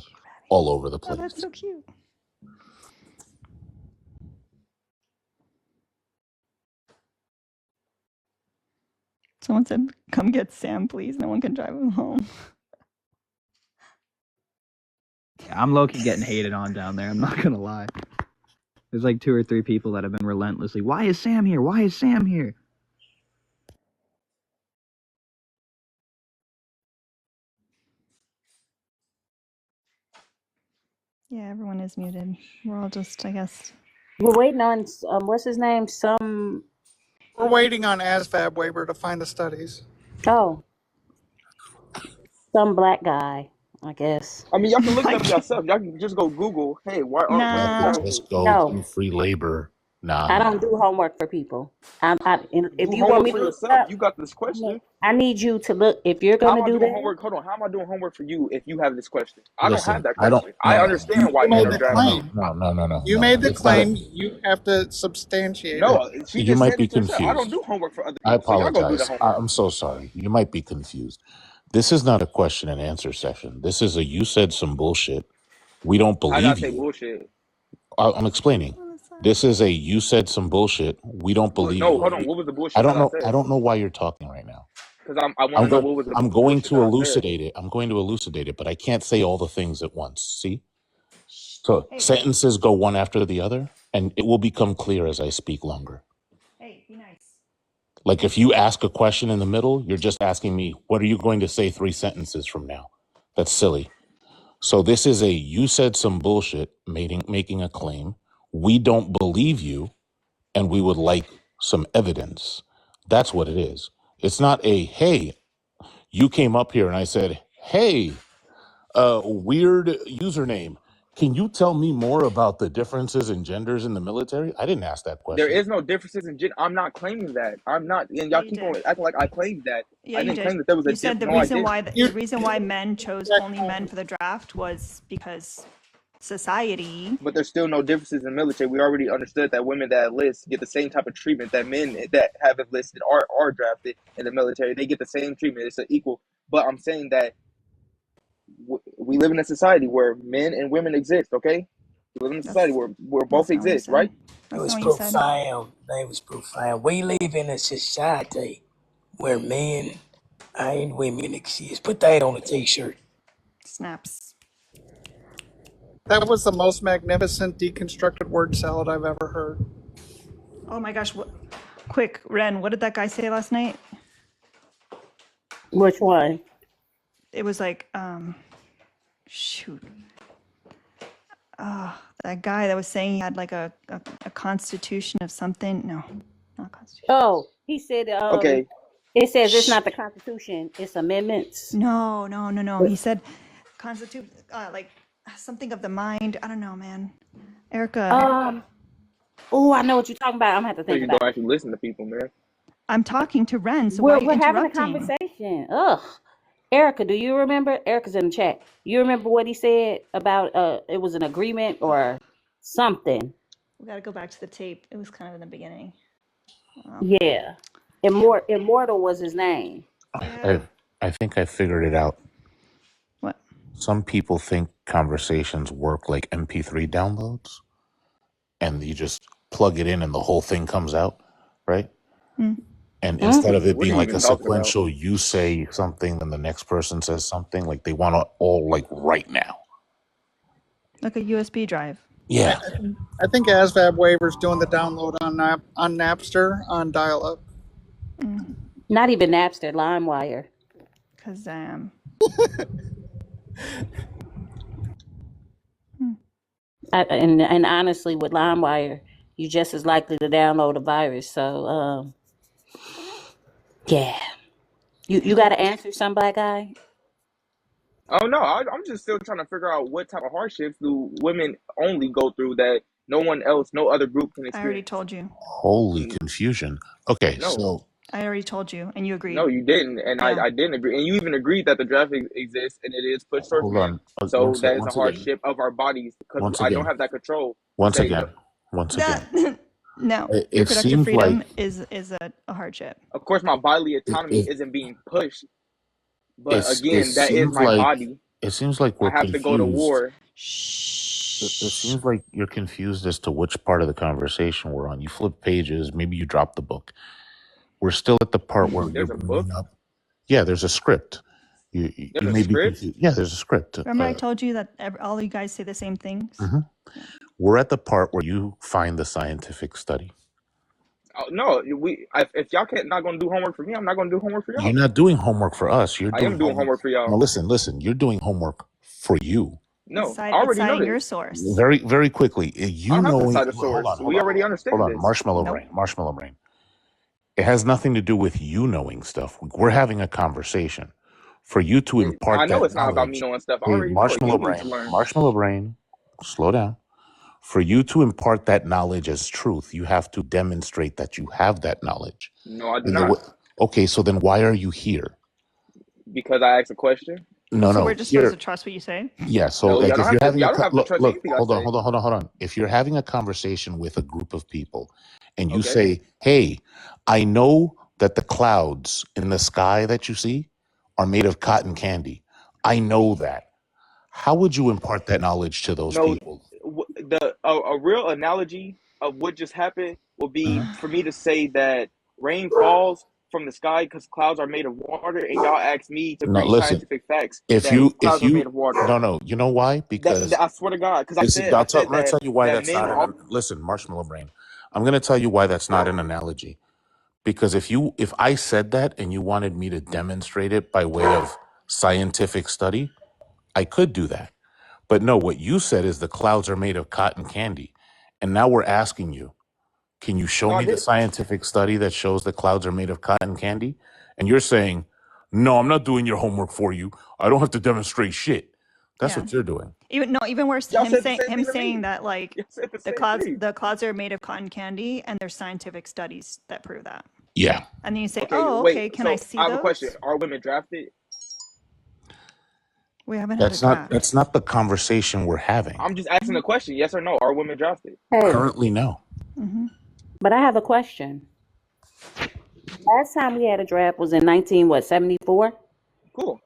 all over the Oh, place. that's so cute. Someone said, "Come get Sam, please. No one can drive him home." I'm low-key getting hated on down there. I'm not gonna lie. There's like 2 or 3 people that have been relentlessly, "Why is Sam here? Why is Sam here?" Yeah, everyone is muted. We're all just, I guess. We're waiting on what's his name? We're waiting on ASVAB waiver to find the studies. Some black guy, I guess. I mean, y'all can look it up yourself. Y'all can just go Google. Hey, why aren't women Nah. drafted? Just go to free labor Nah, I don't do homework for people. And if Do you want homework me for to look it yourself. up, You got this question. I need you to look. If you're How going am to I do doing that, homework? Hold on. How am I doing homework for you if you have this question? I don't have listen, that I don't. question. I No, no, understand why You no, men made are the no, no, drafted. claim. no, no, no, no, You no, no. made the It's not a. claim. You have to substantiate it. No, she You just might said be it herself. I don't confused. do homework for other I people. So y'all go do the apologize. homework. I'm so sorry. You might be confused. This is not a question and answer session. This is a you said some bullshit. We don't I gotta believe say you. bullshit. I'm explaining. This is a you said some bullshit. We don't What? believe No, you. hold And on. we, What was the I bullshit that don't I know. I said? don't know why you're talking right now. Because I want to know what was the I'm going bullshit to that I said. elucidate it. I'm going to elucidate it, but I can't say all the things at once. See? So Hey, sentences go one after the other, and it will become clear as I speak longer. hey, be nice. Like if you ask a question in the middle, you're just asking me, what are you going to say 3 sentences from now? That's silly. So this is a you said some bullshit making a claim. We don't believe you, and we would like some evidence. That's what it is. It's not a hey, you came up here and I said, hey, weird username. Can you tell me more about the differences in genders in the military? I didn't ask that There question. is no differences in gender. I'm not claiming that. I'm not. And Yeah, y'all you keep on did. acting like I claimed that. Yeah, I you didn't did. claim that there was a You said difference. the No, I reason didn't. why You the reason why men chose that only men claim. for the draft was because society. But there's still no differences in the military. We already understood that women that enlist get the same type of treatment that men that have enlisted are drafted in the military. They get the same treatment. It's an equal. But I'm saying that we live in a society where men and women exist. Okay, we live in a society That's where both that's not what you exist, said. right? It That's was not what you said. profound. That was profound. We live in a society where men and women exist. Put that on a t-shirt. Snaps. That was the most magnificent deconstructed word salad I've ever heard. Oh my gosh! What? Quick, Ren. What did that guy say last night? which one? It was like, shoot. That guy that was saying he had like a constitution of something. No, not constitution. Oh, he said Okay, it says it's Shh. not the Constitution, it's amendments. No. He said constitute like something of the mind. I don't know, man. Erica, Oh, I know what you're talking about. I'm gonna have to so think you about don't it. actually listen to people, man. I'm talking to Ren, so why are you We're having a interrupting? conversation. Ugh. Erica, do you remember? Erica's in the chat. You remember what he said about it was an agreement or something? We got to go back to the tape. It was kind of in the beginning. Yeah. Immortal was his name. Yeah. I think I figured it out. What? Some people think conversations work like MP3 downloads, and you just plug it in and the whole thing comes out, right? And instead of it What are being you like a even talking about? sequential, you say something, then the next person says something, like they want to all like right now. Like a USB drive. Yeah. I think ASVAB waiver's doing the download on Napster on dial-up. Not even Napster, LimeWire. Because And honestly, with LimeWire, you're just as likely to download a virus. So, yeah. You got to answer some black guy? Oh no, I'm just still trying to figure out what type of hardships do women only go through that no one else, no other group can I already experience. told you. Holy confusion. Okay, No, so I already told you, and you agreed. no, you didn't, and Yeah. I didn't agree, and you even agreed that the draft exists and it is pushed towards hold men. on. So that is a Once again. hardship of our bodies because Once I don't again. have that control to Once say. again. Once again. No, It, it reproductive seems freedom like is a hardship. Of course, my bodily autonomy it, isn't being pushed, but it again, that is seems my like body. we're I have to go to confused. war. It seems like you're confused as to which part of the conversation we're on. You flip pages, maybe you drop the book. We're still at the part where you're There's a book. bringing up. Yeah, there's a script. You There's a may be script. confused. Yeah, there's a script. Remember, I told you that all you guys say the same things. We're at the part where you find the scientific study. No, if y'all can't not gonna do homework for me, I'm not gonna do homework for You're y'all. not doing homework for us. You're I doing am doing homework. homework for No, y'all. listen. You're doing homework for you. No, I It's already know citing your this. source. Very, very quickly. I You don't have to knowing. cite a Hold source. on. We already understand this. Marshmallow Nope. brain. Marshmallow brain. It has nothing to do with you knowing stuff. We're having a conversation. For you to impart I know that it's not about me knowledge. knowing stuff. I Hey, already know it. marshmallow You need to brain. learn. Marshmallow brain. Slow down. For you to impart that knowledge as truth, you have to demonstrate that you have that knowledge. No, I do And not. okay, so then why are you here? Because I asked a question. No, So no, we're just supposed to here. trust what you say? Yeah, so No, y'all like don't if have you're to. having Y'all don't have to trust look, anything I say. hold on. If you're having a conversation with a group of people and you Okay. say, "Hey, I know that the clouds in the sky that you see are made of cotton candy. I know that." How would you impart that knowledge to those No, people? a real analogy of what just happened would be for me to say that rain falls from the sky because clouds are made of water, and y'all asked me to No, bring listen. scientific facts If that you clouds are made of water. no, you know why? Because I swear to God, because I it's said I'll I tell, said I'm gonna tell you why that that's men not are. listen, Marshmallow Brain. I'm gonna tell you why that's not an analogy. Because if I said that and you wanted me to demonstrate it by way of scientific study, I could do that. But no, what you said is the clouds are made of cotton candy. And now we're asking you, can you show No, I me the did. scientific study that shows the clouds are made of cotton candy? And you're saying, no, I'm not doing your homework for you. I don't have to demonstrate shit. That's Yeah. what you're doing. Even worse, Y'all him said the saying same thing to me. that like Y'all said the the same clouds thing. the clouds are made of cotton candy and there's scientific studies that prove that. Yeah. And then you say, Okay, "Oh, wait. okay, can I So see I have a question. those?" Are women drafted? We haven't had a draft. That's not the conversation we're having. I'm just asking a question. Yes or no? Are women drafted? Hey, Currently, no. but I have a question. Last time we had a draft was in 1974? Cool.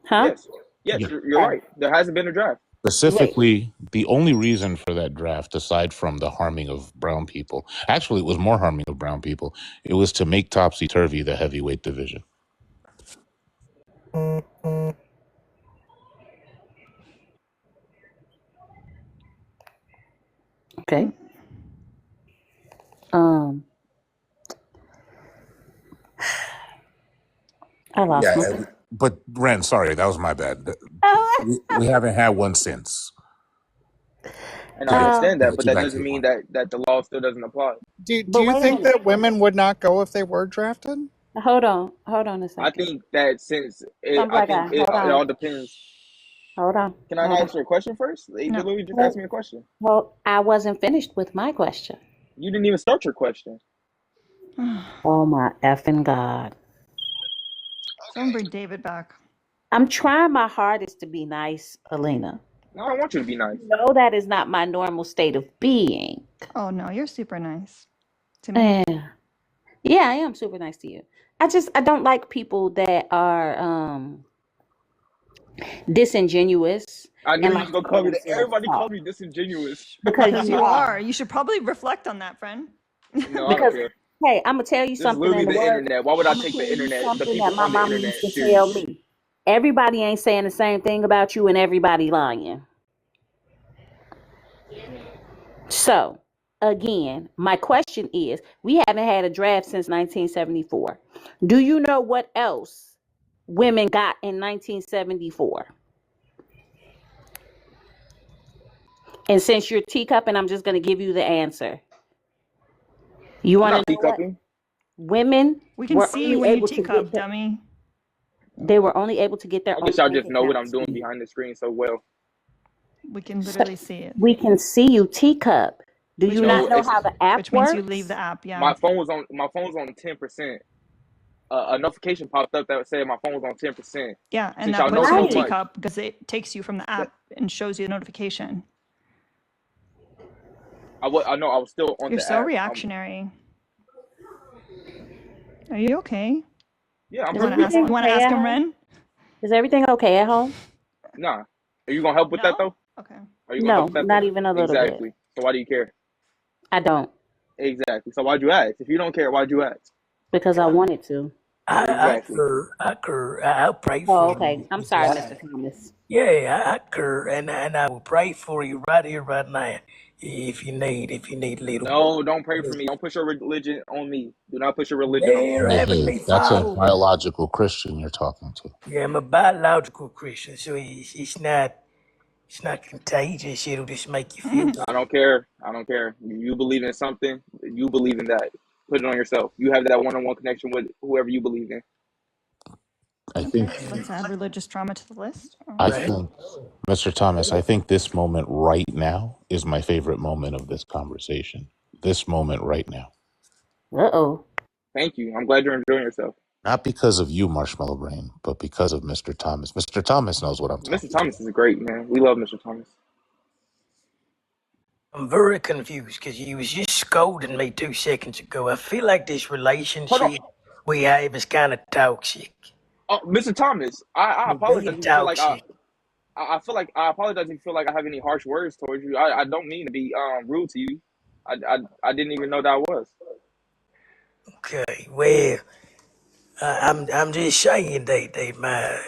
Huh? Yes. Yes, Yeah. you're Yeah. right. There hasn't been a draft. Wait. Specifically, the only reason for that draft, aside from the harming of brown people, actually, it was more harming of brown people. It was to make topsy turvy the heavyweight division. Okay. Um, I lost my. Yeah, but Ren, sorry, that was my bad. Oh. We haven't had one since And I um, understand to that, get but you that back to doesn't the mean point. that the law still doesn't apply. Do but you wait a think minute. that women would not go if they were drafted? Hold on. Hold on a I second. think that since Some I black think guy. Hold it all on. depends. Hold on. Can I Hold not on. answer a question first? No. Literally just ask Well, me a question. well, I wasn't finished with my question. You didn't even start your question. Oh my effing God. Someone bring David back. I'm trying my hardest to be nice, Alina. No, I don't want you to be nice. You know that is not my normal state of being. Oh no, you're super nice to me. Yeah. Yeah, I am super nice to you. I don't like people that are disingenuous I knew and you like was to gonna hear call me that. themselves Everybody talk calls me disingenuous. because Because you you are. are. You should probably reflect on that, friend. No, I don't Because care. hey, I'm gonna tell you This is something literally in the the word. internet. Why would I I'm gonna take tell the you internet, the something that people my on the mama used internet, to tell serious? me. Everybody ain't saying the same thing about you, and everybody lying. So, again, my question is, we haven't had a draft since 1974. Do you know what else women got in 1974? And since you're teacupping, I'm just going to give you the answer. You I'm want not to know what teacupping. women We can were see you only when you able to teacup, get? dummy. They were only able to get I their guess own y'all bank just know what I'm accounts. doing behind the screen so well. We can So literally see it. we can see you teacup. Do Which you means not No, know it's how the app which means you leave works? the app, yeah. my phone was on 10%. A notification popped up that said my phone was on 10%. Yeah, and Since that y'all know puts you so in Right. much, teacup because it takes you from the that app and shows you a notification. I know I was still on You're the so app. reactionary. Are you okay? Yeah, I'm Is You want to perfectly ask? everything You fine. want to okay ask at him, home? Ren? Is everything okay at home? Nah, are you gonna help with that No. though? Okay. Are you gonna help No, with that not though? even a little bit. Exactly. So why do you care? I don't Exactly. So why'd you ask? If you don't care, why'd you ask? because I wanted to. Exactly. I'll pray Oh, for okay. you I'm if you sorry, Mr. ask. Thomas. Yeah, I cur, and I will pray for you right here, right now, if you need a No, don't pray for little. me. Don't push your religion on me. Do not push your religion on me. Dear Hey, hey, Heavenly that's a Father, biological Christian you're talking to. yeah, I'm a biological Christian, so it's not contagious. It'll just make you feel I better. don't care. I don't care. You believe in something. You believe in that. Put it on yourself. You have that one-on-one connection with whoever you believe in. I Okay, think, let's add religious drama to the list. I Okay. think, Mr. Thomas, I think this moment right now is my favorite moment of this conversation. This moment right now. Uh-oh. Thank you. I'm glad you're enjoying yourself. Not because of you, Marshmallow Brain, but because of Mr. Thomas. Mr. Thomas knows what I'm Mr. talking Thomas about. is great, man. We love Mr. Thomas. I'm very confused because you was just scolding me 2 seconds ago. I feel like this Hold on. relationship we have is kind of toxic. Oh, Mr. Thomas, I You're apologize being if you feel like toxic. I feel like I apologize if you feel like I have any harsh words towards you. I don't mean to be rude to you. I didn't even know that I was. Okay, well, I'm just saying that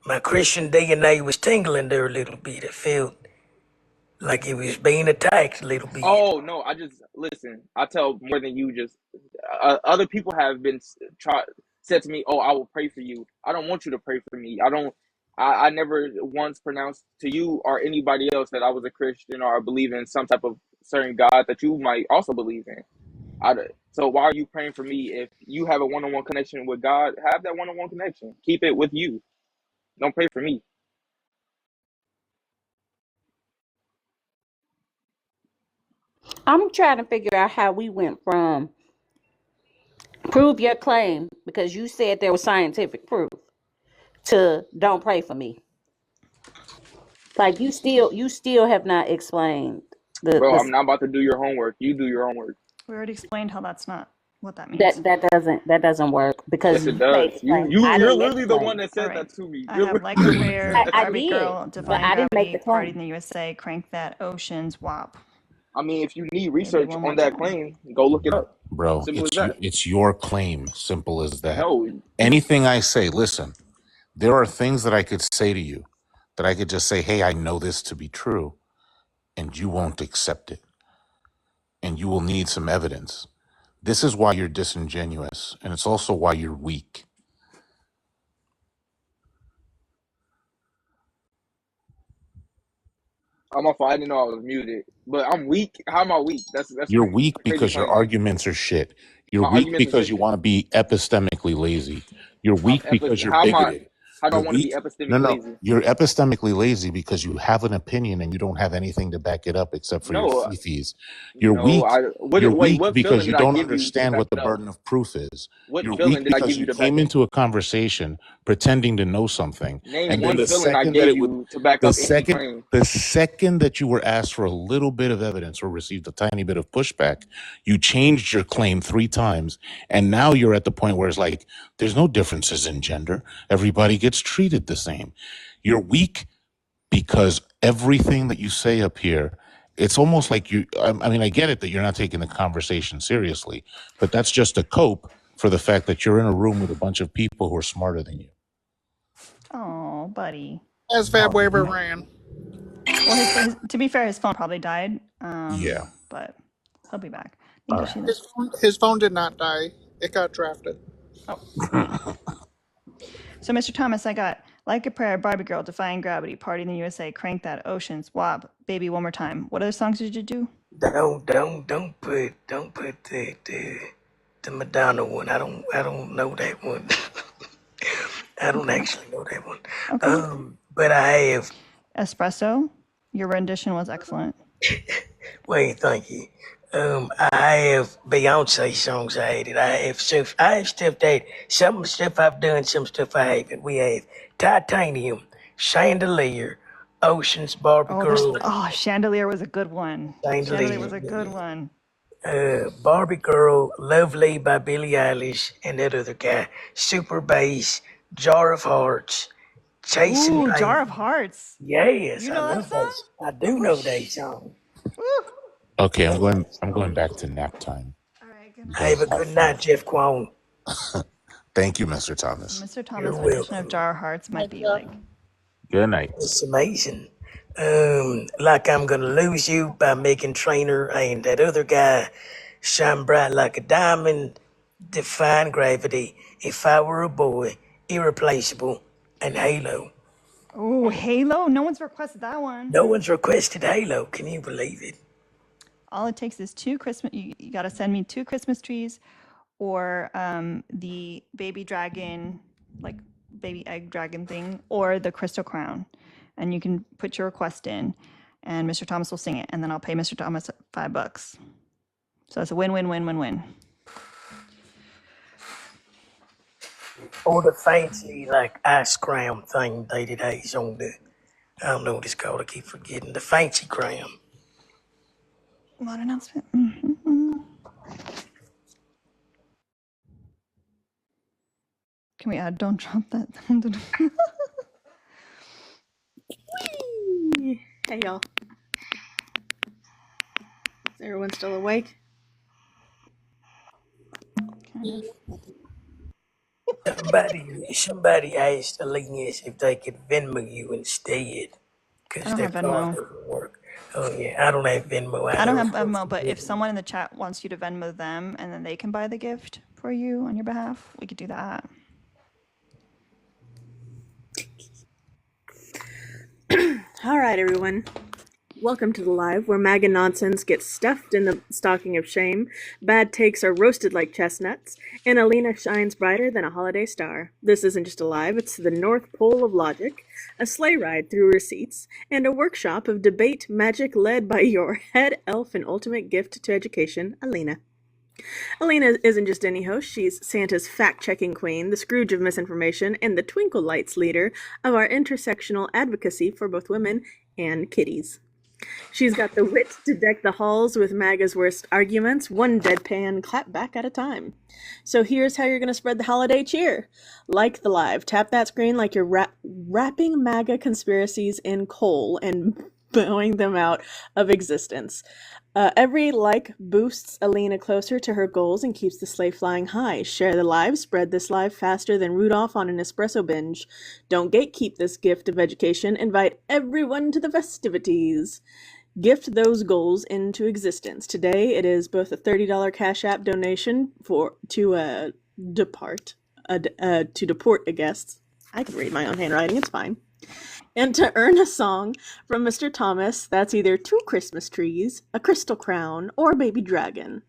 my Christian DNA was tingling there a little bit. I felt like it was being attacked a little bit. Oh no, I just listen. I tell more than you. Just other people have been said to me, "Oh, I will pray for you." I don't want you to pray for me. I don't. I never once pronounced to you or anybody else that I was a Christian or I believe in some type of certain God that you might also believe in. So why are you praying for me if you have a one-on-one connection with God? Have that one-on-one connection. Keep it with you. Don't pray for me. I'm trying to figure out how we went from prove your claim because you said there was scientific proof to don't pray for me. Like you still have not explained Bro, the I'm not about to do your homework. You do your homework. We already explained how that's not what that means. that doesn't work because Yes, it you made does. the claim. I You're didn't make literally the the one claim. that All said right. that to me. I You're have like a prayer, I Barbie did, girl, but defying I didn't make gravity, the party claim. in the USA, crank that oceans, WAP. I mean, if you need Maybe research one more on that time. claim, go look it up. Bro, Simple as that. it's your claim. Simple as that. No, Anything I say, listen, there are things that I could say to you that I could just say, hey, I know this to be true, and you won't accept it. And you will need some evidence. This is why you're disingenuous, and it's also why you're weak. I'm off. I didn't know I was muted, but I'm weak. How am I weak? That's You're weak a crazy because your claim. arguments are shit. You're My weak arguments because are you want to be epistemically lazy. You're weak because you're how am I? bigoted. How do I You're want to be weak. No, epistemic no. lazy? You're epistemically lazy because you have an opinion and you don't have anything to back it up except for your No, fifis. You're no. weak. You're Wait. weak What because feeling you did I don't give you to understand back what the it up? burden of proof is. What You're feeling weak did I because give you you to back came it? into a conversation pretending to know something. Name And then one feeling I gave you to back up any claim. the second that you were asked for a little bit of evidence or received a tiny bit of pushback, you changed your claim 3 times. And now you're at the point where it's like, there's no differences in gender. Everybody gets treated the same. You're weak because everything that you say up here, it's almost like I mean, I get it that you're not taking the conversation seriously, but that's just a cope for the fact that you're in a room with a bunch of people who are smarter than you. Oh, buddy. As Fab Waiver ran. Well, to be fair, his phone probably died. Yeah. But he'll be back. All Thank you, right. Sheila. His phone did not die. It got drafted. Oh. So, Mr. Thomas, I got Like a Prayer, Barbie Girl, Defying Gravity, Party in the USA, Crank That, Oceans, WAP, Baby One More Time. What other songs did you do? Don't put the Madonna one. I don't know that one. I don't actually know that one. Okay. But I have. Espresso, your rendition was excellent. Wait, thank you. I have Beyonce songs I added. I have stuff that some stuff I've done, some stuff I haven't. We have Titanium, Chandelier, Oceans, Barbie Girl, Chandelier was a good one. Chandelier was a good one. Barbie Girl, Lovely by Billie Eilish, and that other guy, Super Bass, Jar of Hearts, Chasing Ooh, Jar Pain. of Hearts. Yes, You I know that love song? those. I do know that song. Okay, I'm going back to nap time. All right, good night. Have a good night, Jeff Kwon. Thank you, Mr. So Thomas. Mr. You're Thomas' rendition of welcome. Jar of Hearts might be like Good night. It's amazing. Like I'm gonna lose you by Megan Trainor and that other guy, shine bright like a diamond, define gravity. If I were a boy, irreplaceable, and Halo. oh, Halo. No one's requested that one. No one's requested Halo. Can you believe it? All it takes is 2 Christmas. You got to send me 2 Christmas trees, or the baby dragon, like baby egg dragon thing or the crystal crown. And you can put your request in and Mr. Thomas will sing it. And then I'll pay Mr. Thomas $5. So it's a win-win-win-win-win. Or the fancy, like, ice cream thing they did on the, I don't know what it's called, I keep forgetting, the fancy crown. What announcement? Mm-hmm. Can we add don't drop that? Whee! Hey, y'all. Is everyone still awake? Kind of. Somebody asked Alinius if they could Venmo you instead, I because don't their have card Venmo. doesn't work. Oh yeah, I don't have Venmo either. I don't have Venmo, but if someone in the chat wants you to Venmo them and then they can buy the gift for you on your behalf, we could do that. All right, everyone. Welcome to the live where MAGA nonsense gets stuffed in the stocking of shame, bad takes are roasted like chestnuts, and Alina shines brighter than a holiday star. This isn't just a live, it's the North Pole of logic, a sleigh ride through receipts, and a workshop of debate magic led by your head elf and ultimate gift to education, Alina. Alina isn't just any host, she's Santa's fact-checking queen, the Scrooge of misinformation, and the Twinkle Lights leader of our intersectional advocacy for both women and kitties. She's got the wit to deck the halls with MAGA's worst arguments, one deadpan clapback at a time. So here's how you're going to spread the holiday cheer. Like the live, tap that screen like you're wrapping MAGA conspiracies in coal and bowing them out of existence. Every like boosts Alina closer to her goals and keeps the sleigh flying high. Share the live, spread this live faster than Rudolph on an espresso binge. Don't gatekeep this gift of education. Invite everyone to the festivities. Gift those goals into existence. Today, it is both a $30 Cash App donation to deport a guest. I can read my own handwriting, it's fine. And to earn a song from Mr. Thomas, that's either 2 Christmas trees, a crystal crown, or a baby dragon.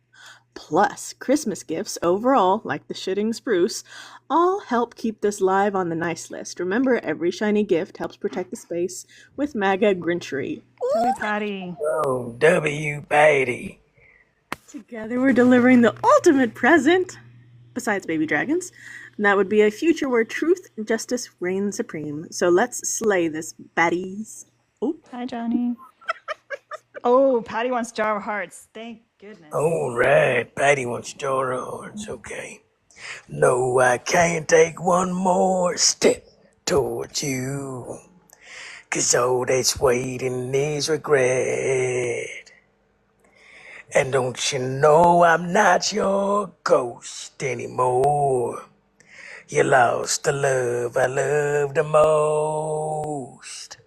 Plus, Christmas gifts overall, like the shitting spruce, all help keep this live on the nice list. Remember, every shiny gift helps protect the space with MAGA Grinchery. W Patty. Oh, W Patty. Together we're delivering the ultimate present, besides baby dragons. And that would be a future where truth and justice reign supreme. So let's slay this, baddies. Oh, hi, Johnny. Oh, Patty wants Jar of Hearts. Thank goodness. All right, Patty wants Jar of Hearts. Okay. No, I can't take one more step towards you, 'cause all that's waiting is regret. And don't you know I'm not your ghost anymore? You lost the love I loved the most.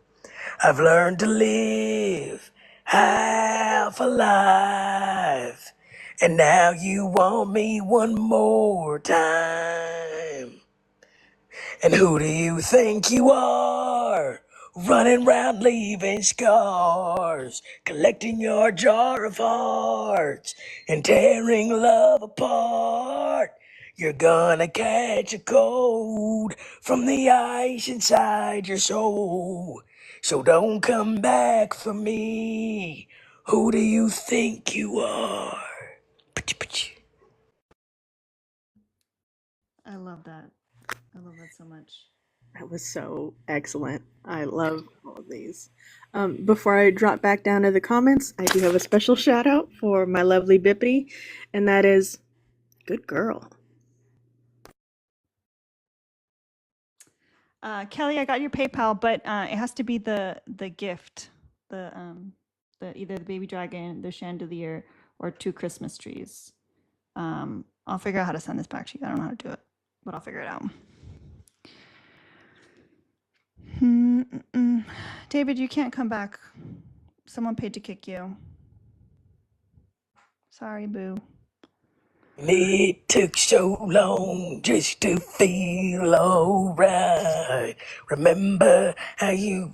I've learned to live half alive, and now you want me one more time. And who do you think you are? Running round leaving scars, collecting your jar of hearts, and tearing love apart. You're gonna catch a cold from the ice inside your soul. So don't come back for me. Who do you think you are? I love that. I love that so much. that was so excellent. I love all of these. Before I drop back down to the comments, I do have a special shout out for my lovely Bippity, and that is good girl. Kelly, I got your PayPal, but it has to be the gift, the either the baby dragon, the chandelier, or 2 Christmas trees. I'll figure out how to send this back to you. I don't know how to do it, but I'll figure it out. David, you can't come back. Someone paid to kick you. Sorry, boo. It took so long just to feel alright. Remember how you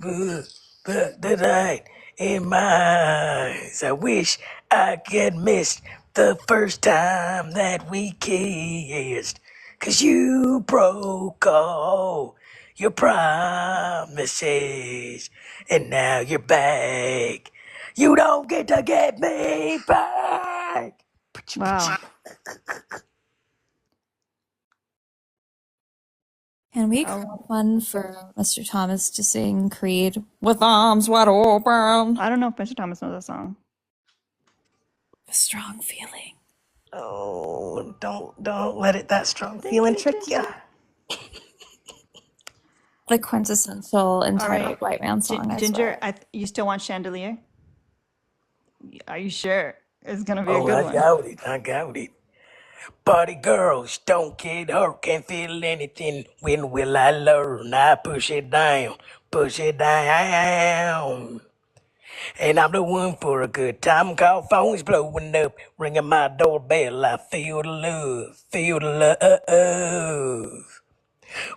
put the light in my eyes. I wish I could miss the first time that we kissed. 'Cause you broke all your promises, and now you're back. You don't get to get me back. Wow. Can we create one for Mr. Thomas to sing Creed with arms wide open? I don't know if Mr. Thomas knows that song. A strong feeling. Oh, don't let that strong feeling trick you. The quintessential entitled right. white man song, I Ginger, swear. you still want Chandelier? Are you sure? It's gonna be a Oh, good I one. got it. Party girls, don't get hurt, can't feel anything. When will I learn? I push it down. And I'm the one for a good time. Call phones blowing up, ringing my doorbell. I feel the love.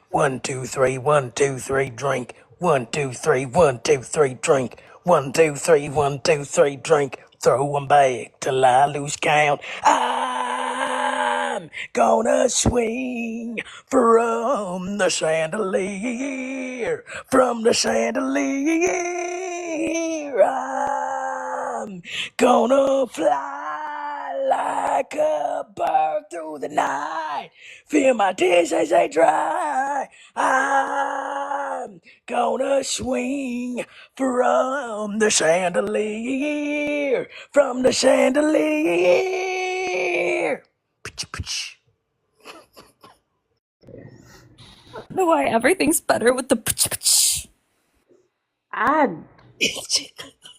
1, 2, 3, 1, 2, 3, drink. 1, 2, 3, 1, 2, 3, drink. 1, 2, 3, 1, 2, 3, drink. Throw 'em back till I lose count. I'm gonna swing from the chandelier, from the chandelier. I'm gonna fly like a bird through the night. Feel my tears as they dry. I'm gonna swing from the chandelier, from the chandelier. I don't know why everything's better with the pch-pch.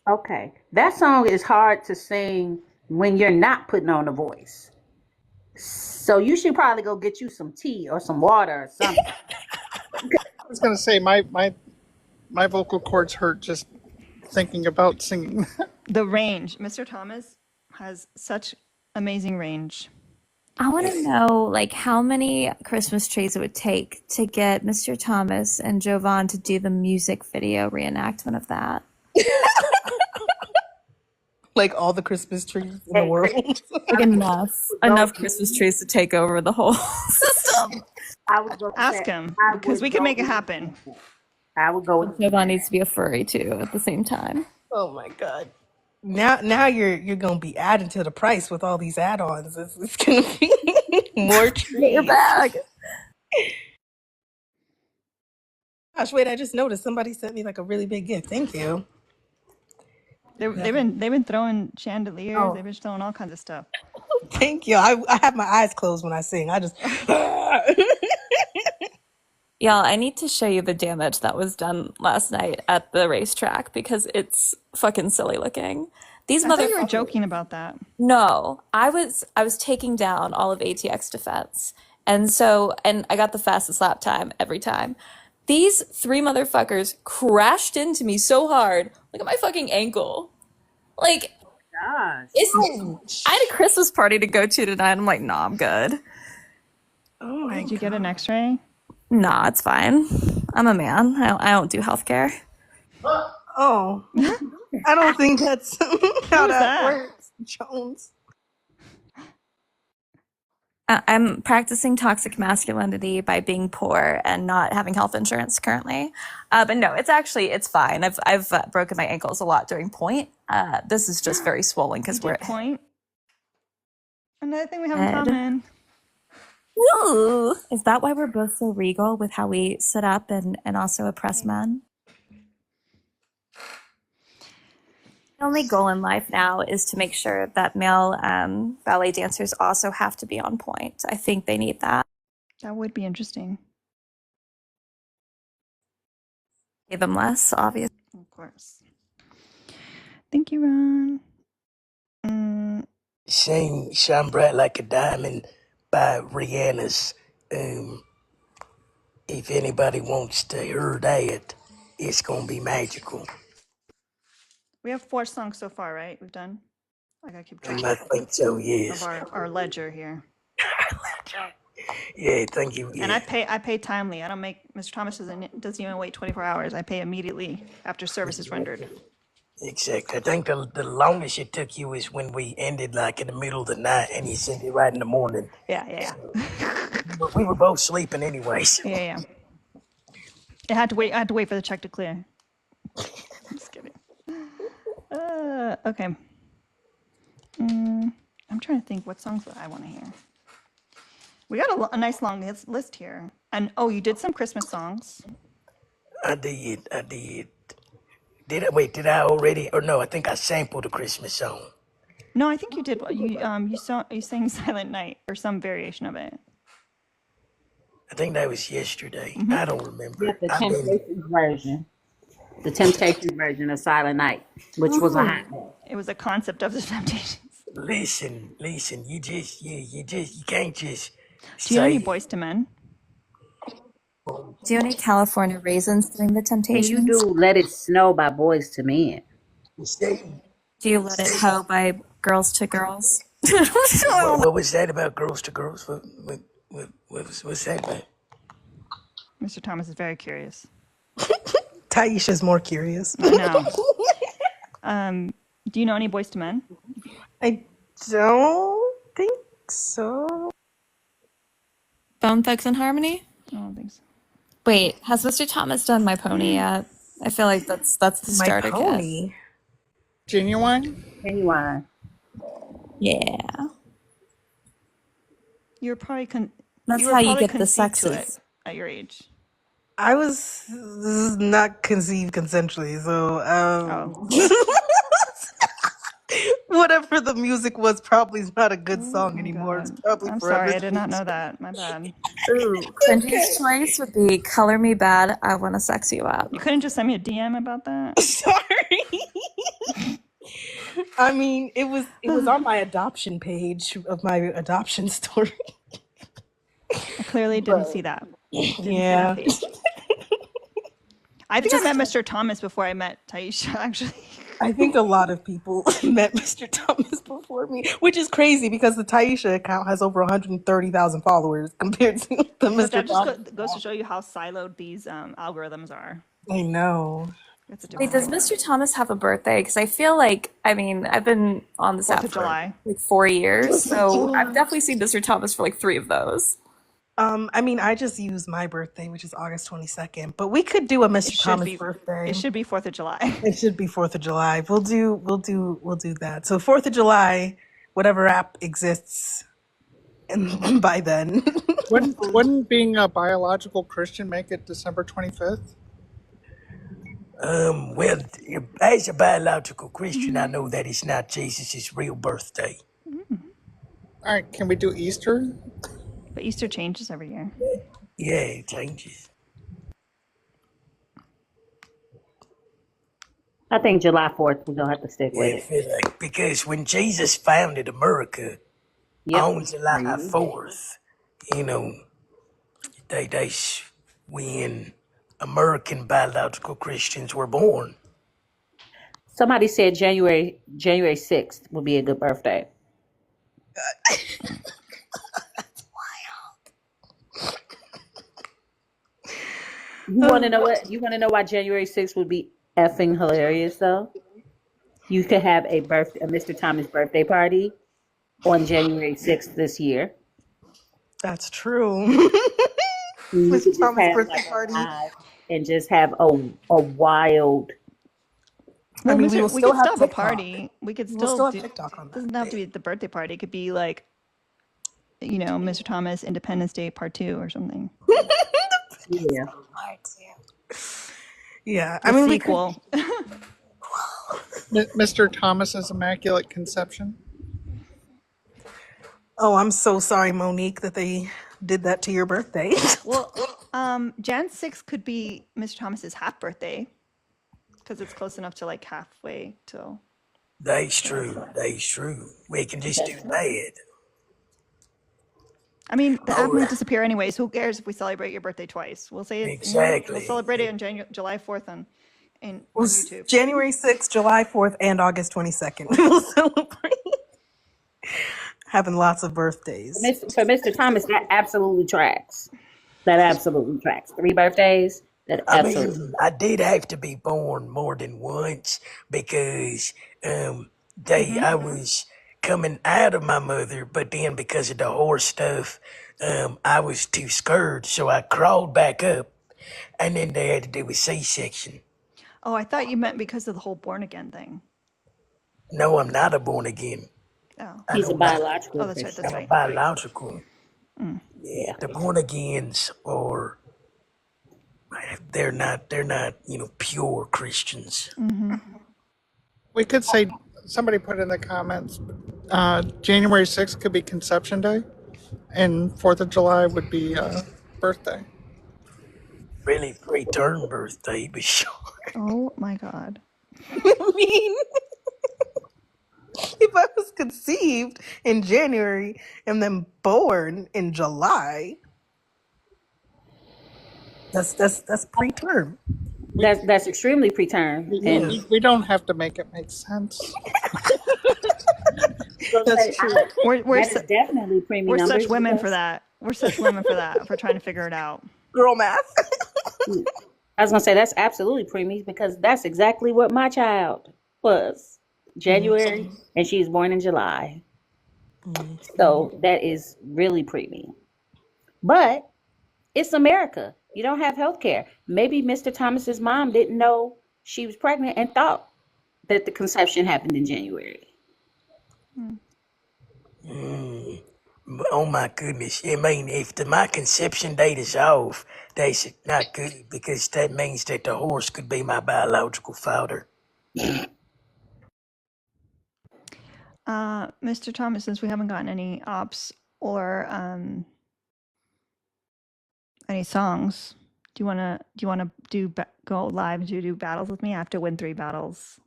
Okay. That song is hard to sing when you're not putting on a voice. So you should probably go get you some tea or some water or something. I was going to say my vocal cords hurt just thinking about singing. The range. Mr. Thomas has such amazing range. I want to know, like, how many Christmas trees it would take to get Mr. Thomas and Jovan to do the music video reenactment of that. Like all the Christmas trees in the world. Like enough Christmas trees to take over the whole system. I would go ask him because we can make it happen. I would go with Jovan needs to be a furry too at the same time. Oh my god. Now you're gonna be adding to the price with all these add-ons. It's gonna be more trees. Get your bag. Gosh, wait! I just noticed somebody sent me like a really big gift. Thank you. They've been throwing chandeliers. Oh. They've been throwing all kinds of stuff. Thank you. I have my eyes closed when I sing. I just. Y'all, I need to show you the damage that was done last night at the racetrack because it's fucking silly looking. These I thought you were joking about that. No, I was taking down all of ATX defense. And I got the fastest lap time every time. These three motherfuckers crashed into me so hard. Look at my fucking ankle. Like, I had a Christmas party to go to tonight. I'm like, nah, I'm good. Oh my Did you get an x-ray? Nah, it's fine. I'm a man. I don't do healthcare. Oh, I don't think that's how that works, Jones. I'm practicing toxic masculinity by being poor and not having health insurance currently. But no, it's fine. I've broken my ankles a lot during point. This is just very swollen because we're at point. Another thing we have in common. Ooh, is that why we're both so regal with how we sit up and also oppress men? The only goal in life now is to make sure that male ballet dancers also have to be on point. I think they need that. That would be interesting. Pay them less, obviously. Of course. Thank you, Ron. Shine bright like a diamond by Rihanna's. If anybody wants to hear that, it's gonna be magical. We have 4 songs so far, right? We've done. I gotta keep track. I think so. Yes. Of our ledger here. Yeah, thank you. Yeah. And I pay timely. I don't make Mr. Thomas doesn't even wait 24 hours. I pay immediately after service is rendered. Exactly. I think the longest it took you is when we ended like in the middle of the night and you sent it right in the morning. Yeah. So, we were both sleeping anyways. Yeah. It had to wait. I had to wait for the check to clear. I'm just kidding. Okay. I'm trying to think what songs that I want to hear. We got a nice long list here. And oh, you did some Christmas songs. I did. Did I wait? Did I already? Or no? I think I sampled a Christmas song. No, I think you did. You sang Silent Night or some variation of it. I think that was yesterday. I don't remember. Yeah, the Temptations version. The Temptations version of Silent Night, which was a hot mess. It was a concept of the Temptations. Listen. You can't just Do you know any say. Boys to Men? Do you any California raisins during the And you Temptations? do Let It Snow by Boys to Men. Do you let it hoe by Girls to Girls? What was that about Girls to Girls? What's that about? Mr. Thomas is very curious. Taisha's more curious. I know. Do you know any Boys to Men? I don't think so. Bone Thugs and Harmony? I don't think so. Wait, has Mr. Thomas done My Pony yet? I feel like that's the My starter Pony. kit. Genuine? Genuine. Yeah. You're probably That's you were how you probably get the conceived to it sexes. at your age. I was not conceived consensually, so whatever the music was probably is not a good song anymore. It's probably I'm forever sorry, I did not changed. know that. My bad. Ooh, Cringy's choice would be Color Me Bad, I Wanna Sex You Up. You couldn't just send me a DM about that? Sorry. I mean, it was on my adoption page of my adoption story. I clearly didn't see that. Yeah. I think I met Mr. Thomas before I met Taisha, actually. I think a lot of people met Mr. Thomas before me, which is crazy because the Taisha account has over 130,000 followers compared to the But Mr. that Thomas. just goes to show you how siloed these algorithms are. I know. Wait, does Mr. Thomas have a birthday? Because I feel like, I mean, I've been on this 4th app of for July. like 4 years, so I've definitely seen Mr. Thomas for like 3 of those. I mean, I just use my birthday, which is August 22nd, but we could do a Mr. Thomas birthday. It should be 4th of July. It should be 4th of July. We'll do that. So 4th of July, whatever app exists, and by then. Wouldn't being a biological Christian make it December 25th? Well, as a biological Christian, I know that it's not Jesus' real birthday. All right, can we do Easter? But Easter changes every year. Yeah, it changes. I think July 4th, we're going to have to stick with I feel like because when Jesus founded America on July 4th, you know, that's when American biological Christians were born. Somebody said January 6th would be a good birthday. That's wild. You want to know what? You want to know why January 6th would be effing hilarious, though? You could have a Mr. Thomas birthday party on January 6th this year. That's true. Mr. Thomas birthday party. And just have a wild. Well, I mean, we could still have a party. We could still have TikTok on that. Doesn't have to be the birthday party. It could be like, you know, Mr. Thomas Independence Day Part 2 or something. Yeah. Yeah. I mean, sequel. Mr. Thomas's Immaculate Conception. Oh, I'm so sorry, Monique, that they did that to your birthday. Well, Jan 6th could be Mr. Thomas's half birthday because it's close enough to like halfway till. That's true. We can just do that. I mean, the app might disappear anyways. Who cares if we celebrate your birthday twice? We'll say it. Exactly. We'll celebrate it on July 4th on YouTube. January 6th, July 4th, and August 22nd. We'll celebrate having lots of birthdays. For Mr. Thomas, that absolutely tracks. 3 birthdays. I mean, I did have to be born more than once because I was coming out of my mother, but then because of the horse stuff, I was too scared, so I crawled back up And then they had to do a C-section. Oh, I thought you meant because of the whole born again thing. No, I'm not a born again. Oh. He's a biological Oh, that's right. Christian. That's I'm a right. biological. Mm. Yeah, the born agains are they're not pure Christians. Mm-hmm. We could say, somebody put in the comments, January 6th could be Conception Day, and 4th of July would be birthday. Really preterm birthday, but sure. Oh my God. I mean, if I was conceived in January and then born in July, that's preterm. That's extremely preterm, and We don't have to make it make sense. That's true. We're that is definitely preemie we're numbers. such women for that. We're such women for that. For trying to figure it out. Girl math. I was gonna say that's absolutely preemie because that's exactly what my child was. January, and she was born in July. So that is really preemie. But it's America. You don't have health care. Maybe Mr. Thomas's mom didn't know she was pregnant and thought that the conception happened in January. Oh my goodness! I mean, if my conception date is off, that's not good because that means that the horse could be my biological father. Mr. Thomas, since we haven't gotten any ops or any songs, do you wanna go live to do battles with me? I have to win 3 battles.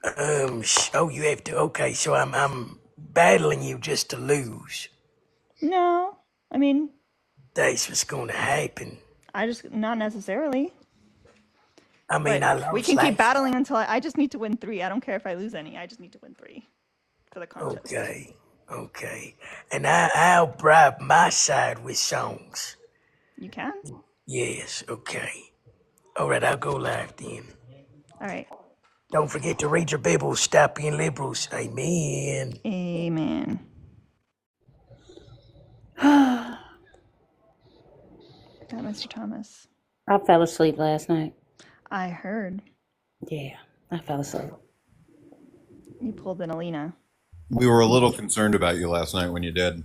Oh, you have to. Okay, so I'm battling you just to lose. No, I mean That's what's going to happen. not necessarily. I mean, I lost we can keep last battling until I just need to win 3. I don't care if I lose any. I just need to win 3 for the contest. Okay. And I'll bribe my side with songs. You can? Yes, okay. All right, I'll go live then. All right. Don't forget to read your Bible. Stop being liberals. Amen. Amen. Got Mr. Thomas. I fell asleep last night. I heard. Yeah, I fell asleep. You pulled an Alina. We were a little concerned about you last night when you did.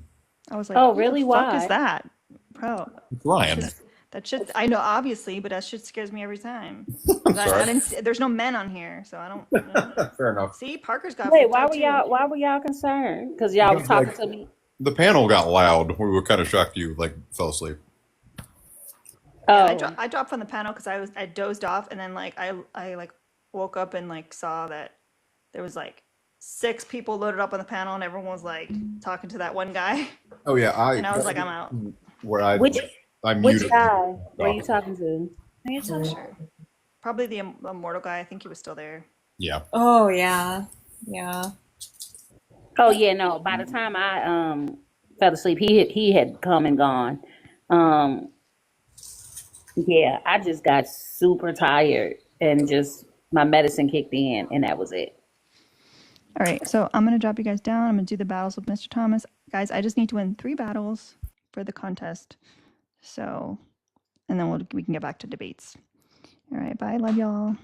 I was like, oh, who really? the fuck Why? is that? Bro. Ryan. That shit, I know, obviously, but that shit scares me every time. There's no men on here, so I don't. You know. Fair enough. See, Parker's got. Wait, why were y'all concerned? Because y'all was talking to me. The panel got loud. We were kind of shocked you fell asleep. Yeah, I dropped from the panel because I dozed off, and then I woke up and saw that there was 6 people loaded up on the panel, and everyone was talking to that one guy. Oh yeah, and I was like, I'm out. I muted. Which guy were you talking to? I'm not sure. Probably the immortal guy. I think he was still there. Yeah. Oh yeah, yeah. Oh yeah, no. By the time I fell asleep, he had come and gone. Yeah, I just got super tired and just my medicine kicked in, and that was it. All right, so I'm gonna drop you guys down. I'm gonna do the battles with Mr. Thomas, guys. I just need to win 3 battles for the contest. So, and then we can get back to debates. All right, bye. Love y'all.